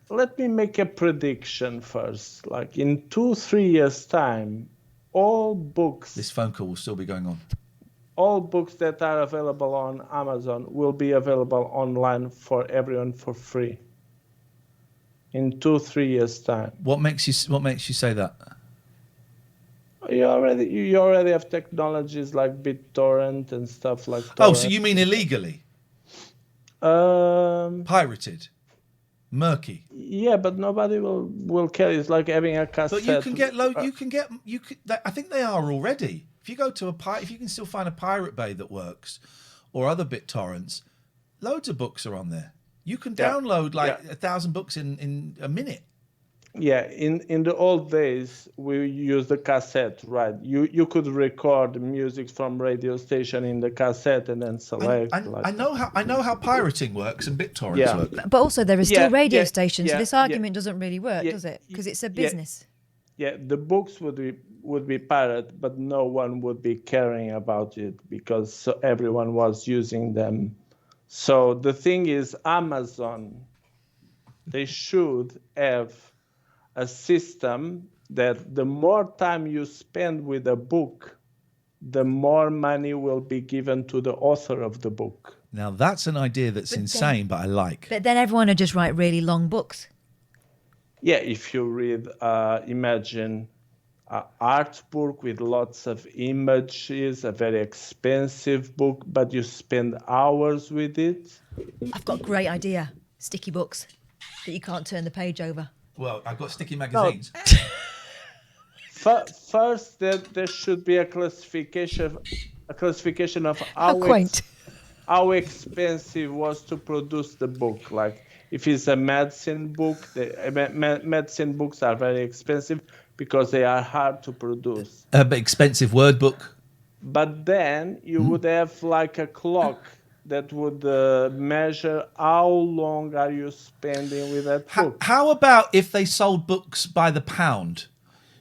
S13: let me make a prediction first. Like in 2-3 years' time, all books.
S2: This phone call will still be going on.
S13: All books that are available on Amazon will be available online for everyone for free. In 2-3 years' time.
S2: What makes you say that?
S13: You already have technologies like BitTorrent and stuff like that.
S2: Oh, so you mean illegally? Pirated, murky.
S13: Yeah, but nobody will care. It's like having a cassette.
S2: But you can get I think they are already. If you go to if you can still find a Pirate Bay that works, or other BitTorrents, loads of books are on there. You can download 1,000 books in a minute.
S13: Yeah, in the old days we used the cassette, right? You could record music from radio station in the cassette and then select.
S2: I know how pirating works and BitTorrents work.
S3: But also there are still radio stations, so this argument doesn't really work, does it? Because it's a business.
S13: Yeah, the books would be pirated, but no one would be caring about it because everyone was using them. So the thing is, Amazon, they should have a system that the more time you spend with a book, the more money will be given to the author of the book.
S2: Now that's an idea that's insane, but I like.
S3: But then everyone would just write really long books.
S13: Yeah, if you read, imagine an art book with lots of images, a very expensive book, but you spend hours with it.
S3: I've got a great idea. Sticky books that you can't turn the page over.
S2: Well, I've got sticky magazines.
S13: First, there should be a classification of how expensive was to produce the book. Like if it's a medicine book, medicine books are very expensive because they are hard to produce.
S2: But expensive word book.
S13: But then you would have like a clock that would measure how long are you spending with that book.
S2: How about if they sold books by the pound?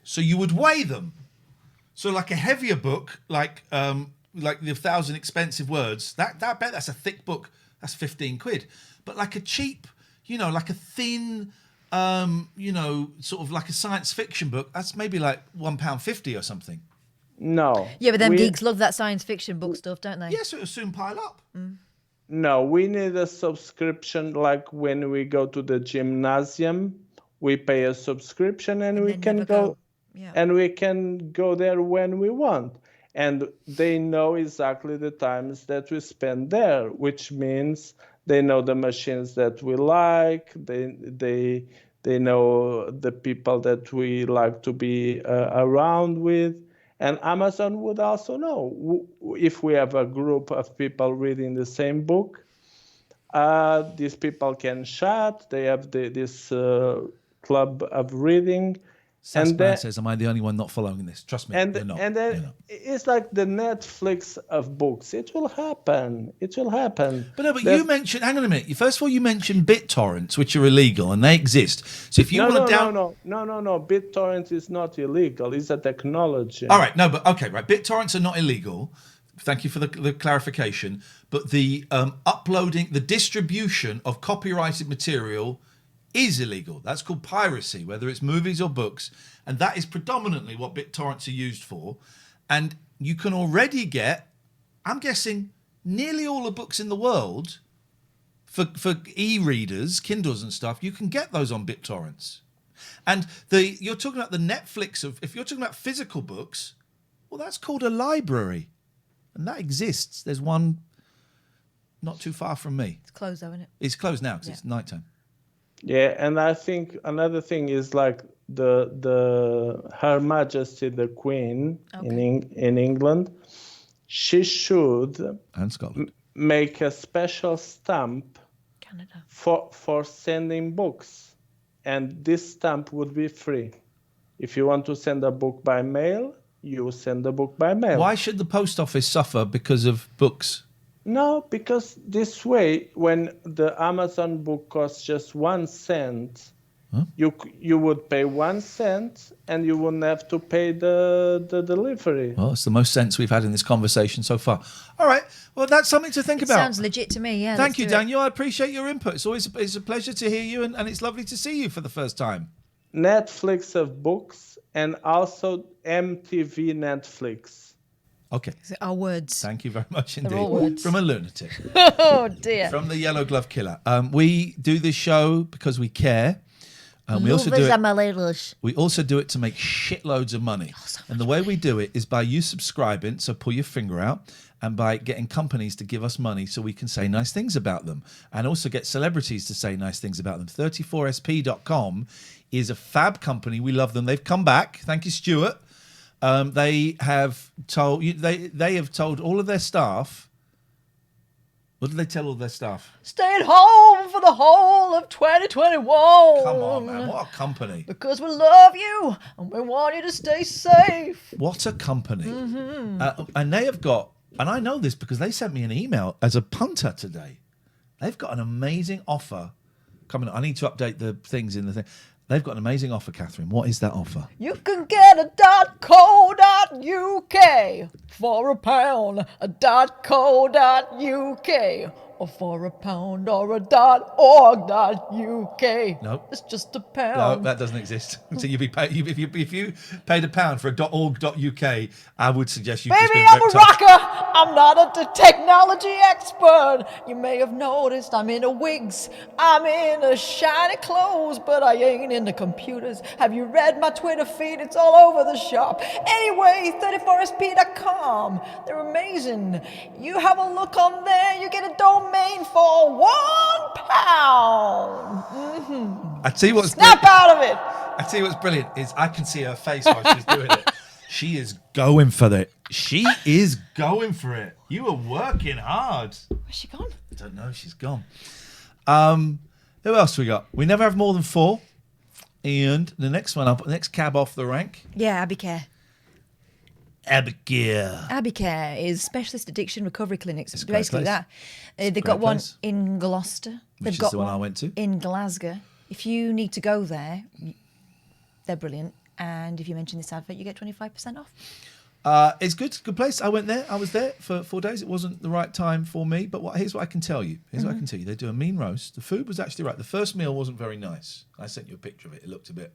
S2: So you would weigh them. So like a heavier book, like the 1,000 expensive words, that's a thick book. That's 15 quid. But like a cheap, like a thin, sort of like a science fiction book, that's maybe like £1.50 or something.
S13: No.
S3: Yeah, but them geeks love that science fiction book stuff, don't they?
S2: Yes, it'll soon pile up.
S13: No, we need a subscription like when we go to the gymnasium. We pay a subscription and we can go. And we can go there when we want. And they know exactly the times that we spend there, which means they know the machines that we like. They know the people that we like to be around with. And Amazon would also know if we have a group of people reading the same book. These people can chat. They have this club of reading.
S2: Sassman says, am I the only one not following this? Trust me, you're not.
S13: And then it's like the Netflix of books. It will happen. It will happen.
S2: But you mentioned, hang on a minute. First of all, you mentioned BitTorrents, which are illegal, and they exist. So if you want to
S13: No. BitTorrent is not illegal. It's a technology.
S2: All right. No, but okay, right. BitTorrents are not illegal. Thank you for the clarification. But the uploading, the distribution of copyrighted material is illegal. That's called piracy, whether it's movies or books, and that is predominantly what BitTorrents are used for. And you can already get, I'm guessing, nearly all the books in the world for e-readers, Kindles and stuff. You can get those on BitTorrents. And you're talking about the Netflix of, if you're talking about physical books, Well, that's called a library. And that exists. There's one not too far from me.
S3: It's closed though, isn't it?
S2: It's closed now because it's nighttime.
S13: Yeah, and I think another thing is like the Her Majesty the Queen in England, she should
S2: and Scotland
S13: make a special stamp for sending books, and this stamp would be free. If you want to send a book by mail, you send the book by mail.
S2: Why should the post office suffer because of books?
S13: No, because this way, when the Amazon book costs just 1 cent, you would pay 1 cent and you wouldn't have to pay the delivery.
S2: Well, it's the most sense we've had in this conversation so far. All right. Well, that's something to think about.
S3: Sounds legit to me, yeah.
S2: Thank you, Daniel. I appreciate your input. It's a pleasure to hear you, and it's lovely to see you for the first time.
S13: Netflix of books and also MTV Netflix.
S2: Okay.
S3: Our words.
S2: Thank you very much indeed.
S3: They're all words.
S2: From a lunatic.
S3: Oh, dear.
S2: From the Yellow Glove Killer. We do this show because we care. We also do it. We also do it to make shitloads of money. And the way we do it is by you subscribing, so pull your finger out, and by getting companies to give us money so we can say nice things about them, and also get celebrities to say nice things about them. 34sp.com is a fab company. We love them. They've come back. Thank you, Stuart. They have told they have told all of their staff. What did they tell all their staff?
S3: Stay at home for the whole of 2021.
S2: Come on, man. What a company.
S3: Because we love you and we want you to stay safe.
S2: What a company.
S3: Mm-hmm.
S2: And they have got, and I know this because they sent me an email as a punter today. They've got an amazing offer coming up. I need to update the things in the thing. They've got an amazing offer, Catherine. What is that offer?
S3: You can get a .co.uk for £1, a .co.uk, or for £1, or a .org.uk.
S2: Nope.
S3: It's just £1.
S2: No, that doesn't exist. So you'd be paid, if you paid £1 for a .org.uk, I would suggest you just
S3: Baby,
S2: been
S3: I'm a
S2: ripped off.
S3: rocker. I'm not a technology expert. You may have noticed I'm in a wigs. I'm in a shiny clothes, but I ain't into computers. Have you read my Twitter feed? It's all over the shop. Anyway, 34sp.com. They're amazing. You have a look on there. You get a domain for £1. Mm-hmm.
S2: I tell you what's
S3: Snap out of it.
S2: I tell you what's brilliant is I can see her face while she's doing it. She is going for it. She is going for it. You were working hard.
S3: Where's she gone?
S2: I don't know. She's gone. Who else we got? We never have more than 4. And the next one up, the next cab off the rank.
S3: Yeah, Abbycare.
S2: Abbycare.
S3: Abbycare is specialist addiction recovery clinics.
S2: It's a great
S3: Basically
S2: place.
S3: that. They've got one in Gloucester.
S2: Which is
S3: They've got
S2: the one I went to.
S3: in Glasgow. If you need to go there, they're brilliant. And if you mention this advert, you get 25% off.
S2: It's good. It's a good place. I went there. I was there for 4 days. It wasn't the right time for me. But here's what I can tell you. What I can tell you. They do a mean roast. The food was actually right. The first meal wasn't very nice. I sent you a picture of it. It looked a bit...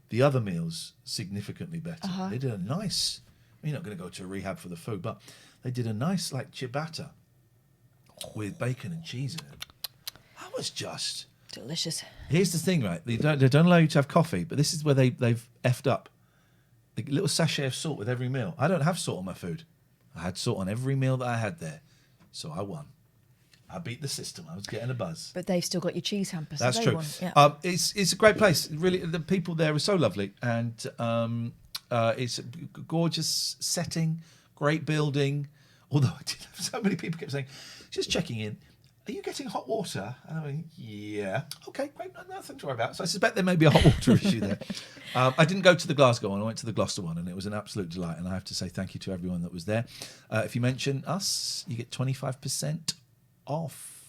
S2: The other meals, significantly better. They did a nice... You're not going to go to a rehab for the food, but they did a nice, like, ciabatta with bacon and cheese in it. That was just...
S3: delicious.
S2: Here's the thing, right? They don't allow you to have coffee, but this is where they've effed up. A little sachet of salt with every meal. I don't have salt on my food. I had salt on every meal that I had there. So I won. I beat the system. I was getting a buzz.
S3: But they've still got your cheese hamper. So
S2: That's
S3: they
S2: true.
S3: won. Yeah.
S2: It's a great place. Really, the people there are so lovely, and it's a gorgeous setting, great building. Although I did have so many people kept saying, just checking in, are you getting hot water? And I went, yeah. Okay, great. Nothing to worry about. So I suspect there may be a hot water issue there. I didn't go to the Glasgow one. I went to the Gloucester one, and it was an absolute delight. And I have to say thank you to everyone that was there. If you mention us, you get 25% off.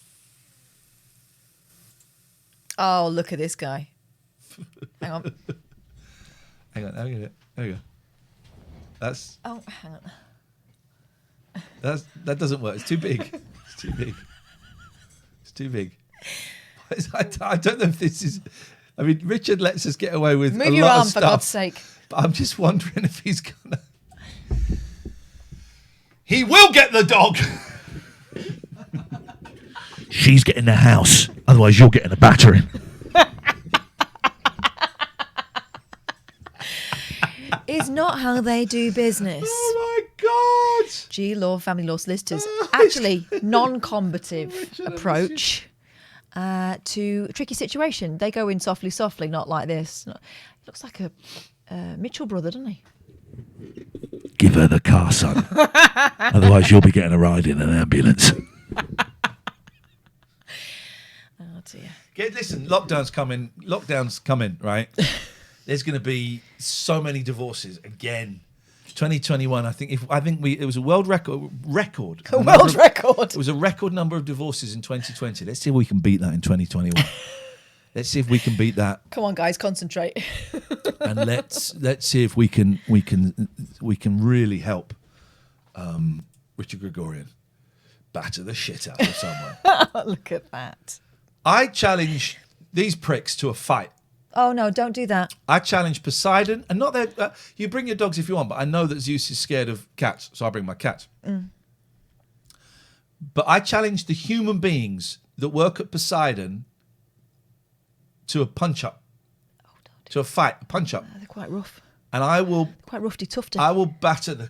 S3: Oh, look at this guy. Hang on.
S2: Hang on. There you go. That's...
S3: Oh, hang on.
S2: That doesn't work. It's too big. It's too big. It's too big. I don't know if this is... I mean, Richard lets us get away with
S3: Move
S2: a
S3: your
S2: lot
S3: arm,
S2: of stuff.
S3: for God's sake.
S2: But I'm just wondering if he's going to... He will get the dog!
S17: She's getting the house. Otherwise, you're getting a battering.
S3: is not how they do business.
S2: Oh my God!
S3: G Law, Family Law Solicitors. Actually, non-combative approach to a tricky situation. They go in softly, softly, not like this. He looks like a Mitchell brother, doesn't he?
S17: Give her the car, son. Otherwise, you'll be getting a ride in an ambulance.
S3: Oh dear.
S2: Listen, lockdown's coming, right? There's going to be so many divorces again. 2021, I think it was a world record.
S3: A world record.
S2: It was a record number of divorces in 2020. Let's see if we can beat that in 2021. Let's see if we can beat that.
S3: Come on, guys, concentrate.
S2: And let's see if we can really help Richard Gregorian batter the shit out of someone.
S3: Look at that.
S2: I challenge these pricks to a fight.
S3: Oh no, don't do that.
S2: I challenge Poseidon, and not that you bring your dogs if you want, but I know that Zeus is scared of cats, so I bring my cats. But I challenge the human beings that work at Poseidon to a punch-up, to a fight, a punch-up.
S3: They're quite rough.
S2: And I will
S3: quite roughy-tufty.
S2: I will batter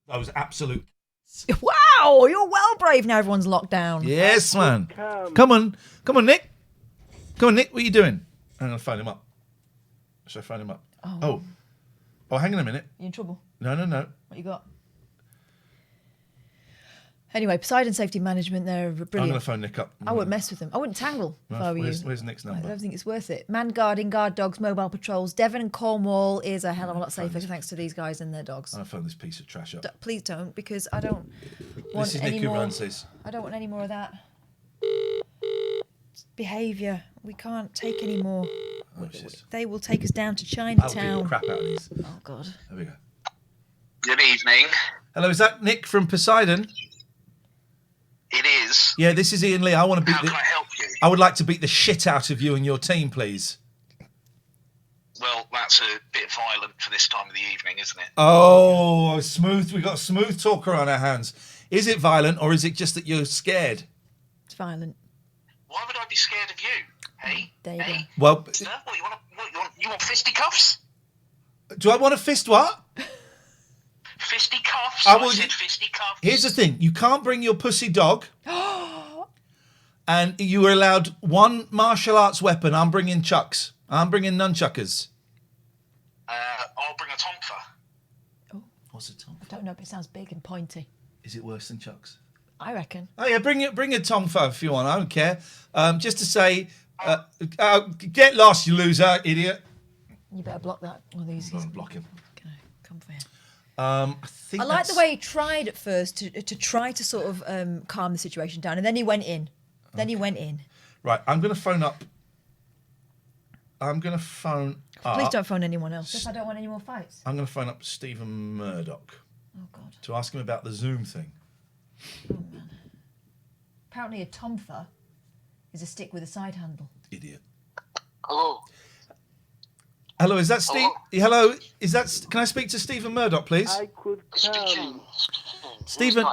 S2: those absolute.
S3: Wow, you're well brave now. Everyone's locked down.
S2: Yes, man. Come on, Nick. Come on, Nick. What are you doing? I'm gonna phone him up. Should I phone him up? Oh, hang on a minute.
S3: You in trouble?
S2: No.
S3: What you got? Anyway, Poseidon Safety Management, they're brilliant.
S2: I'm going to phone Nick up.
S3: I wouldn't mess with them. I wouldn't tangle if I were you.
S2: Where's Nick's number?
S3: I don't think it's worth it. Man guarding, guard dogs, mobile patrols. Devon and Cornwall is a hell of a lot safer thanks to these guys and their dogs.
S2: I'm going to phone this piece of trash up.
S3: Please don't, because I don't want
S2: This is
S3: any
S2: Nick who
S3: more.
S2: runs this.
S3: I don't want any more of that behaviour. We can't take any more. They will take us down to
S2: I'll beat
S3: Chinatown.
S2: the crap out of these.
S3: Oh, God.
S2: There we go.
S18: Good evening.
S2: Hello, is that Nick from Poseidon?
S18: It is.
S2: Yeah, this is Ian Lee. I want to beat.
S18: How can I help you?
S2: I would like to beat the shit out of you and your team, please.
S18: Well, that's a bit violent for this time of the evening, isn't it?
S2: Oh, smooth. We got a smooth talker on our hands. Is it violent or is it just that you're scared?
S3: It's violent.
S18: Why would I be scared of you? Hey?
S3: There you go.
S2: Well,
S18: Sir, you want fisticuffs?
S2: do I want a fist? What?
S18: Fisticuffs?
S2: I will-
S18: I said fisticuffs.
S2: Here's the thing: you can't bring your pussy dog, and you were allowed one martial arts weapon. I'm bringing chucks. I'm bringing nunchuckers.
S18: I'll bring a tonfa.
S2: What's a tonfa?
S3: I don't know, but it sounds big and pointy.
S2: Is it worse than chucks?
S3: I reckon.
S2: Oh yeah, bring a tonfa if you want. I don't care. Just to say, get lost, you loser, idiot.
S3: You better block that. One of these.
S2: Block him.
S3: Come for you.
S2: I think
S3: I like the way he tried at first to try to sort of calm the situation down, and then he went in.
S2: Right, I'm going to phone up.
S3: Please don't phone anyone else. If I don't want any more fights.
S2: I'm going to phone up Stephen Murdoch.
S3: Oh God.
S2: To ask him about the Zoom thing.
S3: Oh man. Apparently, a tomfer is a stick with a side handle.
S2: Idiot.
S18: Hello.
S2: Hello, is that Steve? Hello, is that? Can I speak to Stephen Murdoch, please?
S13: I could
S18: Speaking.
S2: Stephen,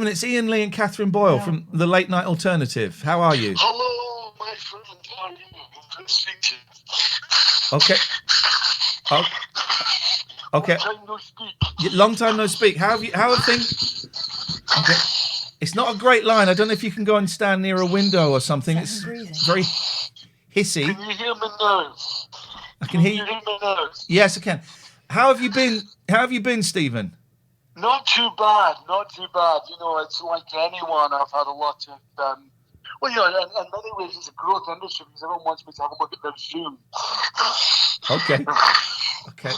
S2: it's Ian Lee and Catherine Boyle from the Late Night Alternative. How are you?
S18: Hello, my friend. How are you? Good to speak to you.
S2: Okay. Okay.
S18: Long time no speak.
S2: Long time no speak. How have things? Okay. It's not a great line. I don't know if you can go and stand near a window or something. It's very hissy.
S18: Can you hear me now?
S2: I can hear you.
S18: Can you hear me now?
S2: Yes, I can. How have you been? How have you been, Stephen?
S18: Not too bad, not too bad. You know, it's like anyone. I've had a lot of, well, you know, in many ways it's a growth industry because everyone wants me to have a look at their Zoom.
S2: Okay. Okay.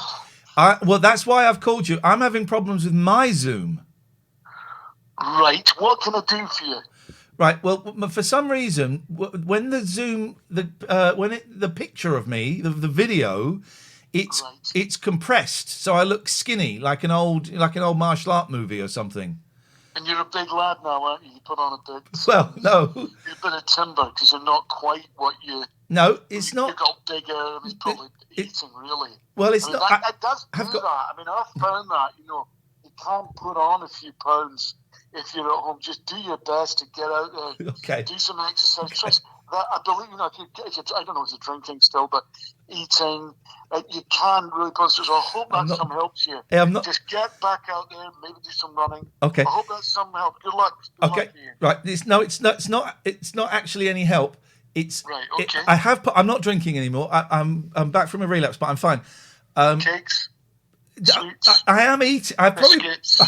S2: Well, that's why I've called you. I'm having problems with my Zoom.
S18: Right. What can I do for you?
S2: Right. Well, for some reason, when the Zoom, the picture of me, the video, it's compressed, so I look skinny, like an old martial art movie or something.
S18: And you're a big lad now, aren't you? You put on a bit.
S2: Well, no.
S18: You're a bit of timber because you're not quite what you.
S2: No, it's not.
S18: You got bigger. It's probably eating really.
S2: Well, it's not.
S18: It does do that. I mean, I've found that. You know, you can't put on a few pounds if you're at home. Just do your best to get out there.
S2: Okay.
S18: Do some exercise. that I believe, if you I don't know if you're drinking still, but eating, you can really concentrate. So I hope that some helps you.
S2: I'm not.
S18: Just get back out there, maybe do some running.
S2: Okay.
S18: I hope that's some help. Good luck. Good
S2: Okay.
S18: luck to you.
S2: Right. It's not actually any help. It's
S18: right. Okay.
S2: I have put. I'm not drinking anymore. I'm back from a relapse, but I'm fine.
S18: Cakes. Sweets.
S2: I am eating. I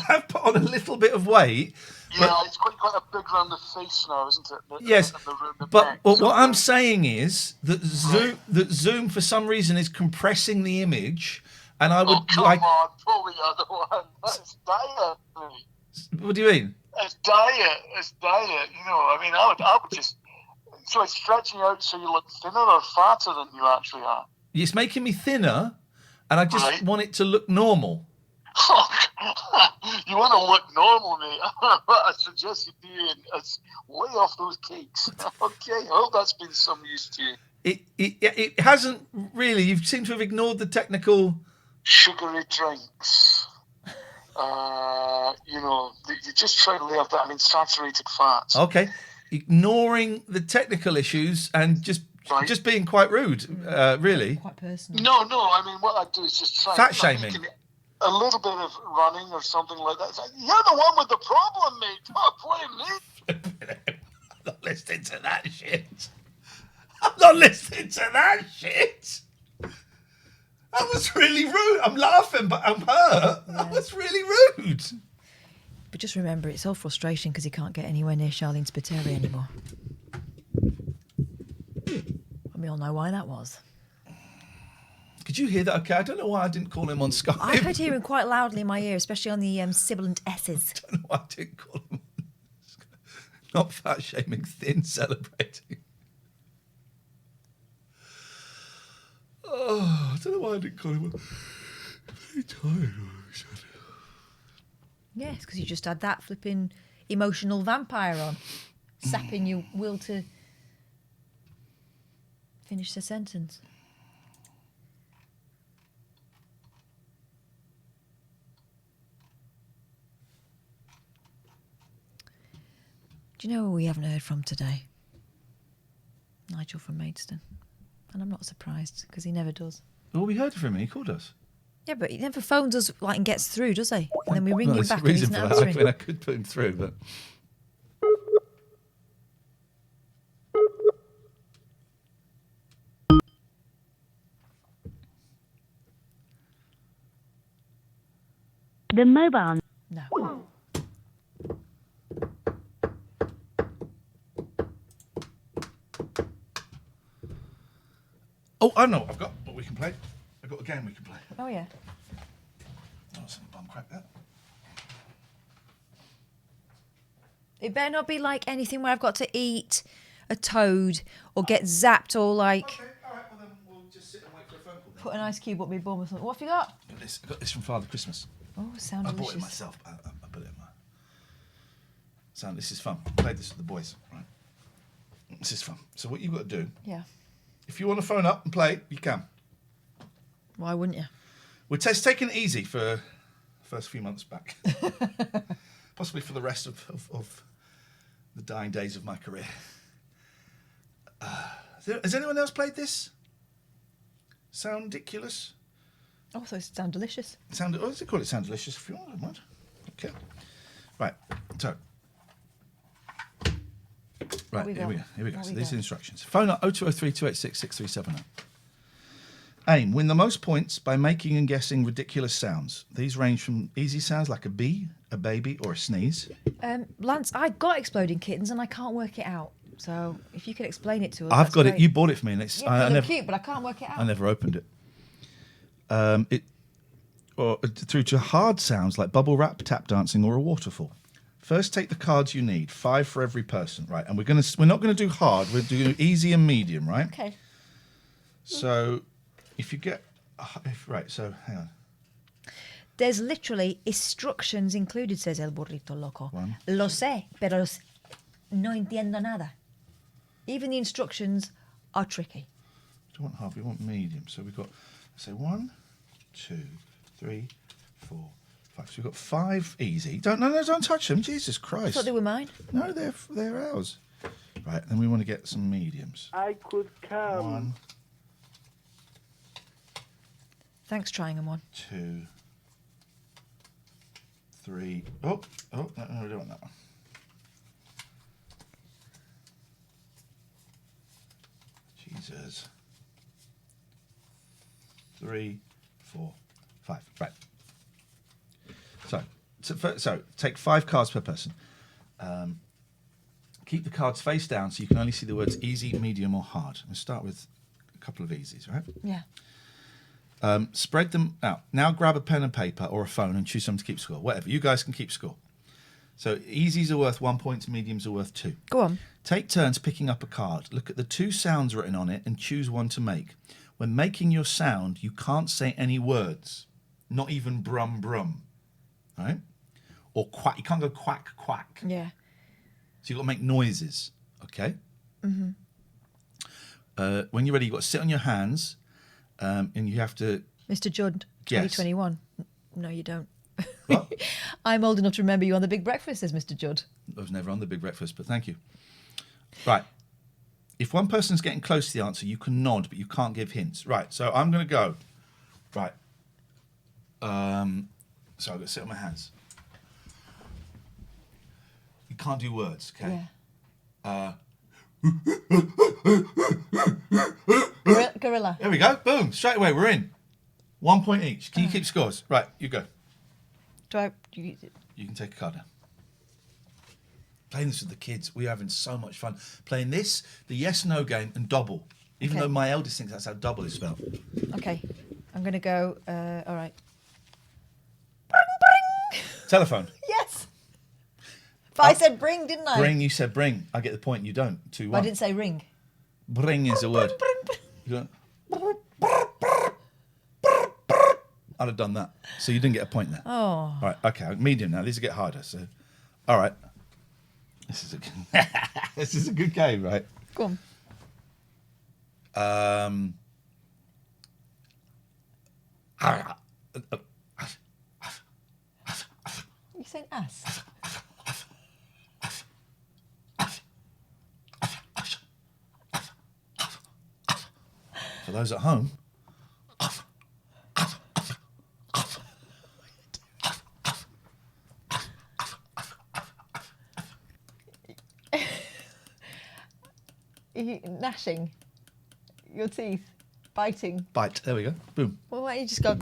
S2: have put on a little bit of weight.
S18: Yeah, it's quite a big round of face now, isn't it?
S2: Yes,
S18: the
S2: but
S18: neck.
S2: what I'm saying is that Zoom for some reason is compressing the image, and I would
S18: come on, pull the other one. It's diet.
S2: What do you mean?
S18: It's diet. I would just. So it's stretching out so you look thinner or fatter than you actually are.
S2: It's making me thinner, and I just want it to look normal.
S18: You want to look normal, mate. I suggest you do is lay off those cakes. Okay, I hope that's been some use to you.
S2: It hasn't really. You seem to have ignored the technical...
S18: Sugary drinks. You just try to lay off that. Saturated fats.
S2: Okay. Ignoring the technical issues and just being quite rude, really.
S3: Quite personal.
S18: No. What I do is just try...
S2: Fat shaming.
S18: A little bit of running or something like that. It's like, you're the one with the problem, mate. Don't blame me.
S2: I'm not listening to that shit. I'm not listening to that shit. That was really rude. I'm laughing, but I'm hurt. Yeah. That was really rude.
S3: But just remember, it's all frustration because he can't get anywhere near Charlene Spiteri anymore. And we all know why that was.
S2: Could you hear that? Okay, I don't know why I didn't call him on Skype.
S3: I could hear him quite loudly in my ear, especially on the sibilant S's.
S2: I don't know why I didn't call him. Not fat shaming, thin celebrating. Oh, I don't know why I didn't call him. Very tired.
S3: Yes, because you just had that flipping emotional vampire on, sapping your will to finish the sentence. Do you know who we haven't heard from today? Nigel from Maidstone. And I'm not surprised, because he never does.
S2: Well, we heard from him. He called us.
S3: Yeah, but he never phones us and gets through, does he? And then we ring him back and he's not
S2: that.
S3: answering.
S2: I could put him through, but...
S11: The mobile...
S3: No.
S2: Oh, I know. I've got what we can play. I've got a game we can play.
S3: Oh, yeah.
S2: Oh, some bum crack that.
S3: It better not be like anything where I've got to eat a toad or get zapped or like...
S2: Okay, all right. Well, then we'll just sit and wait for a phone call then.
S3: Put an ice cube up my bum or something. What have you got?
S2: I got this from Father Christmas.
S3: Oh, sound
S2: I
S3: delicious.
S2: bought it myself. I put it in my... Sound, this is fun. I played this with the boys, right? This is fun. So what you've got to do...
S3: Yeah.
S2: If you want to phone up and play, you can.
S3: Why wouldn't you?
S2: We're taking it easy for the first few months back. Possibly for the rest of the dying days of my career. Has anyone else played this? Sound ridiculous?
S3: Oh, so it sound delicious.
S2: What does it call it? Sound delicious if you want, I don't mind. Okay. Right, so... Right, here we go. So these are the instructions. Phone up 0203 286 6370. Aim, win the most points by making and guessing ridiculous sounds. These range from easy sounds like a bee, a baby, or a sneeze.
S3: Lance, I got exploding kittens and I can't work it out. So if you could explain it to us.
S2: I've got
S3: great.
S2: it. You bought it for me, and it's.
S3: Yeah, they're cute, but I can't work it out.
S2: I never opened it. Or through to hard sounds like bubble wrap, tap dancing, or a waterfall. First, take the cards you need, 5 for every person, right? And we're not gonna do hard. We're doing easy and medium, right?
S3: Okay.
S2: So, if you get right, so hang on.
S3: There's literally instructions included, says El Burrito Loco.
S2: 1.
S3: Lo sé, pero no entiendo nada. Even the instructions are tricky.
S2: We don't want hard. We want medium. So we've got, let's say 1, 2, 3, 4. So we've got 5 easy. Don't touch them. Jesus Christ.
S3: I thought they were mine.
S2: No, they're ours. Right, then we want to get some mediums.
S13: I could come.
S2: 1,
S3: Thanks, trying them on.
S2: 2, 3. Oh, no, we don't want that one. Jesus. 3, 4, 5. Right. So take 5 cards per person. Keep the cards face down so you can only see the words easy, medium, or hard. We'll start with a couple of easies, right?
S3: Yeah.
S2: Spread them out. Now grab a pen and paper or a phone and choose something to keep score. Whatever. You guys can keep score. So easies are worth 1 point, mediums are worth 2.
S3: Go on.
S2: Take turns picking up a card. Look at the 2 sounds written on it and choose one to make. When making your sound, you can't say any words. Not even brum brum. Right? Or quack. You can't go quack quack.
S3: Yeah.
S2: So you've got to make noises. Okay?
S3: Mm-hmm.
S2: When you're ready, you've got to sit on your hands and you have to...
S3: Mr. Judd,
S2: Yes.
S3: 2021. No, you don't.
S2: What?
S3: I'm old enough to remember you on The Big Breakfast, says Mr. Judd.
S2: I was never on The Big Breakfast, but thank you. Right. If one person's getting close to the answer, you can nod, but you can't give hints. Right, so I'm going to go. Right. So I've got to sit on my hands. You can't do words, okay?
S3: Yeah. Gorilla.
S2: There we go. Boom. Straight away, we're in. 1 point each. Can you keep scores? Right, you go. You can take a card now. Playing this with the kids, we're having so much fun. Playing this, the yes-no game, and double. Even
S3: Okay.
S2: though my eldest thinks that's how double is spelled.
S3: Okay. I'm going to go, all right.
S2: Telephone.
S3: Yes. But I said bring, didn't I?
S2: Bring, you said bring. I get the point, you don't. 2-1.
S3: I didn't say ring.
S2: Bring is a word. You go, I'd have done that. So you didn't get a point there.
S3: Oh.
S2: All right, okay. Medium now. These will get harder. So, all right. This is a good, this is a good game, right?
S3: Go on. You saying ass?
S2: For those at home,
S3: You gnashing your teeth, biting.
S2: bite. There we go. Boom.
S3: Well, why don't you just go?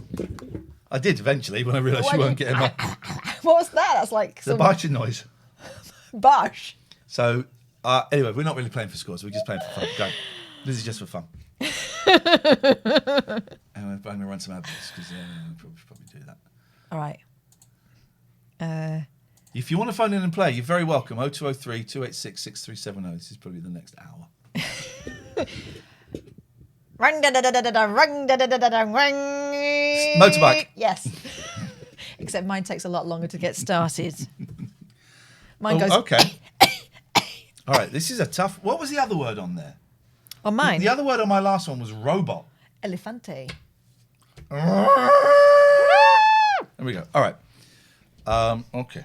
S2: I did eventually when I realised
S3: Why
S2: you
S3: do
S2: weren't
S3: you-
S2: getting up.
S3: What was that? That's like
S2: The
S3: some
S2: biting noise.
S3: Bosh.
S2: So, anyway, we're not really playing for scores. We're just playing for fun. Go. This is just for fun. And I'm going to run some adverts because we should probably do that.
S3: All right.
S2: If you want to phone in and play, you're very welcome. 0203 286 6370. This is probably the next hour.
S3: Rung da da da da da da rung da da da da da rung.
S2: Motorbike.
S3: Yes. Except mine takes a lot longer to get started. Mine
S2: Oh,
S3: goes.
S2: okay. All right, this is a tough. What was the other word on there?
S3: On mine.
S2: The other word on my last one was robot.
S3: Elefante.
S2: There we go. All right. Okay.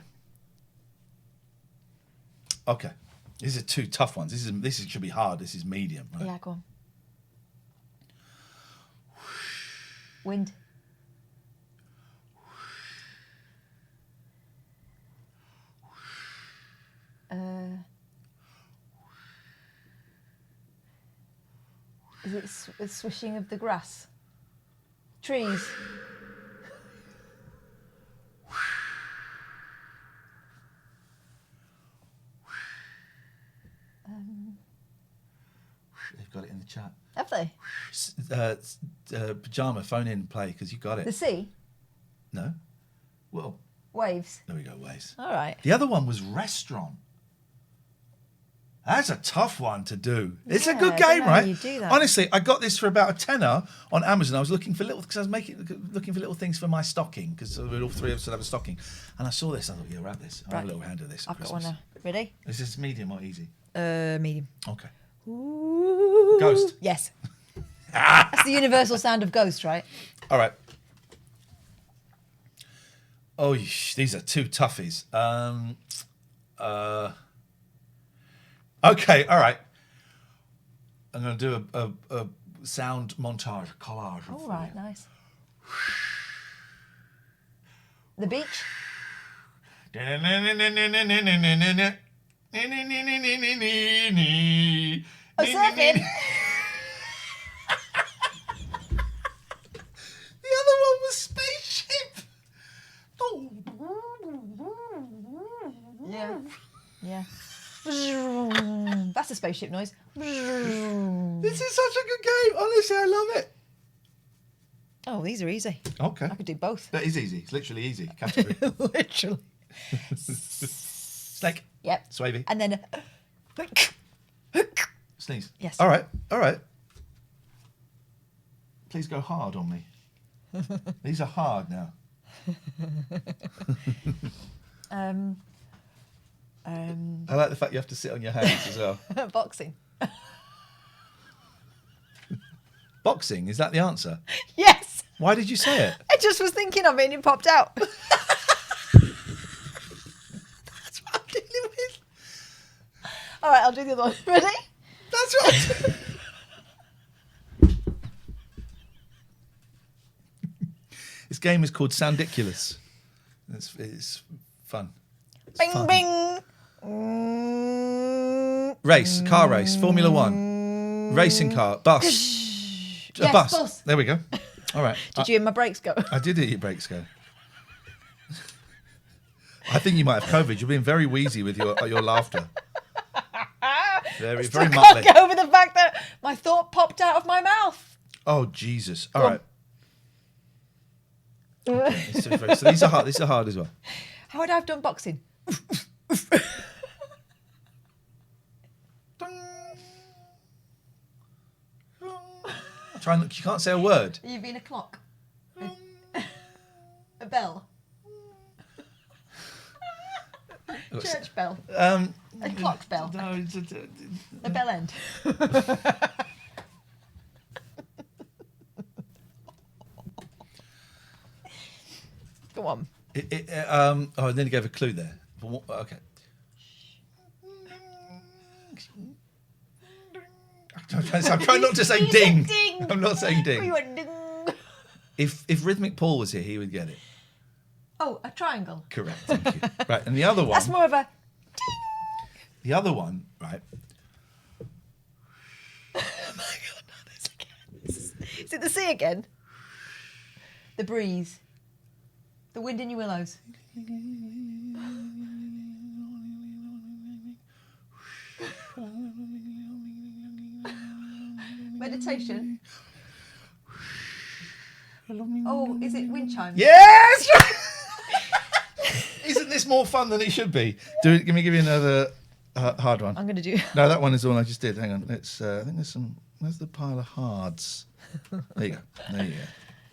S2: Okay. These are 2 tough ones. This should be hard. This is medium. Right?
S3: Yeah, go on. Wind. Is it the swishing of the grass? Trees.
S2: They've got it in the chat.
S3: Have they?
S2: Pajama, phone in and play because you got it.
S3: The sea?
S2: No? Well,
S3: Waves.
S2: there we go, waves.
S3: All right.
S2: The other one was restaurant. That's a tough one to do. It's a
S3: Yeah,
S2: good
S3: I don't
S2: game,
S3: know how
S2: right?
S3: you do that.
S2: Honestly, I got this for about a tenner on Amazon. I was looking for little because I was looking for little things for my stocking because all 3 of us would have a stocking. And I saw this. I thought, yeah, we'll have this. I'll have a little hand of this.
S3: I've got one now. Ready?
S2: Is this medium or easy?
S3: Medium.
S2: Okay.
S3: Ooh.
S2: Ghost.
S3: Yes. That's the universal sound of ghost, right?
S2: All right. Oh, these are 2 toughies. Okay, all right. I'm going to do a sound montage, collage.
S3: All right, nice. The beach. Oh, surfing.
S2: The other one was spaceship.
S3: Yeah. Yeah. That's a spaceship noise.
S2: This is such a good game. Honestly, I love it.
S3: Oh, these are easy.
S2: Okay.
S3: I could do both.
S2: That is easy. It's literally easy. Category.
S3: Literally.
S2: Snake.
S3: Yep.
S2: Swavey.
S3: And then
S2: Sneeze.
S3: Yes.
S2: All right. All right. Please go hard on me. These are hard now. I like the fact you have to sit on your hands as well.
S3: Boxing.
S2: Boxing, is that the answer?
S3: Yes.
S2: Why did you say it?
S3: I just was thinking of it and it popped out.
S2: That's what I'm dealing with.
S3: All right, I'll do the other one. Ready?
S2: That's right. This game is called Soundiculous. It's fun. It's
S3: Bing,
S2: fun.
S3: bing.
S2: Race, car race, Formula One, racing car, bus. A
S3: Yes,
S2: bus.
S3: bus.
S2: There we go. All right.
S3: Did you hear my brakes go?
S2: I did hear your brakes go. I think you might have COVID. You're being very wheezy with your laughter. Very
S3: Still
S2: muttly.
S3: can't get over the fact that my thought popped out of my mouth.
S2: Oh Jesus! All
S3: Go
S2: right. So these are hard. These are hard as well.
S3: How would I have done boxing?
S2: Try and look. You can't say a word.
S3: Are you being a clock? A bell? Church bell? A clock bell?
S2: No,
S3: A bell end? Go on.
S2: Oh, I nearly gave a clue there. Okay. I'm trying not to say
S3: You
S2: ding.
S3: said ding.
S2: I'm not saying ding.
S3: You went ding.
S2: If Rhythmic Paul was here, he would get it.
S3: Oh, a triangle.
S2: Correct. Thank you. Right, and the other one.
S3: That's more of a.
S2: The other one, right?
S3: Oh my God, not this again. Is it the sea again? The breeze. The wind in your willows. Meditation. Oh, is it wind chimes?
S2: Yes! Isn't this more fun than it should be? Let me give you another hard one.
S3: I'm going to do.
S2: No, that one is the one I just did. Hang on. It's. I think there's some. Where's the pile of hards? There you go. There you go.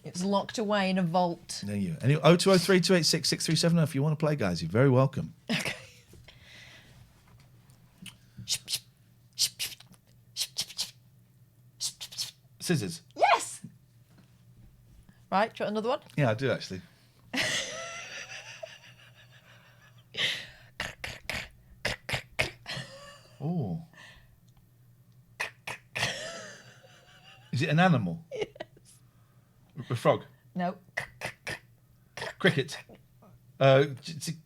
S3: It's locked away in a vault.
S2: There you go. Anyway, 0203 286 6370. If you want to play, guys, you're very welcome.
S3: Okay.
S2: Scissors.
S3: Yes. Right. Do you want another one?
S2: Yeah, I do actually. Oh. Is it an animal?
S3: Yes.
S2: A frog?
S3: No.
S2: Cricket?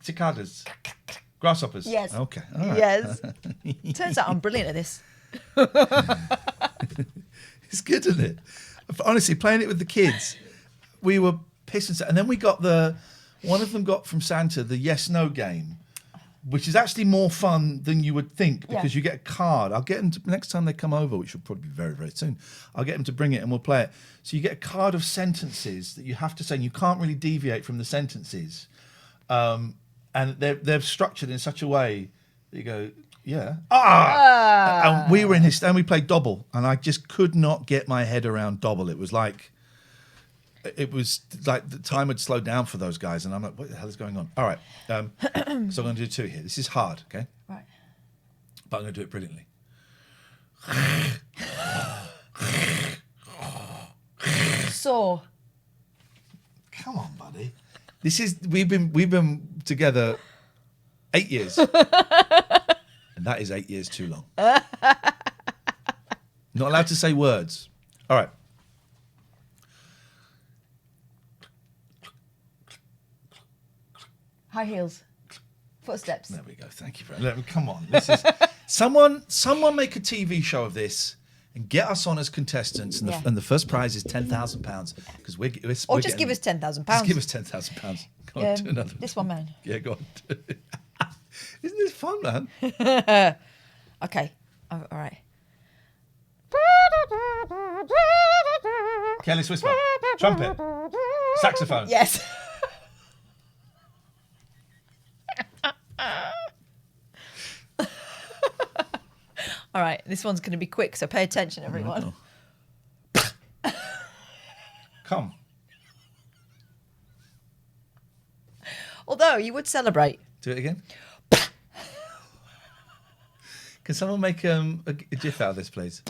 S2: Cicadas? Grasshoppers?
S3: Yes.
S2: Okay. All right.
S3: Yes. Turns out I'm brilliant at this.
S2: It's good, isn't it? Honestly, playing it with the kids, we were pissing. And then we got one of them got from Santa the yes/no game, which is actually more fun than you would think because you get a card. I'll get them to, next time they come over, which will probably be very, very soon. I'll get them to bring it and we'll play it. So you get a card of sentences that you have to say, and you can't really deviate from the sentences. And they're structured in such a way that you go, yeah. And we were in his, and we played Dobble, and I just could not get my head around Dobble. It was like the time had slowed down for those guys, and I'm like, what the hell is going on? All right. So I'm going to do two here. This is hard, okay?
S3: Right.
S2: But I'm going to do it brilliantly.
S3: Saw.
S2: Come on, buddy. This is we've been together 8 years. And that is 8 years too long. Not allowed to say words. All right.
S3: High heels. Footsteps.
S2: There we go. Thank you very much. Come on. This is someone make a TV show of this and get us on as contestants. And, the first prize is £10,000 because we're
S3: Or just give us £10,000.
S2: Just give us £10,000. Go on, do another.
S3: This one, man.
S2: Yeah, go on. Isn't this fun, man?
S3: Okay. All right.
S2: Careless whisper. Trumpet. Saxophone.
S3: Yes. All right, this one's going to be quick, so pay attention, everyone.
S2: Come.
S3: Although you would celebrate.
S2: Do it again. Can someone make a GIF out of this, please?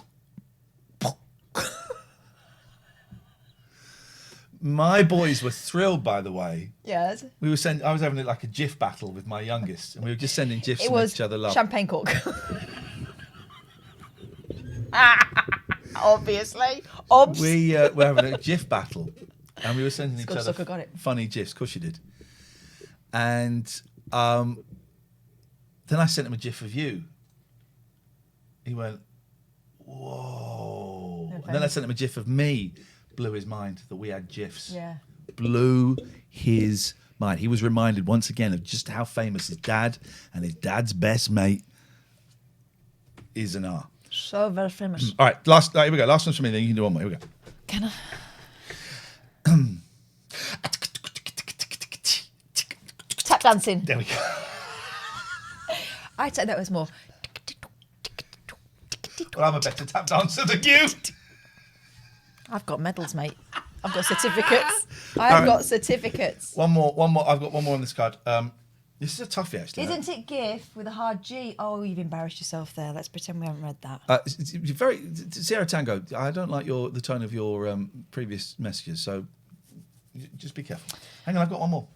S2: My boys were thrilled, by the way.
S3: Yes.
S2: I was having like a GIF battle with my youngest, and we were just sending GIFs to make each other laugh.
S3: Champagne cork. Obviously.
S2: We were having a GIF battle, and we were sending each other
S3: got it.
S2: funny GIFs. Of course you did. And then I sent him a GIF of you. He went, whoa.
S3: No,
S2: and then I sent him a GIF of me. Blew his mind that we had GIFs.
S3: Yeah.
S2: Blew his mind. He was reminded once again of just how famous his dad and his dad's best mate is and are.
S3: So very famous.
S2: All right, here we go. Last one's for me, then you can do one more. Here we go.
S3: Can I? Tap dancing.
S2: There we go.
S3: I'd say that was more.
S2: Well, I'm a better tap dancer than you.
S3: I've got medals, mate. I've got certificates. I've got certificates.
S2: One more. I've got one more on this card. This is a toughie, actually.
S3: Isn't it GIF with a hard G? Oh, you've embarrassed yourself there. Let's pretend we haven't read that.
S2: It's very Sierra Tango. I don't like the tone of your previous messages, so just be careful. Hang on, I've got one more.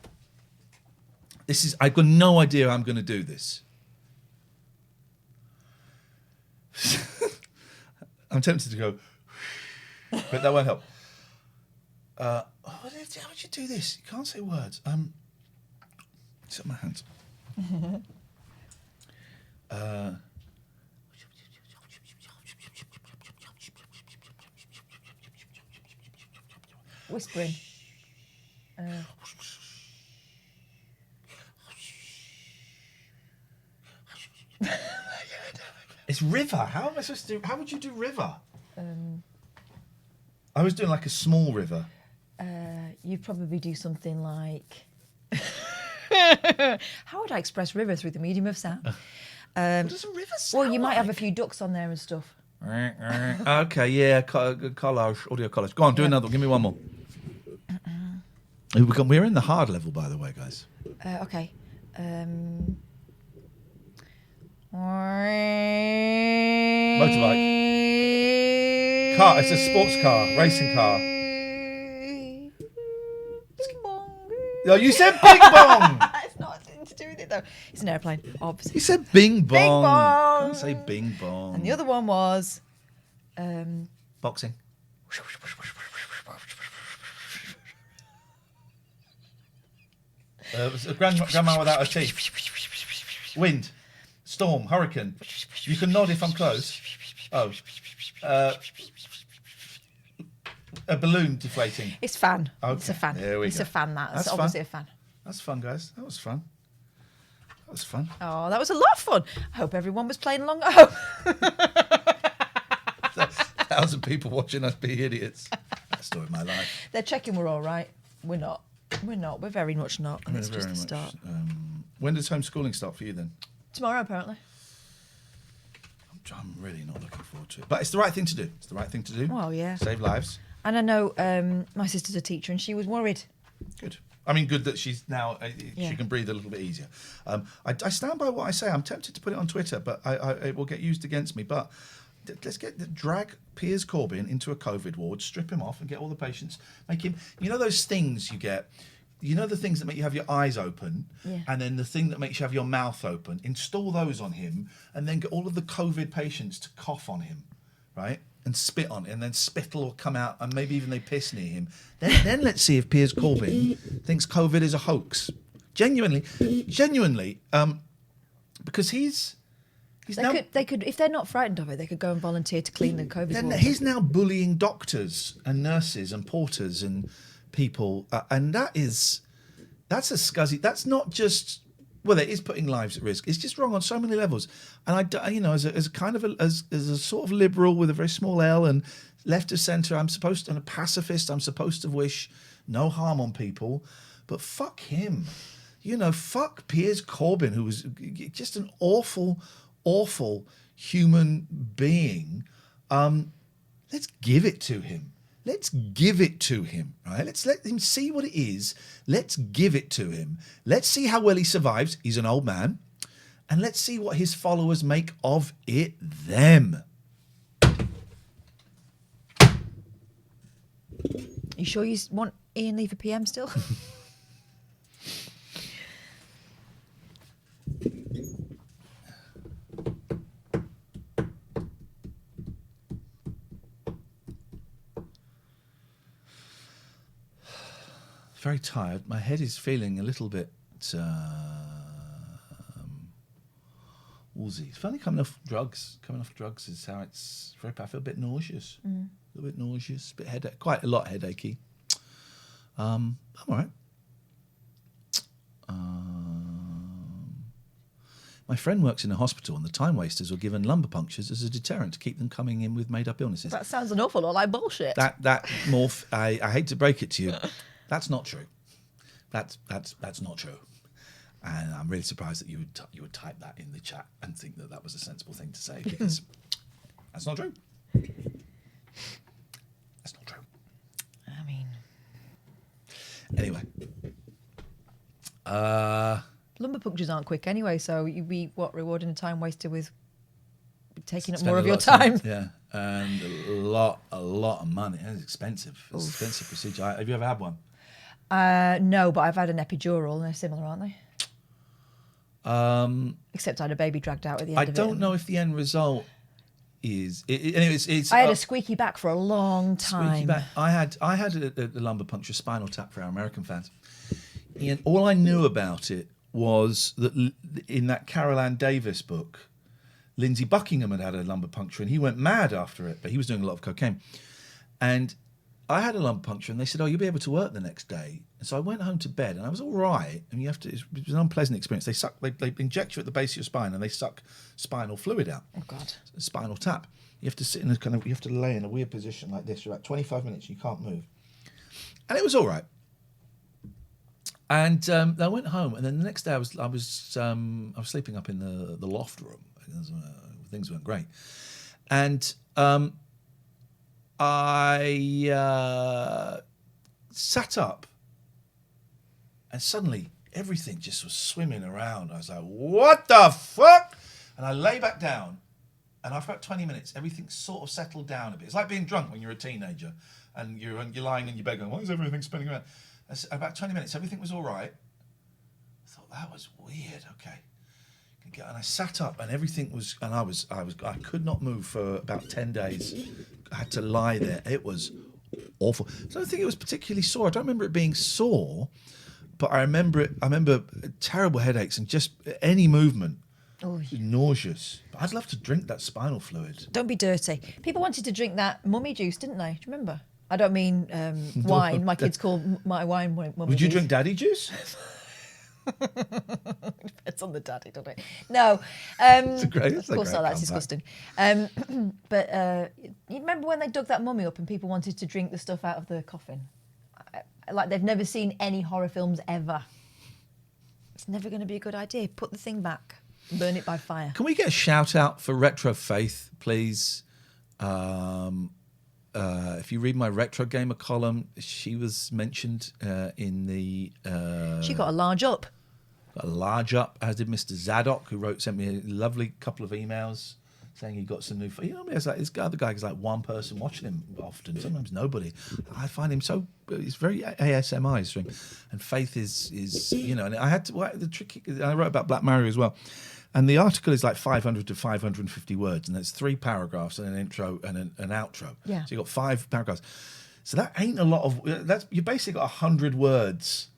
S2: I've got no idea how I'm going to do this. I'm tempted to go, but that won't help. How would you do this? You can't say words. It's on my hands.
S3: Whispering.
S2: It's river. How am I supposed to do? How would you do river? I was doing like a small river.
S3: You'd probably do something like. How would I express river through the medium of sound?
S2: What does a river sound
S3: Well, you might have a
S2: like?
S3: few ducks on there and stuff.
S2: Okay, yeah, collage, audio collage. Go on, do another one. Give me one more. We're in the hard level, by the way, guys.
S3: Okay.
S2: Motorbike. Car. It's a sports car, racing car. No, you said bing bong.
S3: It's not anything to do with it though. It's an airplane, obviously.
S2: You said bing bong.
S3: Bing bong.
S2: Can't say bing bong.
S3: And the other one was
S2: boxing. It was a grandma without her teeth. Wind, storm, hurricane. You can nod if I'm close. Oh, a balloon deflating.
S3: It's fan.
S2: Okay,
S3: It's a fan.
S2: there we
S3: It's
S2: go.
S3: a fan. That's
S2: That's
S3: obviously
S2: fun.
S3: a fan.
S2: That's fun, guys. That was fun. That was fun.
S3: Oh, that was a lot of fun. I hope everyone was playing along at home.
S2: 1,000 people watching us be idiots. That's the story of my life.
S3: They're checking we're all right. We're not. We're not. We're very much not. And it's just
S2: Very
S3: a
S2: much.
S3: start.
S2: When does homeschooling start for you then?
S3: Tomorrow, apparently.
S2: I'm really not looking forward to it. But it's the right thing to do. It's the right thing to do.
S3: Well, yeah.
S2: Save lives.
S3: And I know my sister's a teacher and she was worried.
S2: Good. I mean, good that she's now,
S3: Yeah.
S2: she can breathe a little bit easier. I stand by what I say. I'm tempted to put it on Twitter, but it will get used against me. But let's drag Piers Corbyn into a COVID ward, strip him off and get all the patients, make him, you know those things you get you know the things that make you have your eyes open,
S3: Yeah.
S2: and then the thing that makes you have your mouth open. Install those on him, and then get all of the COVID patients to cough on him, right? And spit on it, and then spittle will come out, and maybe even they piss near him. Then let's see if Piers Corbyn thinks COVID is a hoax. Genuinely, because
S3: They could, if they're not frightened of it, they could go and volunteer to clean the COVID
S2: then
S3: wards.
S2: he's now bullying doctors and nurses and porters and people, and that's a scuzzy. That's not just, well, it is putting lives at risk. It's just wrong on so many levels. And as a kind of as a sort of liberal with a very small L and left of centre, and a pacifist, I'm supposed to wish no harm on people, but fuck him. Fuck Piers Corbyn, who was just an awful human being. Let's give it to him. Right? Let's let him see what it is. Let's give it to him. Let's see how well he survives. He's an old man. And let's see what his followers make of it them.
S3: You sure you want Ian Lee for PM still?
S2: Very tired. My head is feeling a little bit woozy. It's funny coming off drugs. Coming off drugs is how it's very. I feel a bit nauseous. A little bit nauseous. A bit headache. Quite a lot headachy. I'm all right. My friend works in a hospital, and the time wasters were given lumbar punctures as a deterrent to keep them coming in with made-up illnesses.
S3: That sounds an awful lot like bullshit.
S2: That morph. I hate to break it to you. That's not true. That's not true. And I'm really surprised that you would type that in the chat and think that was a sensible thing to say, because that's not true. That's not true.
S3: I mean,
S2: anyway.
S3: Lumbar punctures aren't quick anyway, so you'd be rewarding a time waster with taking up
S2: Spend
S3: more
S2: a
S3: of your
S2: lot of
S3: time.
S2: Yeah, and a lot of money. And it's expensive. It's an expensive procedure. Have you ever had one?
S3: No, but I've had an epidural, and they're similar, aren't they? Except I had a baby dragged out at the end
S2: I
S3: of it.
S2: don't know if the end result is. It's.
S3: I had a squeaky back for a long time.
S2: Squeaky back. I had a lumbar puncture, spinal tap for our American fans. And all I knew about it was that in that Carol Ann Davis book, Lindsey Buckingham had a lumbar puncture, and he went mad after it, but he was doing a lot of cocaine. And I had a lumbar puncture, and they said, "Oh, you'll be able to work the next day." And so I went home to bed, and I was all right. And it was an unpleasant experience. They inject you at the base of your spine, and they suck spinal fluid out.
S3: Oh God!
S2: Spinal tap. You have to sit in you have to lay in a weird position like this for about 25 minutes. You can't move, and it was all right. And I went home, and then the next day I was sleeping up in the loft room. Things weren't great, and I sat up, and suddenly everything just was swimming around. I was like, "What the fuck?" And I lay back down, and after about 20 minutes, everything sort of settled down a bit. It's like being drunk when you're a teenager, and you're lying in your bed going, "Why is everything spinning around?" And about 20 minutes, everything was all right. I thought, that was weird. Okay. And I sat up, and everything was, and I could not move for about 10 days. I had to lie there. It was awful. So I don't think it was particularly sore. I don't remember it being sore, but I remember terrible headaches and just any movement.
S3: Oh,
S2: nauseous. But I'd love to drink that spinal fluid.
S3: Don't be dirty. People wanted to drink that mummy juice, didn't they? Do you remember? I don't mean wine. My kids call my wine mummy juice.
S2: Would you drink daddy juice?
S3: Depends on the daddy, doesn't it? No.
S2: Of course
S3: not. That's disgusting. But you remember when they dug that mummy up and people wanted to drink the stuff out of the coffin? Like they've never seen any horror films ever. It's never going to be a good idea. Put the thing back. Burn it by fire.
S2: Can we get a shout out for Retro Faith, please? If you read my Retro Gamer column, she was mentioned in the...
S3: she got a large up.
S2: Got a large up, as did Mr. Zadok, who sent me a lovely couple of emails saying he got some new. You know, there's like this other guy is like one person watching him often. Sometimes nobody. I find him so. It's very ASMR stream, and Faith is you know. And I had to the tricky. I wrote about Black Mario as well, and the article is like 500 to 550 words, and there's 3 paragraphs and an intro and an outro.
S3: Yeah.
S2: So you got 5 paragraphs. So that ain't a lot of. That's you basically got 100 words,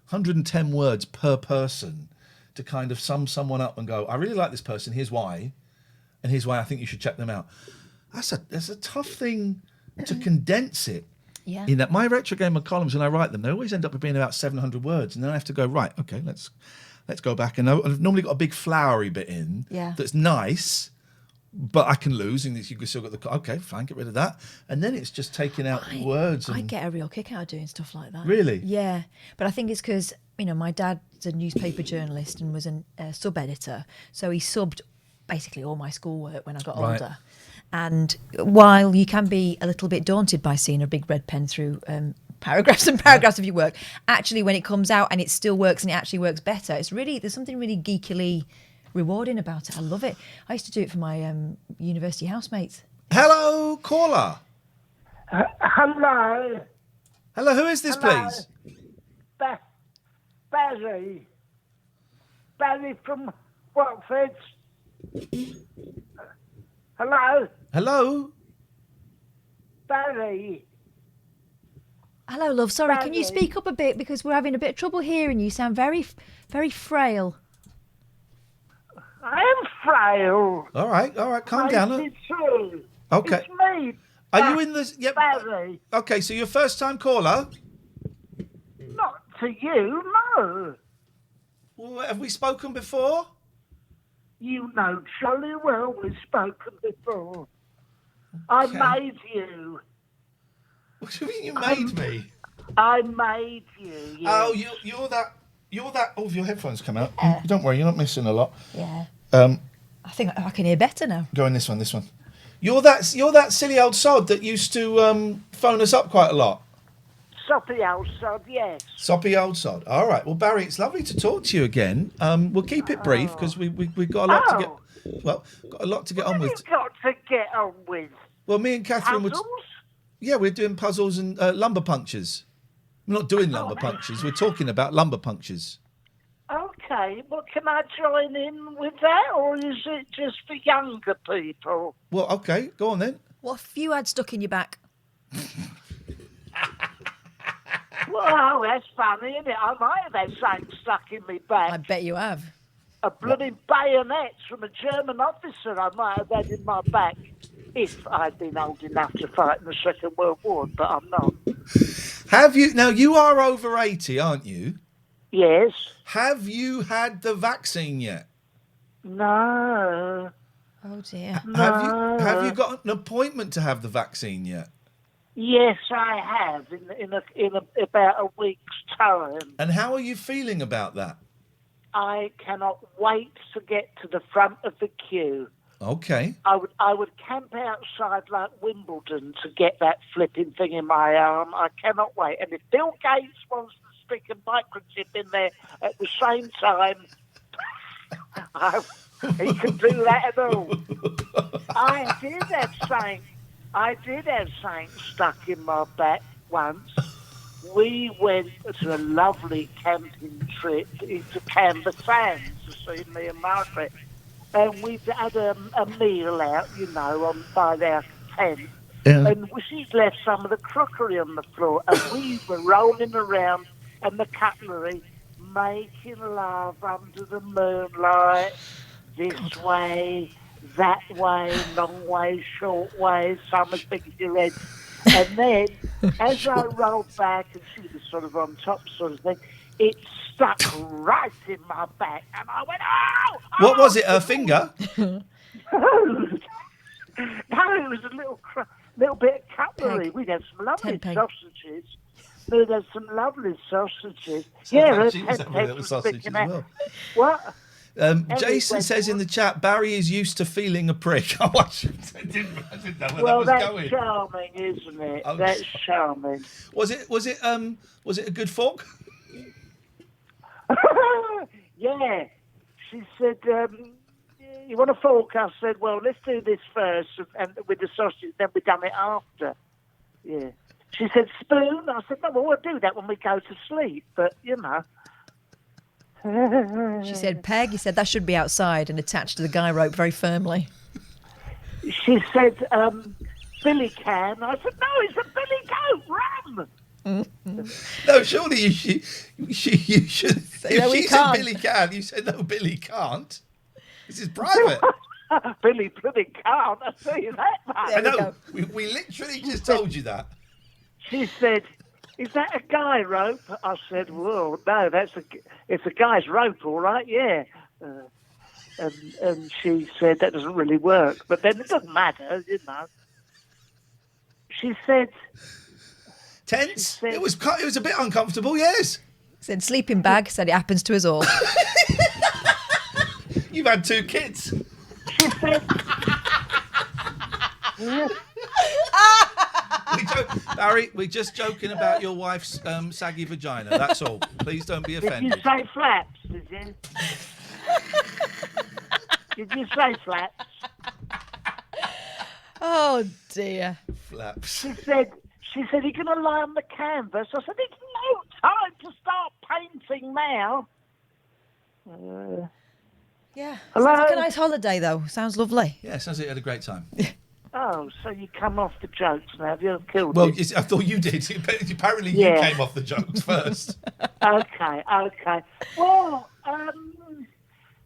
S2: 110 words per person to kind of sum someone up and go, I really like this person. Here's why. And here's why I think you should check them out. That's a tough thing to condense it.
S3: Yeah.
S2: In that my retro gamer columns, when I write them, they always end up being about 700 words, and then I have to go right. Okay, let's go back, and I've normally got a big flowery bit in that's nice, but I can lose, and you still got the okay, fine, get rid of that, and then it's just taking out words.
S3: I get a real kick out of doing stuff like that.
S2: Really?
S3: Yeah, but I think it's because my dad's a newspaper journalist and was a sub editor, so he subbed basically all my schoolwork when I got older. And while you can be a little bit daunted by seeing a big red pen through paragraphs and paragraphs of your work, actually when it comes out and it still works and it actually works better, there's something really geekily rewarding about it. I love it. I used to do it for my university housemates.
S2: Hello, caller.
S19: Hello.
S2: Hello, who is this, please?
S19: Barry. Barry from Watford. Hello.
S2: Hello.
S19: Barry.
S3: Hello, love. Sorry, can you speak up a bit because we're having a bit of trouble hearing you. You sound very, very frail.
S19: I am frail.
S2: All right, calm down.
S19: 92.
S2: Okay.
S19: It's me.
S2: Are you in the? Yep.
S19: Barry.
S2: Okay, so you're first time caller.
S19: Not to you, no.
S2: Well, have we spoken before?
S19: You know jolly well we've spoken before. I made you.
S2: What do you mean you made me?
S19: I made you. Yes.
S2: Oh, you're that. Oh, your headphones come out. Don't worry, you're not missing a lot.
S3: Yeah.
S2: I
S3: think I can hear better now.
S2: Go on this one. You're that silly old sod that used to phone us up quite a lot.
S19: Soppy old sod, yes.
S2: Soppy old sod. All right. Well, Barry, it's lovely to talk to you again. We'll keep it brief because we've got a lot to get. Well, got a lot to get on with.
S19: You've got to get on with.
S2: Well, me and Catherine
S19: Puzzles?
S2: we're doing puzzles and lumber punctures. We're not doing lumber punctures. We're talking about lumber punctures.
S19: Okay, well, can I join in with that, or is it just for younger people?
S2: Well, okay, go on then.
S3: What have you had stuck in your back?
S19: Well, that's funny, isn't it? I might have had something stuck in my back.
S3: I bet you have.
S19: A bloody bayonet from a German officer I might have had in my back if I'd been old enough to fight in the Second World War, but I'm not.
S2: Have you... Now, you are over 80, aren't you?
S19: Yes.
S2: Have you had the vaccine yet?
S19: No.
S3: Oh, dear.
S19: No.
S2: Have you got an appointment to have the vaccine yet?
S19: Yes, I have, in about a week's time.
S2: And how are you feeling about that?
S19: I cannot wait to get to the front of the queue.
S2: Okay.
S19: I would camp outside like Wimbledon to get that flipping thing in my arm. I cannot wait. And if Bill Gates wants to stick a microchip in there at the same time, he can do that at all. I did have something stuck in my back once. We went to a lovely camping trip into Canberra Sands to see me and Margaret. And we'd had a meal out, by their tent.
S2: Yeah.
S19: And she'd left some of the crockery on the floor. And we were rolling around and the cutlery, making love under the moonlight. This way, that way, long way, short way, some as big as your head. And then, as I rolled back, and she was sort of on top sort of thing, it stuck right in my back. And I went, oh!
S2: What was it, her finger?
S19: No, it was a little bit of cutlery. We'd had some lovely sausages. We'd had some lovely sausages. Her
S2: She was having a little sausage as well.
S19: What?
S2: Jason says in the chat, Barry is used to feeling a prick. Oh, I didn't know where that was
S19: that's
S2: going.
S19: Charming, isn't it?
S2: Oh,
S19: that's charming.
S2: Was it a good fork?
S19: Yeah. She said, you want a fork? I said, well, let's do this first, and with the sausage, then we done it after. Yeah. She said, spoon? I said, no, well, we'll do that when we go to sleep, but, you know.
S3: She said, Peg, you said that should be outside and attached to the guy rope very firmly.
S19: She said, Billy can. I said, no, it's a Billy goat, run!
S2: No, surely you should.
S3: Say, no,
S2: If
S3: we
S2: she said
S3: can't.
S2: Billy can, you said no, Billy can't. This is private.
S19: Billy bloody can't. I see that, mate.
S2: I know. We literally just told you that.
S19: She said, is that a guy rope? I said, well, no, it's a guy's rope, all right, yeah. And she said, that doesn't really work. But then it doesn't matter, you know. She said...
S2: Tense? It was a bit uncomfortable, yes.
S3: Said sleeping bag, said it happens to us all.
S2: You've had 2 kids.
S19: She said...
S2: Barry, we're just joking about your wife's saggy vagina. That's all. Please don't be
S19: Did
S2: offended.
S19: you say flaps, did you? Did you say flaps?
S3: Oh, dear.
S2: Flaps.
S19: She said, you're going to lie on the canvas. I said, it's no time to start painting now.
S3: Yeah.
S19: Hello?
S3: Sounds like a nice holiday, though. Sounds lovely.
S2: Yeah, sounds like you had a great time.
S19: Oh, so you come off the jokes now. Have you killed
S2: Well,
S19: it?
S2: I thought you did. Apparently
S19: Yeah.
S2: you came off the jokes first.
S19: Okay. Well,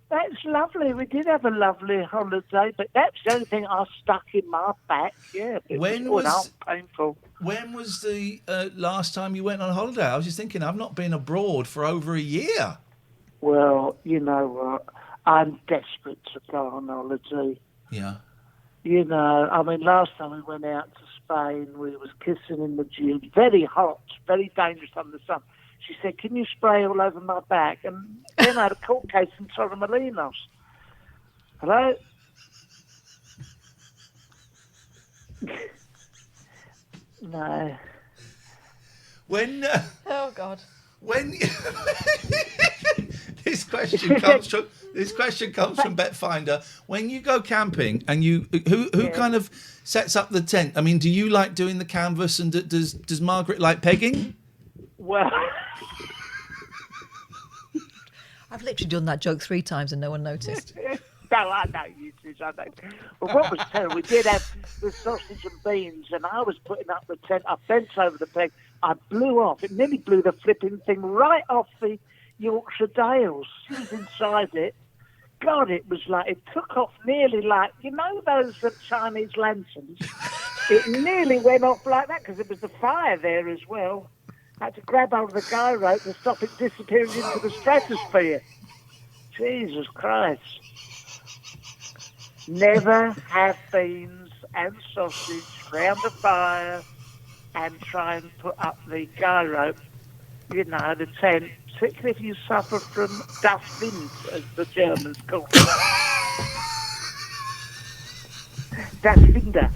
S19: that's lovely. We did have a lovely holiday, but that's the only thing I stuck in my back. Yeah. It was painful.
S2: When was the last time you went on holiday? I was just thinking, I've not been abroad for over a year.
S19: Well, you know what? I'm desperate to go on holiday.
S2: Yeah.
S19: You know, I mean, last time we went out to Spain, we was kissing in the gym. Very hot, very dangerous under the sun. She said, can you spray all over my back? And then I had a court case in Torremolinos. Hello? No.
S2: When...
S3: Oh, God.
S2: When... This question comes from Betfinder. When you go camping and who kind of sets up the tent? I mean, do you like doing the canvas, and does Margaret like pegging?
S19: Well,
S3: I've literally done that joke 3 times and no one noticed.
S19: no, I know you two. I know. But what was terrible? We did have the sausage and beans, and I was putting up the tent. I bent over the peg. I blew off. It nearly blew the flipping thing right off the Yorkshire Dales. She was inside it. God, it was like, it took off nearly like, you know those Chinese lanterns? It nearly went off like that because there was the fire there as well. I had to grab hold of the guy rope to stop it disappearing into the stratosphere. Jesus Christ. Never have beans and sausage round a fire and try and put up the guy rope, you know, the tent, particularly if you suffer from dustwind, as the Germans call it. Dustwinder.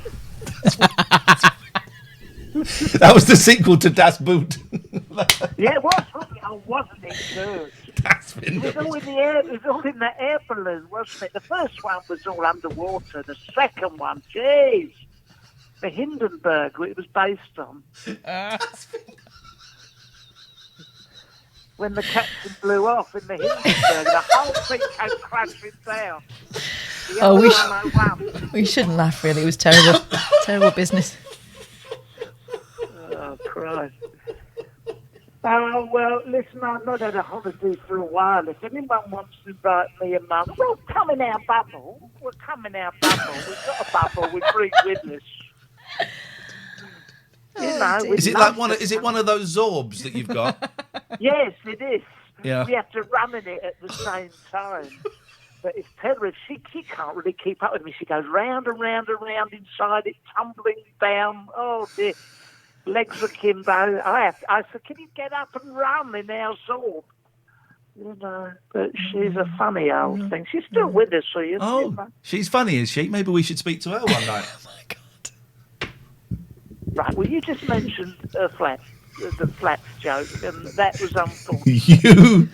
S2: That was the sequel to Das Boot.
S19: Yeah, it was. Oh, wasn't it good? It was all in the air. It was all in the air balloon, wasn't it? The first one was all underwater. The second one, jeez, the Hindenburg, it was based on. When the captain blew off in the Hindenburg, the whole thing came crashing down.
S3: We shouldn't laugh, really. It was terrible. Terrible business.
S19: Oh, Christ. Oh, well, listen, I've not had a holiday for a while. If anyone wants to invite me and Mum, we'll come in our bubble. We'll come in our bubble. We've got a bubble we bring with us. You know,
S2: Is it like is it one of those Zorbs that you've got?
S19: Yes, it is.
S2: Yeah.
S19: We have to run in it at the same time. But it's terrible. She can't really keep up with me. She goes round and round and round inside it, tumbling down. Oh, dear. Legs akimbo. I said, can you get up and run in our Zorb? You know, but she's a funny old thing. She's still with us, so you know.
S2: She's funny, is she? Maybe we should speak to her one night.
S19: Right, well, you just mentioned flat. the flaps joke, and that was unfortunate.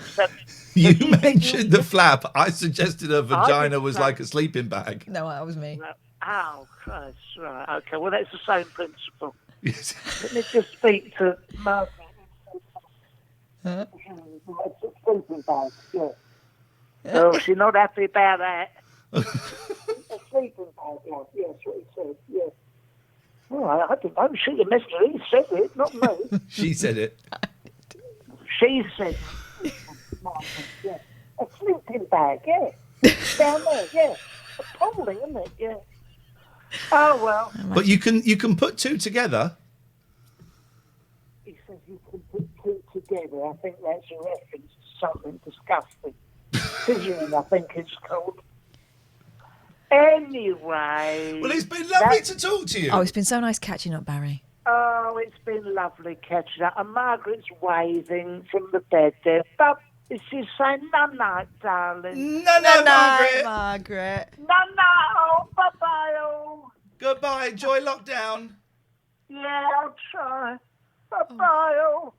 S2: You mentioned the flap. I suggested a vagina was like a sleeping bag.
S3: No, that was me.
S19: Oh, Christ, right. Okay, well, that's the same principle.
S2: Yes.
S19: Let me just speak to Margaret. Sleeping bag, yeah. Oh, she's not happy about that. A sleeping bag, yeah, that's what he said, yeah. Well, I don't know. She messed it. He said it, not me.
S2: She said it.
S19: She said it. Yeah. A sleeping bag, yeah. Down there, yeah. Appalling, isn't it? Yeah. Oh, well.
S2: But you can put two together.
S19: He says you can put two together. I think that's a reference to something disgusting. Scissoring, I think it's called. Anyway.
S2: Well, it's been lovely to talk to you.
S3: Oh, it's been so nice catching up, Barry.
S19: Oh, it's been lovely catching up. And Margaret's waving from the bed there. But she's saying night-night, darling.
S2: Night-night,
S3: Margaret.
S19: Night-night, oh, bye-bye, oh.
S2: Goodbye, enjoy lockdown.
S19: Yeah, I'll try. Bye-bye, oh.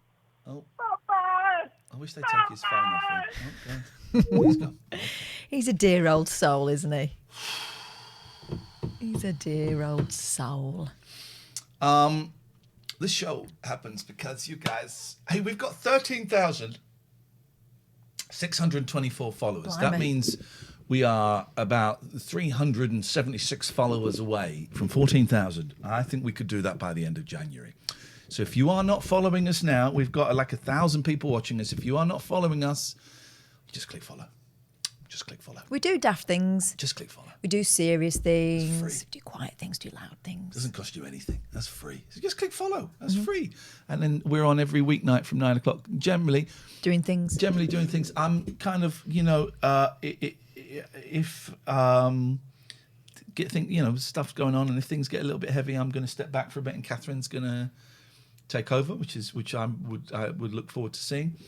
S2: Oh.
S19: Bye-bye.
S2: I wish they'd take his phone off him. Oh, he's gone.
S3: He's a dear old soul, isn't he? He's a dear old soul.
S2: This show happens because you guys... Hey, we've got 13,624 followers.
S3: Blimey.
S2: That means we are about 376 followers away from 14,000. I think we could do that by the end of January. So if you are not following us now, we've got like 1,000 people watching us. If you are not following us, just click follow. Just click follow.
S3: We do daft things.
S2: Just click follow.
S3: We do serious things.
S2: It's free.
S3: We do quiet things, do loud things.
S2: Doesn't cost you anything. That's free. So just click follow. That's free. And then we're on every weeknight from 9 o'clock. Generally
S3: doing things.
S2: I'm kind of, if stuff's going on and if things get a little bit heavy, I'm going to step back for a bit and Catherine's going to take over, which I would look forward to seeing.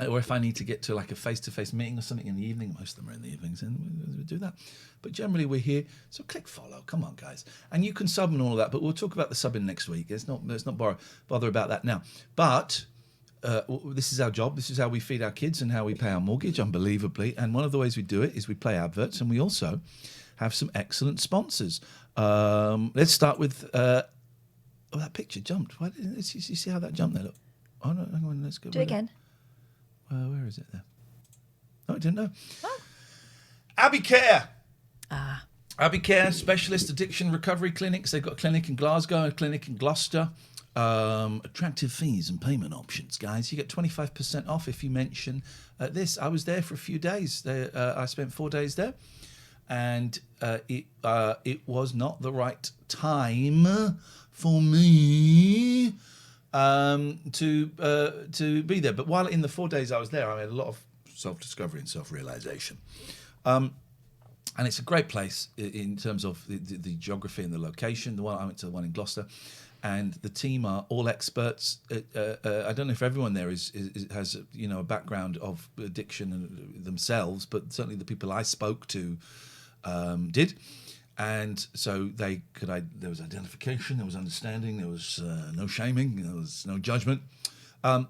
S2: Or if I need to get to like a face-to-face meeting or something in the evening, most of them are in the evenings, and we do that. But generally we're here, so click follow. Come on, guys. And you can sub and all of that, but we'll talk about the subbing next week. Let's not bother about that now. But this is our job. This is how we feed our kids and how we pay our mortgage, unbelievably. And one of the ways we do it is we play adverts, and we also have some excellent sponsors. Let's start with... that picture jumped. Why didn't you see how that jumped there? Look. Oh, no, hang on. Let's go.
S3: Do it again.
S2: Where is it there? Oh, I didn't know. Oh. Abbey Care. Abbey Care, specialist addiction recovery clinics. They've got a clinic in Glasgow, a clinic in Gloucester. Attractive fees and payment options, guys. You get 25% off if you mention this. I was there for a few days. I spent 4 days there. And it was not the right time for me to be there. But while in the 4 days I was there, I had a lot of self-discovery and self-realization. And it's a great place in terms of the geography and the location. I went to the one in Gloucester, and the team are all experts. I don't know if everyone there has a background of addiction themselves, but certainly the people I spoke to did. And so there was identification, there was understanding, there was no shaming, there was no judgment. So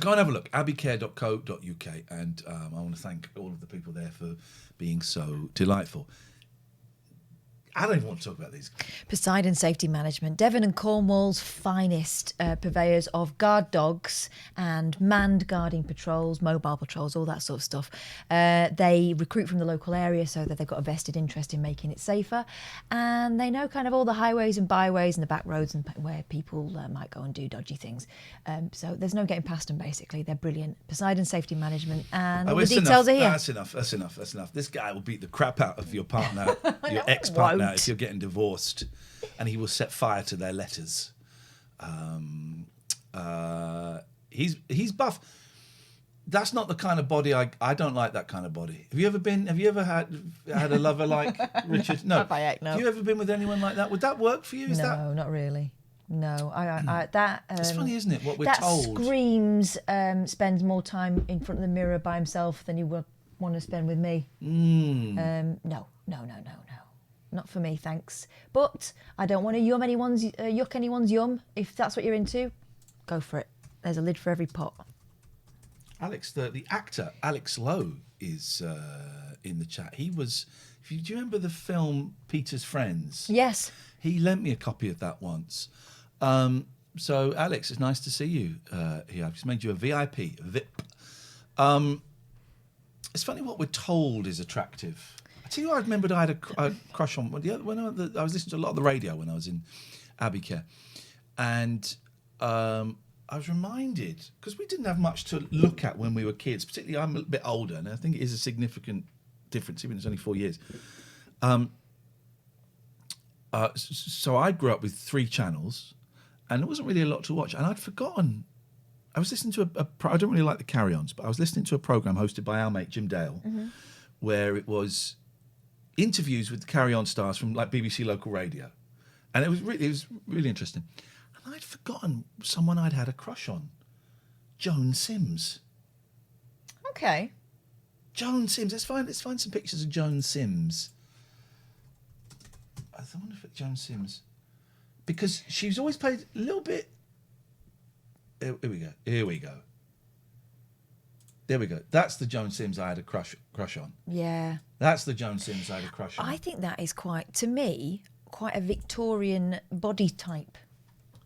S2: go and have a look, abbeycare.co.uk, and I want to thank all of the people there for being so delightful. I don't even want to talk about these.
S3: Poseidon Safety Management, Devon and Cornwall's finest purveyors of guard dogs and manned guarding patrols, mobile patrols, all that sort of stuff. They recruit from the local area so that they've got a vested interest in making it safer, and they know kind of all the highways and byways and the back roads and where people might go and do dodgy things. So there's no getting past them, basically. They're brilliant. Poseidon Safety Management, and all the details are here.
S2: That's enough. This guy will beat the crap out of your partner, your ex-partner, if you're getting divorced, and he will set fire to their letters. He's buff. That's not the kind of body I don't like. That kind of body. Have you ever had a lover like Richard? No.
S3: No.
S2: Have you ever been with anyone like that? Would that work for you?
S3: No, not really. No,
S2: it's funny, isn't it? What we're
S3: that
S2: told.
S3: That screams spends more time in front of the mirror by himself than you would want to spend with me. No. Not for me, thanks. But I don't want to yuck anyone's yum. If that's what you're into, go for it. There's a lid for every pot.
S2: Alex, the actor Alex Lowe is in the chat. He was. Do you remember the film Peter's Friends?
S3: Yes.
S2: He lent me a copy of that once. So Alex, it's nice to see you here. I've just made you a VIP, a VIP. It's funny what we're told is attractive. I tell you what, I remembered I had a crush on when I was listening to a lot of the radio when I was in Abbey Care, and I was reminded, because we didn't have much to look at when we were kids, particularly I'm a bit older, and I think it is a significant difference, even if it's only 4 years. So I grew up with 3 channels, and there wasn't really a lot to watch, and I'd forgotten. I was listening to I don't really like the carry-ons, but I was listening to a programme hosted by our mate Jim Dale, where it was interviews with the carry-on stars from like BBC local radio, and it was really interesting. And I'd forgotten someone I'd had a crush on, Joan Sims.
S3: Okay.
S2: Joan Sims. Let's find some pictures of Joan Sims. I wonder if it's Joan Sims, because she's always played a little bit. Here we go. There we go. That's the Joan Sims I had a crush on.
S3: Yeah.
S2: That's the Joan Sims I had a crush on.
S3: I think that is quite a Victorian body type.
S2: I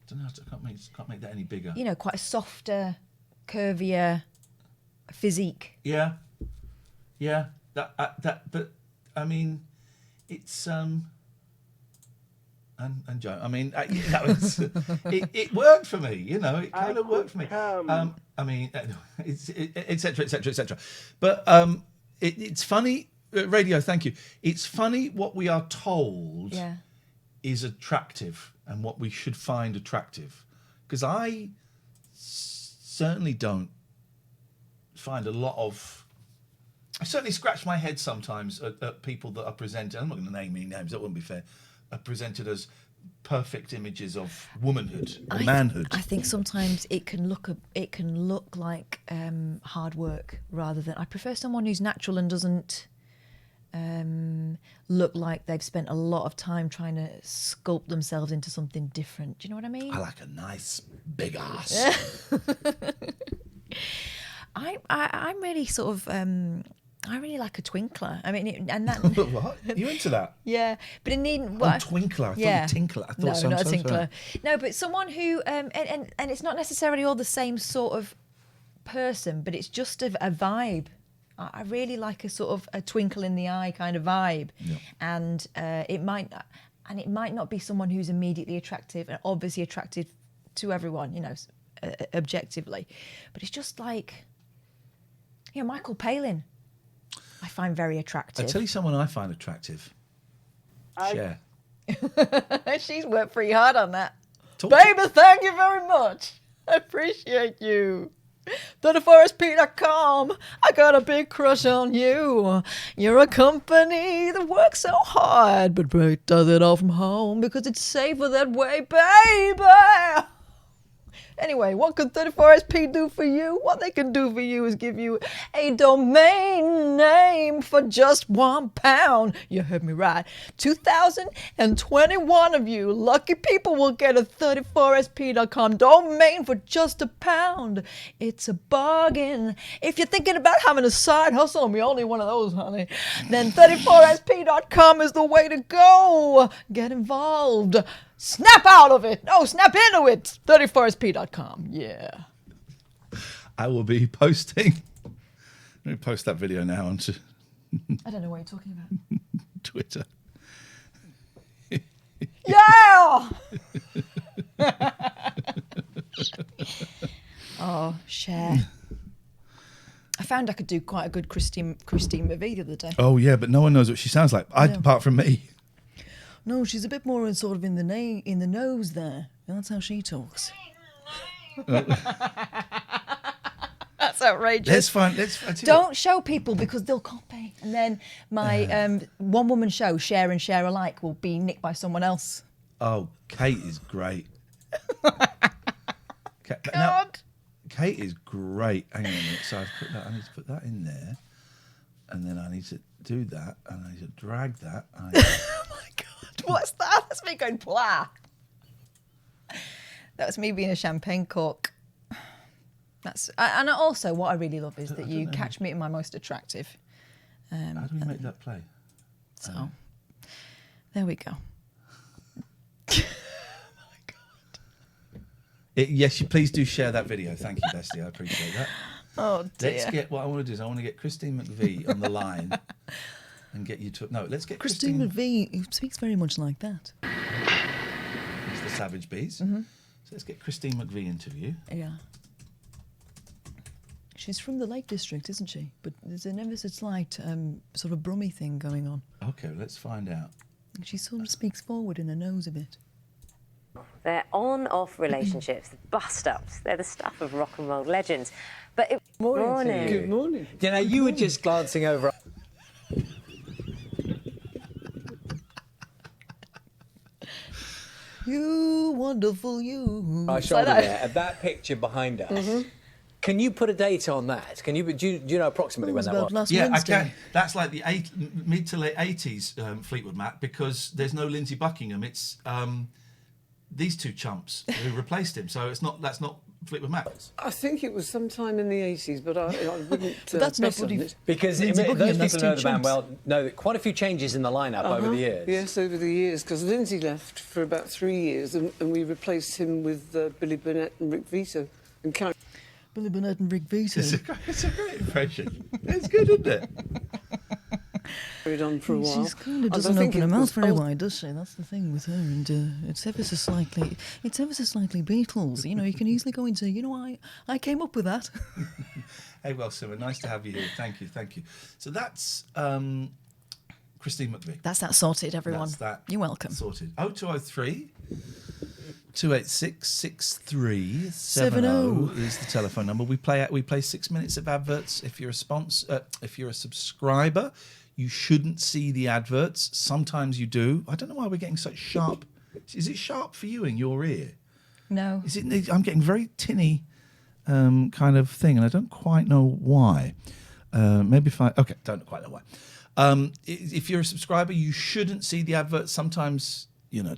S2: don't know. I can't make that any bigger.
S3: You know, quite a softer, curvier physique.
S2: Yeah. But I mean, it's and Joan. I mean, it worked for me. You know, it kind of worked for me. I mean, etc. But it's funny. Radio, thank you. It's funny what we are told is attractive and what we should find attractive, because I certainly don't find a lot of. I certainly scratch my head sometimes at people that are presented. I'm not going to name any names. That wouldn't be fair. Are presented as perfect images of womanhood or manhood.
S3: I think sometimes it can look like hard work rather than. I prefer someone who's natural and doesn't look like they've spent a lot of time trying to sculpt themselves into something different. Do you know what I mean?
S2: I like a nice big ass.
S3: I'm really sort of. I really like a twinkler. I mean, and that.
S2: What? You into that?
S3: Yeah, but it needn't.
S2: Twinkler. I thought you tinkler. I thought
S3: no, not a tinkler.
S2: Sorry.
S3: No, but someone who and it's not necessarily all the same sort of person, but it's just a vibe. I really like a sort of a twinkle in the eye kind of vibe, and it might not be someone who's immediately attractive and obviously attractive to everyone, you know, objectively, but it's just like, you know, Michael Palin. I find very attractive.
S2: I'll tell you someone I find attractive. Cher.
S3: She's worked pretty hard on that. Baby, thank you very much. I appreciate you. 34sp.com. I got a big crush on you. You're a company that works so hard, but does it all from home because it's safer that way, baby. Anyway, what can 34SP do for you? What they can do for you is give you a domain name for just £1. You heard me right. 2,021 of you lucky people will get a 34sp.com domain for just £1. It's a bargain. If you're thinking about having a side hustle, and we only one of those, honey, then 34sp.com is the way to go. Get involved. Snap out of it. No, snap into it. 34sp.com. Yeah.
S2: I will be posting. Let me post that video now onto.
S3: I don't know what you're talking about.
S2: Twitter.
S3: Yeah. Oh, Cher. I found I could do quite a good Christine McVie the other day.
S2: Oh yeah, but no one knows what she sounds like, apart from me.
S3: No, she's a bit more sort of in the nose there. That's how she talks. That's outrageous. Don't show people because they'll copy. And then my one woman show, Share and Share Alike, will be nicked by someone else.
S2: Oh, Kate is great.
S3: God.
S2: Kate is great. Hang on a minute. So I need to put that in there. And then I need to do that. And I need to drag that.
S3: What's that? That's me going, blah. That was me being a champagne cork. And also what I really love is that you catch me at my most attractive.
S2: How do we make that play?
S3: So, there we go.
S2: Yes, you please do share that video. Thank you, Bestie. I appreciate that.
S3: Oh, dear.
S2: Let's get, what I want to do is I want to get Christine McVie on the line and get you to, no, let's get
S3: Christine McVie, who speaks very much like that.
S2: It's the Savage Bees.
S3: Mm-hmm.
S2: So let's get Christine McVie interview.
S3: Yeah. She's from the Lake District, isn't she? But there's an ever so slight sort of brummy thing going on.
S2: Okay, let's find out.
S3: She sort of speaks forward in her nose a bit.
S20: They're on-off relationships, bust-ups. They're the stuff of rock and roll legends. But morning.
S21: Good morning. You know, you were just glancing over.
S3: You wonderful you.
S21: I shoulder there, and that picture behind us.
S3: Mm-hmm.
S21: Can you put a date on that? Can you? Do you know approximately when that was?
S2: Yeah, Wednesday. I can. That's like the mid to late 80s Fleetwood Mac, because there's no Lindsey Buckingham. It's these two chumps who replaced him. So that's not Fleetwood Mac.
S21: I think it was sometime in the 80s, but I wouldn't.
S3: But that's not
S21: bet on
S3: bloody.
S21: it. Because
S3: Lindsey
S21: those
S3: Buckingham,
S21: people
S3: that's
S21: know
S3: two
S21: the band
S3: chumps.
S21: well know that quite a few changes in the lineup over the years.
S22: Yes, over the years, because Lindsay left for about 3 years, and we replaced him with Billy Burnett and Rick Vito. And
S3: Billy Burnett and Rick Vito.
S2: It's a great impression. It's good, isn't it?
S22: carried on for a while.
S3: She kind of
S22: And I
S3: doesn't
S22: think
S3: open her
S22: it
S3: mouth
S22: was
S3: very
S22: old-
S3: wide, does she? That's the thing with her. And it's ever so slightly Beatles. You know, you can easily go into, I came up with that.
S2: Hey, well, Simon, nice to have you here. Thank you. So that's Christine McVie.
S3: That's that sorted, everyone.
S2: That's that
S3: You're welcome.
S2: sorted. 0203 286 6370 is the telephone number. We play 6 minutes of adverts. If you're a subscriber, you shouldn't see the adverts. Sometimes you do. I don't know why we're getting such sharp. Is it sharp for you in your ear?
S3: No.
S2: Is it? I'm getting very tinny kind of thing, and I don't quite know why. Maybe if don't quite know why. If you're a subscriber, you shouldn't see the adverts. Sometimes,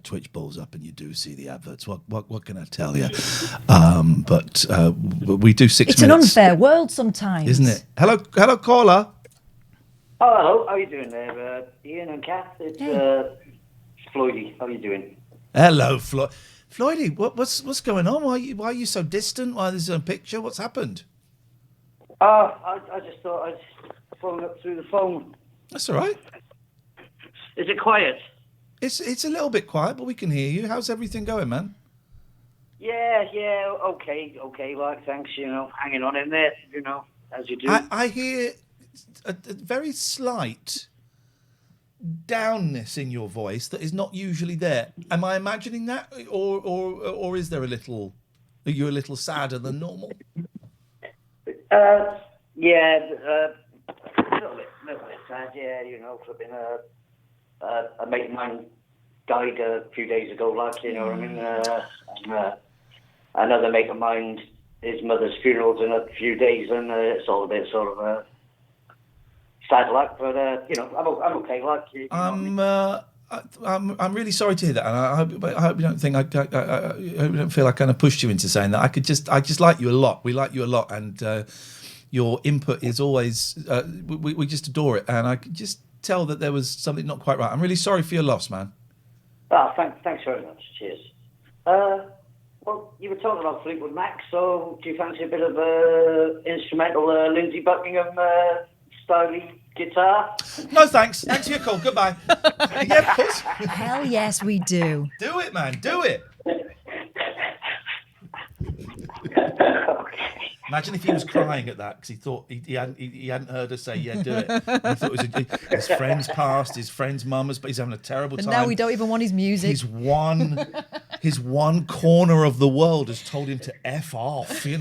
S2: Twitch balls up and you do see the adverts. What can I tell you? But we do 6
S3: It's
S2: minutes.
S3: an unfair world sometimes.
S2: Isn't it? Hello, caller.
S23: Oh, hello. How are you doing there, Ian and Kath? It's Floydie. How are you doing?
S2: Hello, Floydie. What's going on? Why are you so distant? Why there's a picture? What's happened?
S23: I just thought I'd phone up through the phone.
S2: That's all right.
S23: Is it quiet?
S2: It's a little bit quiet, but we can hear you. How's everything going, man?
S23: Yeah, okay, like, thanks, hanging on in there, as you do.
S2: I hear a very slight downness in your voice that is not usually there. Am I imagining that, or is there a little? Are you a little sadder than normal?
S23: A little bit sad, flipping a mate of mine died a few days ago, like, what I mean? And, another mate of mine, his mother's funeral's in a few days, and it's all a bit sort of sad, like, but, I'm okay, like.
S2: I'm really sorry to hear that, and I hope you don't think I hope you don't feel I kind of pushed you into saying that. I just like you a lot. We like you a lot, and your input is always we just adore it, and I could just tell that there was something not quite right. I'm really sorry for your loss, man.
S23: Thanks very much. Cheers. Well, you were talking about Fleetwood Mac, so do you fancy a bit of instrumental Lindsey Buckingham style guitar?
S2: No, thanks. Thanks for your call. Goodbye. Yeah, of course.
S3: Hell yes, we do.
S2: Do it, man. Do it. Imagine if he was crying at that because he thought he hadn't heard her say, yeah, do it. And he thought it was his friend's passed, his friend's mum but he's having a terrible
S3: And
S2: time.
S3: now we don't even want his music.
S2: His one corner of the world has told him to F off, He's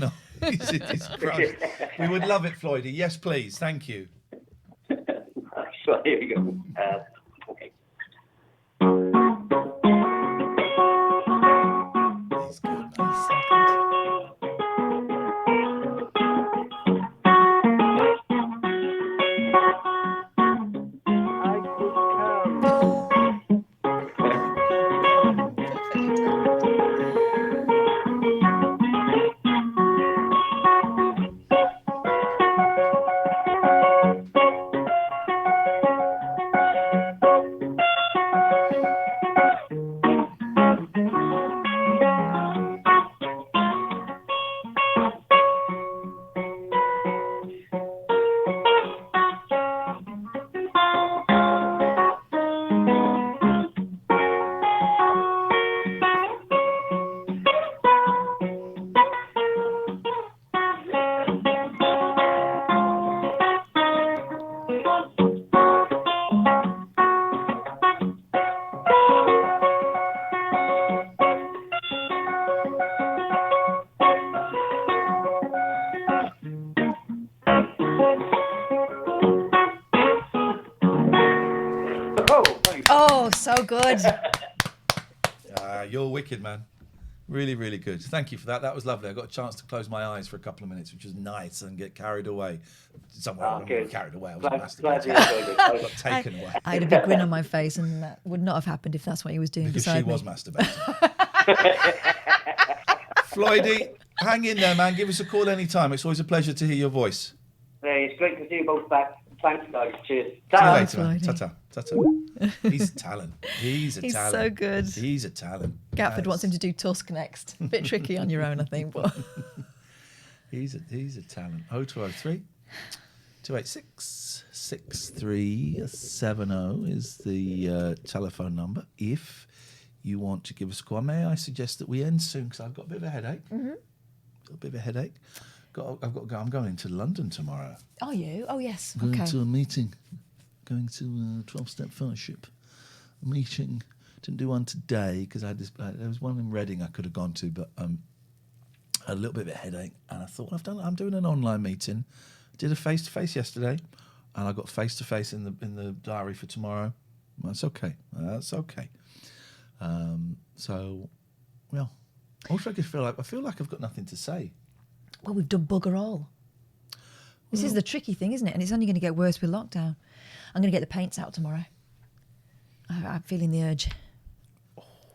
S2: Christ. We would love it, Floydie. Yes, please. Thank you.
S23: So here we go. Okay.
S3: So good.
S2: You're wicked, man. Really, really good. Thank you for that. That was lovely. I got a chance to close my eyes for a couple of minutes, which was nice, and get carried away. Somewhere I wasn't carried away. I was masturbating. I got taken away.
S3: I had a big grin on my face, and that would not have happened if that's what he was doing
S2: Because
S3: beside
S2: she
S3: me.
S2: was masturbating. Floydie, hang in there, man. Give us a call anytime. It's always a pleasure to hear your voice.
S23: Hey, it's great to see you both back. Thanks, guys. Cheers.
S2: See you later, man. Ta-ta. Ta-ta. He's a talent. He's a
S3: He's
S2: talent.
S3: so good.
S2: He's a talent.
S3: Gatford wants him to do Tusk next. A bit tricky on your own, I think, but
S2: He's a talent. 0203 286 6370 is the telephone number. If you want to give us a call, may I suggest that we end soon because I've got a bit of a headache. A little bit of a headache. I've got to go. I'm going into London tomorrow.
S3: Are you? Oh yes.
S17: Going
S3: Okay.
S17: to a meeting. Going to a 12-step fellowship meeting. Didn't do one today because I had this. There was one in Reading I could have gone to, but I had a little bit of a headache, and I thought I'm doing an online meeting. Did a face-to-face yesterday, and I got face-to-face in the diary for tomorrow. That's okay. That's okay. So, well, also I feel like I've got nothing to say.
S3: Well, we've done bugger all. This is the tricky thing, isn't it? And it's only going to get worse with lockdown. I'm going to get the paints out tomorrow. I'm feeling the urge.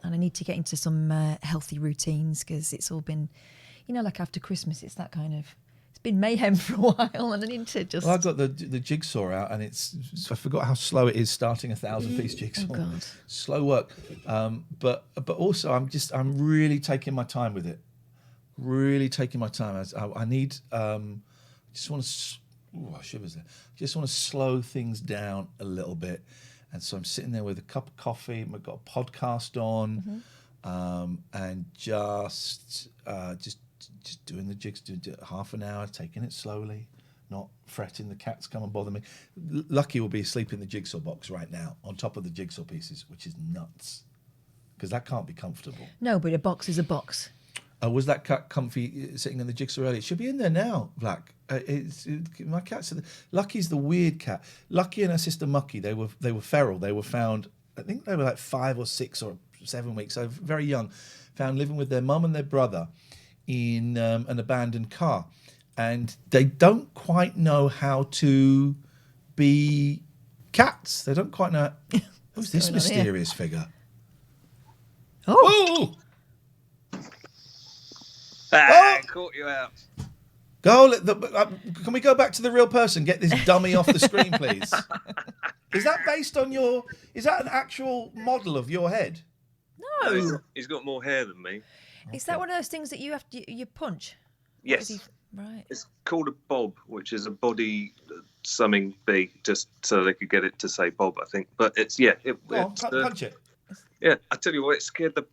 S3: And I need to get into some healthy routines because it's all been, like after Christmas, it's that kind of, it's been mayhem for a while and I need to just...
S2: Well, I've got the jigsaw out and I forgot how slow it is starting a 1,000-piece jigsaw.
S3: Oh, God.
S2: Slow work. But also I'm really taking my time with it. Really taking my time. I need, just want to, shivers there. Just want to slow things down a little bit. And so I'm sitting there with a cup of coffee. I've got a podcast on, and just doing the jigs, doing half an hour, taking it slowly, not fretting the cats come and bother me. Lucky will be asleep in the jigsaw box right now, on top of the jigsaw pieces, which is nuts, because that can't be comfortable.
S3: No, but a box is a box.
S2: Was that cat comfy sitting in the jigsaw earlier? It should be in there now, Black. My cats. Lucky's the weird cat. Lucky and her sister Mucky, they were feral. They were found, I think they were like 5 or 6 or 7 weeks, so very young, found living with their mum and their brother in an abandoned car. And they don't quite know how to be cats. They don't quite know. Who's this mysterious figure?
S3: Oh!
S1: Caught you out.
S2: Can we go back to the real person? Get this dummy off the screen, please. Is that based on your? Is that an actual model of your head?
S3: No.
S1: He's got more hair than me.
S3: Is that one of those things that you have to you punch?
S1: Yes.
S3: Right.
S1: It's called a bob, which is a body something big, just so they could get it to say Bob, I think. But it's
S2: punch it.
S1: Yeah, I tell you what, it scared the.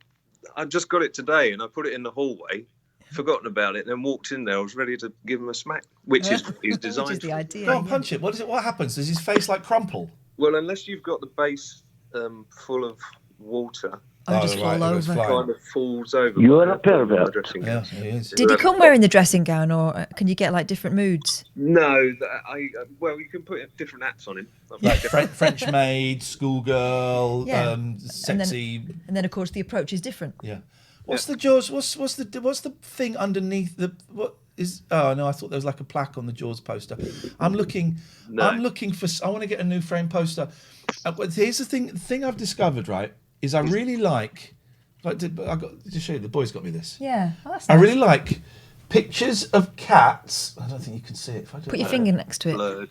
S1: I just got it today, and I put it in the hallway. Forgotten about it, and then walked in there. I was ready to give him a smack, which is what he's designed.
S3: Which is the idea.
S2: Go on, punch it. What is it? What happens? Does his face like crumple?
S1: Well, unless you've got the base full of water,
S3: just fall over.
S1: Kind of falls over.
S19: You're a pervert.
S2: Yeah, he is.
S3: Did he come wearing the dressing gown, or can you get like different moods?
S1: No, well, you can put different hats on him.
S2: Like French maid, schoolgirl,
S3: Yeah.
S2: sexy.
S3: And then of course the approach is different.
S2: Yeah. What's the Jaws? What's the thing underneath the what is? Oh no, I thought there was like a plaque on the Jaws poster. I'm looking for. I want to get a new frame poster. But here's the thing. The thing I've discovered, right, is I really like. I got to show you. The boys got me this.
S3: Yeah, well, that's
S2: I
S3: nice.
S2: really like pictures of cats. I don't think you can see it. If I do
S3: Put
S2: it
S3: your
S2: like
S3: finger
S2: that.
S3: next to it.
S1: Blurred.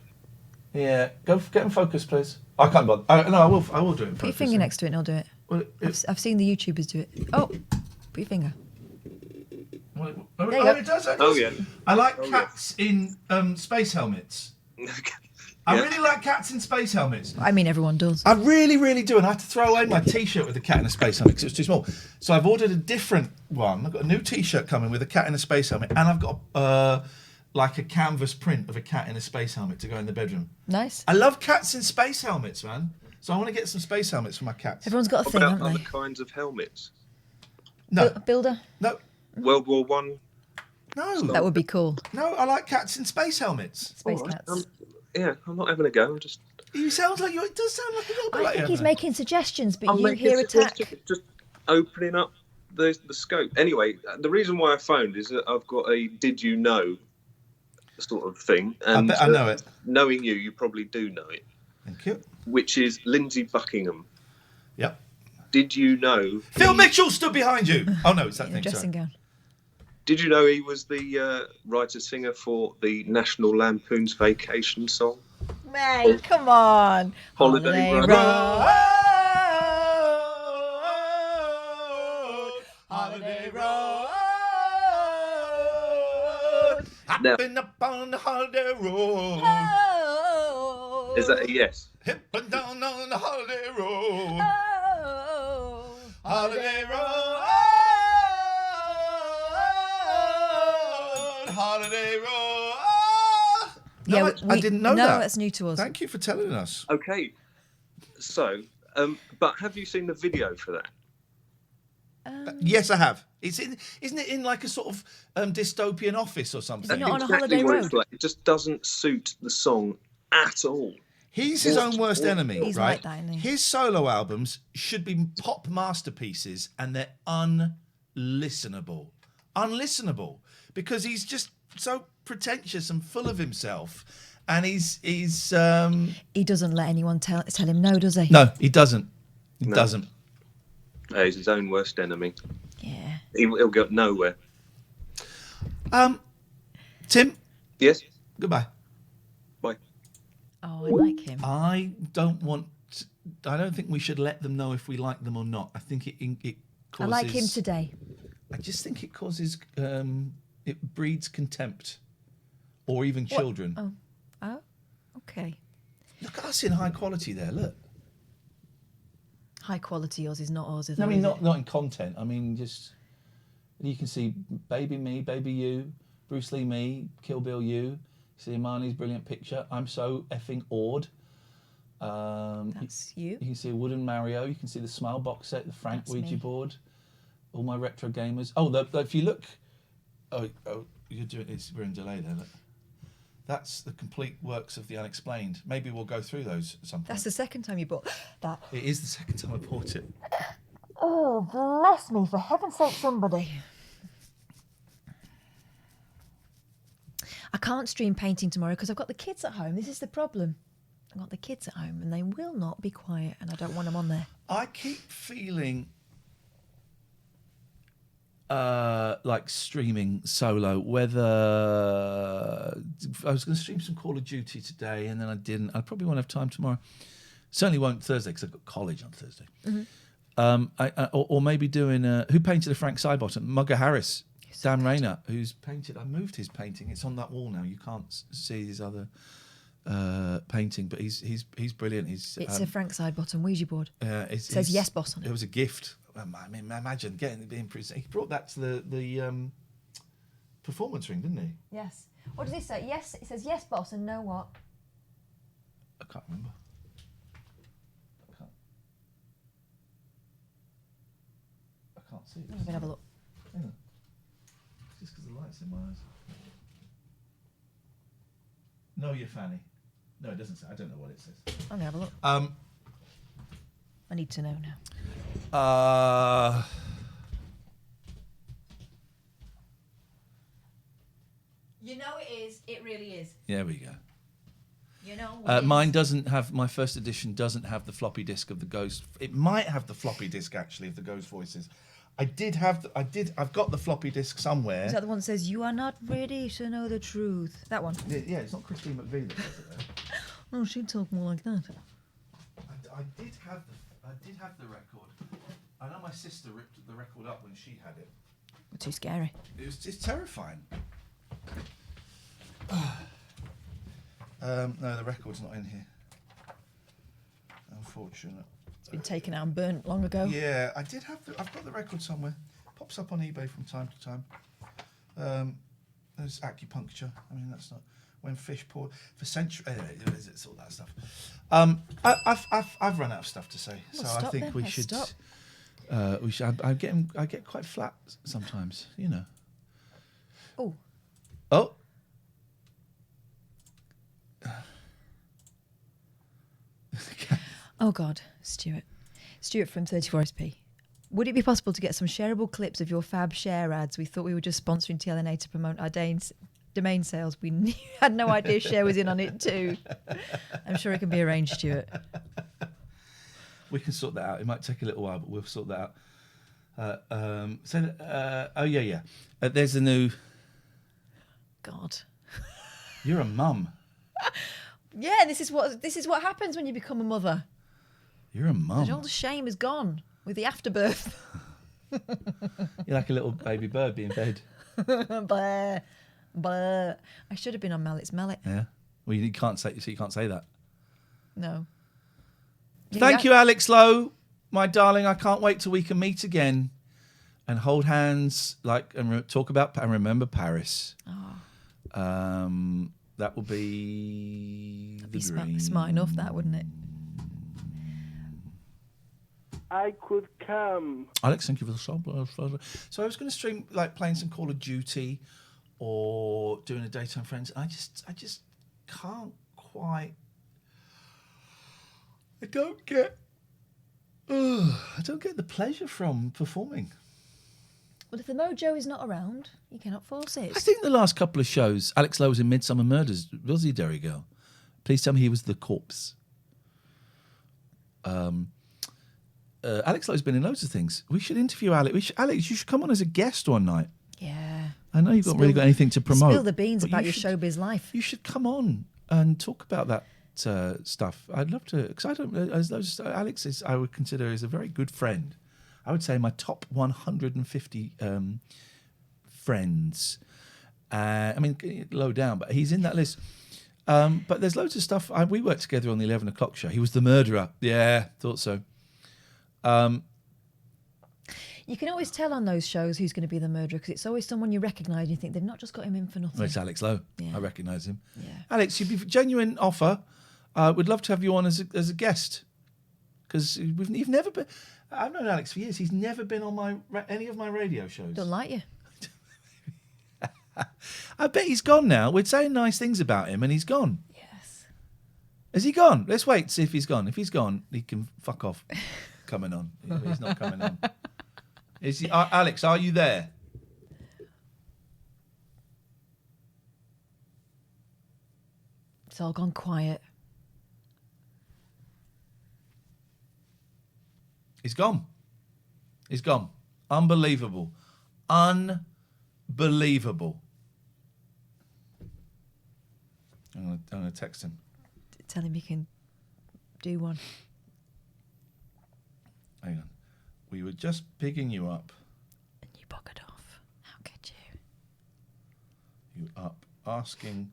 S2: Yeah, get in focus, please. I can't bother. I will do it in focus.
S3: Put your finger next to it and I'll do it.
S2: Well,
S3: I've seen the YouTubers do it. Oh, put your finger.
S2: Oh,
S3: There you go.
S2: it does.
S1: Oh, yeah.
S2: I like cats in space helmets. I really like cats in space helmets.
S3: I mean, everyone does.
S2: I really, really do. And I had to throw away my T-shirt with a cat in a space helmet because it was too small. So I've ordered a different one. I've got a new T-shirt coming with a cat in a space helmet. And I've got like a canvas print of a cat in a space helmet to go in the bedroom.
S3: Nice.
S2: I love cats in space helmets, man. So I want to get some space helmets for my cats.
S3: Everyone's got a
S1: What
S3: thing,
S1: about
S3: haven't
S1: other
S3: they?
S1: kinds of helmets?
S2: No.
S3: Builder?
S2: No.
S1: World War One.
S2: No.
S3: That would be cool.
S2: No, I like cats in space helmets.
S3: Space cats.
S1: Yeah, I'm not having a go. I'm just.
S2: He sounds like you. It does sound like a little bit
S3: I
S2: like
S3: think
S2: you,
S3: he's
S2: hasn't it?
S3: making suggestions, but
S1: I'm
S3: you
S1: making
S3: hear attack.
S1: suggestions, just opening up the scope. Anyway, the reason why I phoned is that I've got a "Did you know" sort of thing, and
S2: I bet I know it.
S1: Knowing you probably do know it.
S2: Thank you.
S1: Which is Lindsay Buckingham.
S2: Yep.
S1: Did you know?
S2: Phil Mitchell stood behind you. Oh no, it's that
S3: In a
S2: thing.
S3: dressing
S2: Sorry.
S3: gown.
S1: Did you know he was the writer-singer for the National Lampoon's Vacation song?
S3: Mate, come on.
S1: Holiday Road.
S2: Holiday Road. I've
S1: Now-
S2: been up on the holiday road.
S1: Is that a yes?
S2: Hip and down on the holiday road. Holiday road. Holiday road. No,
S3: Yeah,
S2: I didn't know
S3: no,
S2: that.
S3: that's new to us.
S2: Thank you for telling us.
S1: Okay. So, but have you seen the video for that?
S2: Yes, I have. Isn't it in like a sort of dystopian office or something?
S3: Is it not on a
S1: Exactly
S3: holiday
S1: what
S3: road?
S1: it's like. It just doesn't suit the song at all.
S2: He's his own worst enemy,
S3: He's
S2: right?
S3: like that, isn't he?
S2: His solo albums should be pop masterpieces, and they're unlistenable. Unlistenable. Because he's just so pretentious and full of himself. And he
S3: doesn't let anyone tell him no, does he?
S2: No, he doesn't. He
S1: No.
S2: doesn't.
S1: He's his own worst enemy.
S3: Yeah.
S1: He'll go nowhere.
S2: Tim?
S1: Yes?
S2: Goodbye.
S1: Bye.
S3: Oh, I like him.
S2: I don't think we should let them know if we like them or not. I think it
S3: I
S2: causes...
S3: like him today.
S2: I just think it causes... it breeds contempt. Or even
S3: What?
S2: children.
S3: Oh, okay.
S2: Look at us in high quality there, look.
S3: High quality yours is not ours, is
S2: No, I
S3: it?
S2: mean,
S3: Is
S2: not in content. I mean, just... You can see Baby me, Baby you, Bruce Lee me, Kill Bill you. See Imani's brilliant picture. I'm so effing awed.
S3: That's you.
S2: You can see a wooden Mario. You can see the Smile box set, the Frank
S3: That's
S2: Ouija
S3: me.
S2: board. All my retro gamers. Oh, if you look... Oh, you're doing this. We're in delay there. Look. That's the complete works of the unexplained. Maybe we'll go through those at some point.
S3: That's the second time you bought that.
S2: It is the second time I bought it.
S3: Oh, bless me, for heaven's sake, somebody. I can't stream painting tomorrow because I've got the kids at home. This is the problem. I've got the kids at home and they will not be quiet and I don't want them on there.
S2: I keep feeling like streaming solo, whether I was going to stream some Call of Duty today and then I didn't. I probably won't have time tomorrow. Certainly won't Thursday because I've got college on Thursday.
S3: Mm-hmm.
S2: Or maybe doing who painted a Frank Sidebottom? Mugger Harris, Dan Rayner, who's painted. I moved his painting. It's on that wall now. You can't see his other painting, but he's brilliant. It's
S3: a Frank Sidebottom Ouija board.
S2: It
S3: says yes, boss on it.
S2: It was a gift. I mean, imagine being presented. He brought that to the performance ring, didn't he?
S3: Yes. What does it say? Yes, it says yes, boss, and no what?
S2: I can't remember. I can't see it.
S3: I'm gonna have a look.
S2: Hang on. Just because the light's in my eyes. No, you Fanny. No, it doesn't say. I don't know what it says.
S3: I'm gonna have a look. I need to know now. You know it is. It really is.
S2: There we go.
S3: You know.
S2: Mine doesn't have. My first edition doesn't have the floppy disk of the Ghost. It might have the floppy disk actually of the Ghost voices. I've got the floppy disk somewhere.
S3: Is that the one that says you are not ready to know the truth? That one.
S2: Yeah, it's not Christine McVie that does it there.
S3: Oh, she'd talk more like that.
S2: I did have the record. I know my sister ripped the record up when she had it.
S3: Too scary.
S2: It's terrifying. No, the record's not in here. Unfortunate.
S3: It's been taken out and burnt long ago.
S2: Yeah, I've got the record somewhere. Pops up on eBay from time to time. There's acupuncture. I mean, that's not when fish pour for centuries. Anyway, it's all that stuff. I've run out of stuff to say,
S3: Well,
S2: so I
S3: stop
S2: think
S3: then.
S2: we
S3: Let's
S2: should.
S3: stop.
S2: We should. I get quite flat sometimes, you know.
S3: Oh.
S2: Oh.
S3: Oh God, Stuart from 34SP. Would it be possible to get some shareable clips of your fab share ads? We thought we were just sponsoring TLNA to promote our domain sales. We had no idea Share was in on it too. I'm sure it can be arranged, Stuart.
S2: We can sort that out. It might take a little while, but we'll sort that out. There's a new.
S3: God.
S2: You're a mum.
S3: Yeah, this is what happens when you become a mother.
S2: You're a mum.
S3: All the shame is gone with the afterbirth.
S2: You're like a little baby bird being fed.
S3: Blah, blah. I should have been on Mallet's Mallet.
S2: Yeah. Well, you can't say that.
S3: No.
S2: Thank you, Alex Lowe, my darling. I can't wait till we can meet again and hold hands, talk about and remember Paris.
S3: Oh.
S2: That will be.
S3: That'd be smart enough, that wouldn't it?
S13: I could come.
S2: Alex, thank you for the song. So I was going to stream playing some Call of Duty or doing a Daytime Friends. I just can't quite. I don't get the pleasure from performing.
S3: Well, if the mojo is not around, you cannot force it.
S2: I think the last couple of shows, Alex Lowe was in Midsummer Murders. Was he, Derry Girl? Please tell me he was the corpse. Alex Lowe's been in loads of things. We should interview Alex. Alex, you should come on as a guest one night.
S3: Yeah.
S2: I know you've not really got anything to promote.
S3: Spill the beans about your showbiz life.
S2: You should come on and talk about that stuff. I'd love to, because I don't. Alex is, I would consider, is a very good friend. I would say my top 150 friends. I mean, low down, but he's in that list. But there's loads of stuff. We worked together on the 11 o'clock show. He was the murderer. Yeah, thought so.
S3: You can always tell on those shows who's going to be the murderer because it's always someone you recognise. You think they've not just got him in for nothing.
S2: Well, it's Alex Lowe.
S3: Yeah.
S2: I recognise him.
S3: Yeah.
S2: Alex, you'd be a genuine offer. We'd love to have you on as a guest because you've never been. I've known Alex for years. He's never been on any of my radio shows.
S3: Don't like you.
S2: I bet he's gone now. We're saying nice things about him, and he's gone.
S3: Yes.
S2: Is he gone? Let's wait to see if he's gone. If he's gone, he can fuck off. Coming on. He's not coming on. Is he? Alex, are you there?
S3: It's all gone quiet.
S2: He's gone. He's gone. Unbelievable. Unbelievable. I'm going to text him.
S3: Tell him you can do one.
S2: Hang on. We were just picking you up.
S3: And you buggered off. How could you?
S2: You up asking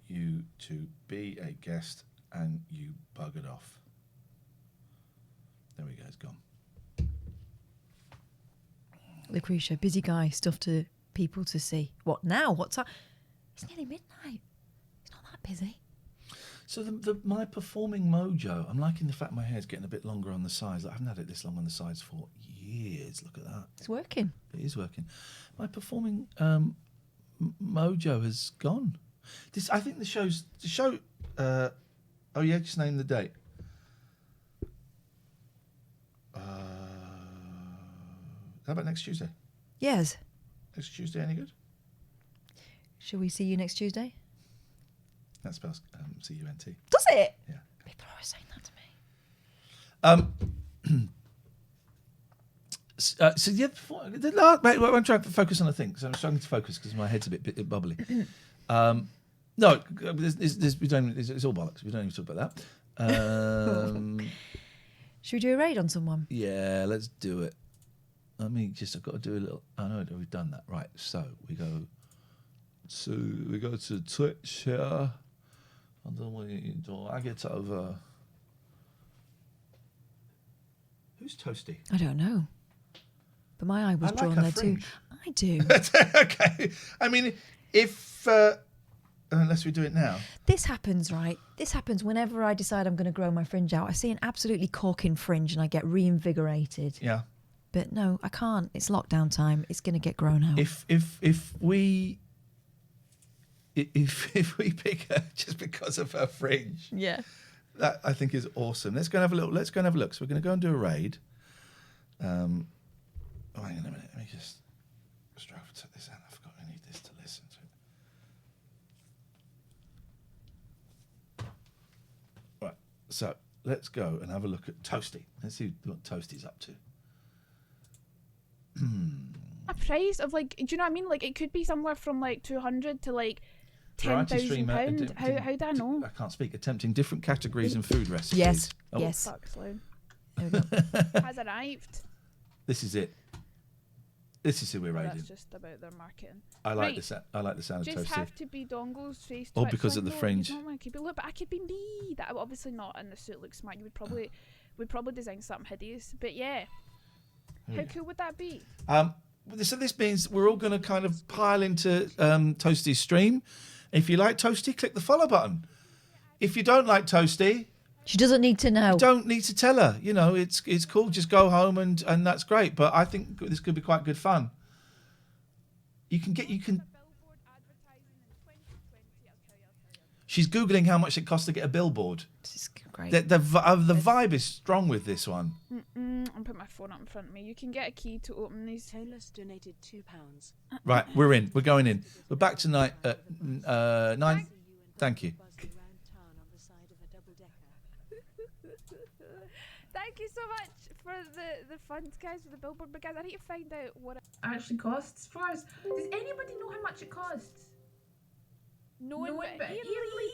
S2: you to be a guest and you buggered off. There we go, it's gone.
S3: Lucretia, busy guy, stuff to people to see. What now? What time? It's nearly midnight. It's not that busy.
S2: So my performing mojo, I'm liking the fact my hair's getting a bit longer on the sides. I haven't had it this long on the sides for years. Look at that.
S3: It's working.
S2: It is working. My performing mojo has gone. I think the show. Oh yeah, just name the date. How about next Tuesday?
S3: Yes.
S2: Next Tuesday, any good?
S3: Shall we see you next Tuesday?
S2: That spells C-U-N-T.
S3: Does it?
S2: Yeah.
S3: People are always saying that to me.
S2: I'm trying to focus on a thing, so I'm struggling to focus because my head's a bit bubbly. No, it's all bollocks. We don't need to talk about that.
S3: Should we do a raid on someone?
S2: Yeah, let's do it. I've got to do a little. I know we've done that, right? So we go to Twitch here, and then we drag it over. Who's Toasty?
S3: I don't know, but my eye was drawn there too. I do.
S2: Okay. I mean, if unless we do it now.
S3: This happens, right? This happens whenever I decide I'm going to grow my fringe out. I see an absolutely corking fringe and I get reinvigorated.
S2: Yeah.
S3: But no, I can't. It's lockdown time. It's going to get grown out.
S2: If we pick her just because of her fringe,
S3: yeah,
S2: That I think is awesome. Let's go and have a look. Let's go and have a look. So we're going to go and do a raid. Oh, hang on a minute. Let me just take this out. I forgot I need this to listen to. Right. So let's go and have a look at Toasty. Let's see what Toasty's up to.
S5: A price of like, do you know what I mean? Like it could be somewhere from like 200 to like £10,000. How do I know?
S2: I can't speak. Attempting different categories and food recipes.
S3: Yes.
S2: Oh.
S3: Yes.
S5: Fuck's loud.
S3: There we go.
S5: Has arrived.
S2: This is it. This is who we're
S5: Well,
S2: raiding.
S5: that's just about their marketing.
S2: I like
S5: Right.
S2: the I like the sound of
S5: Just
S2: Toasty.
S5: have to be Dongle's face.
S2: All because of the fringe.
S5: Look, but I could be me. That obviously not, and the suit looks smart. You would probably design something hideous. But yeah, how cool would that be?
S2: So this means we're all going to kind of pile into Toasty's stream. If you like Toasty, click the follow button. If you don't like Toasty,
S3: she doesn't need to know.
S2: You don't need to tell her. You know, it's cool. Just go home and that's great. But I think this could be quite good fun. You can. She's Googling how much it costs to get a billboard.
S3: This is great.
S2: The vibe is strong with this one.
S5: I'm putting my phone up in front of me. You can get a key to open these.
S7: Taylor's donated £2.
S2: Right, we're in. We're going in. We're back tonight at 9. Thank you.
S5: Thank you so much for the funds, guys, for the billboard. But guys, I need to find out what it
S8: actually costs for us. Does anybody know how much it costs?
S5: No one but
S8: Ian Lee.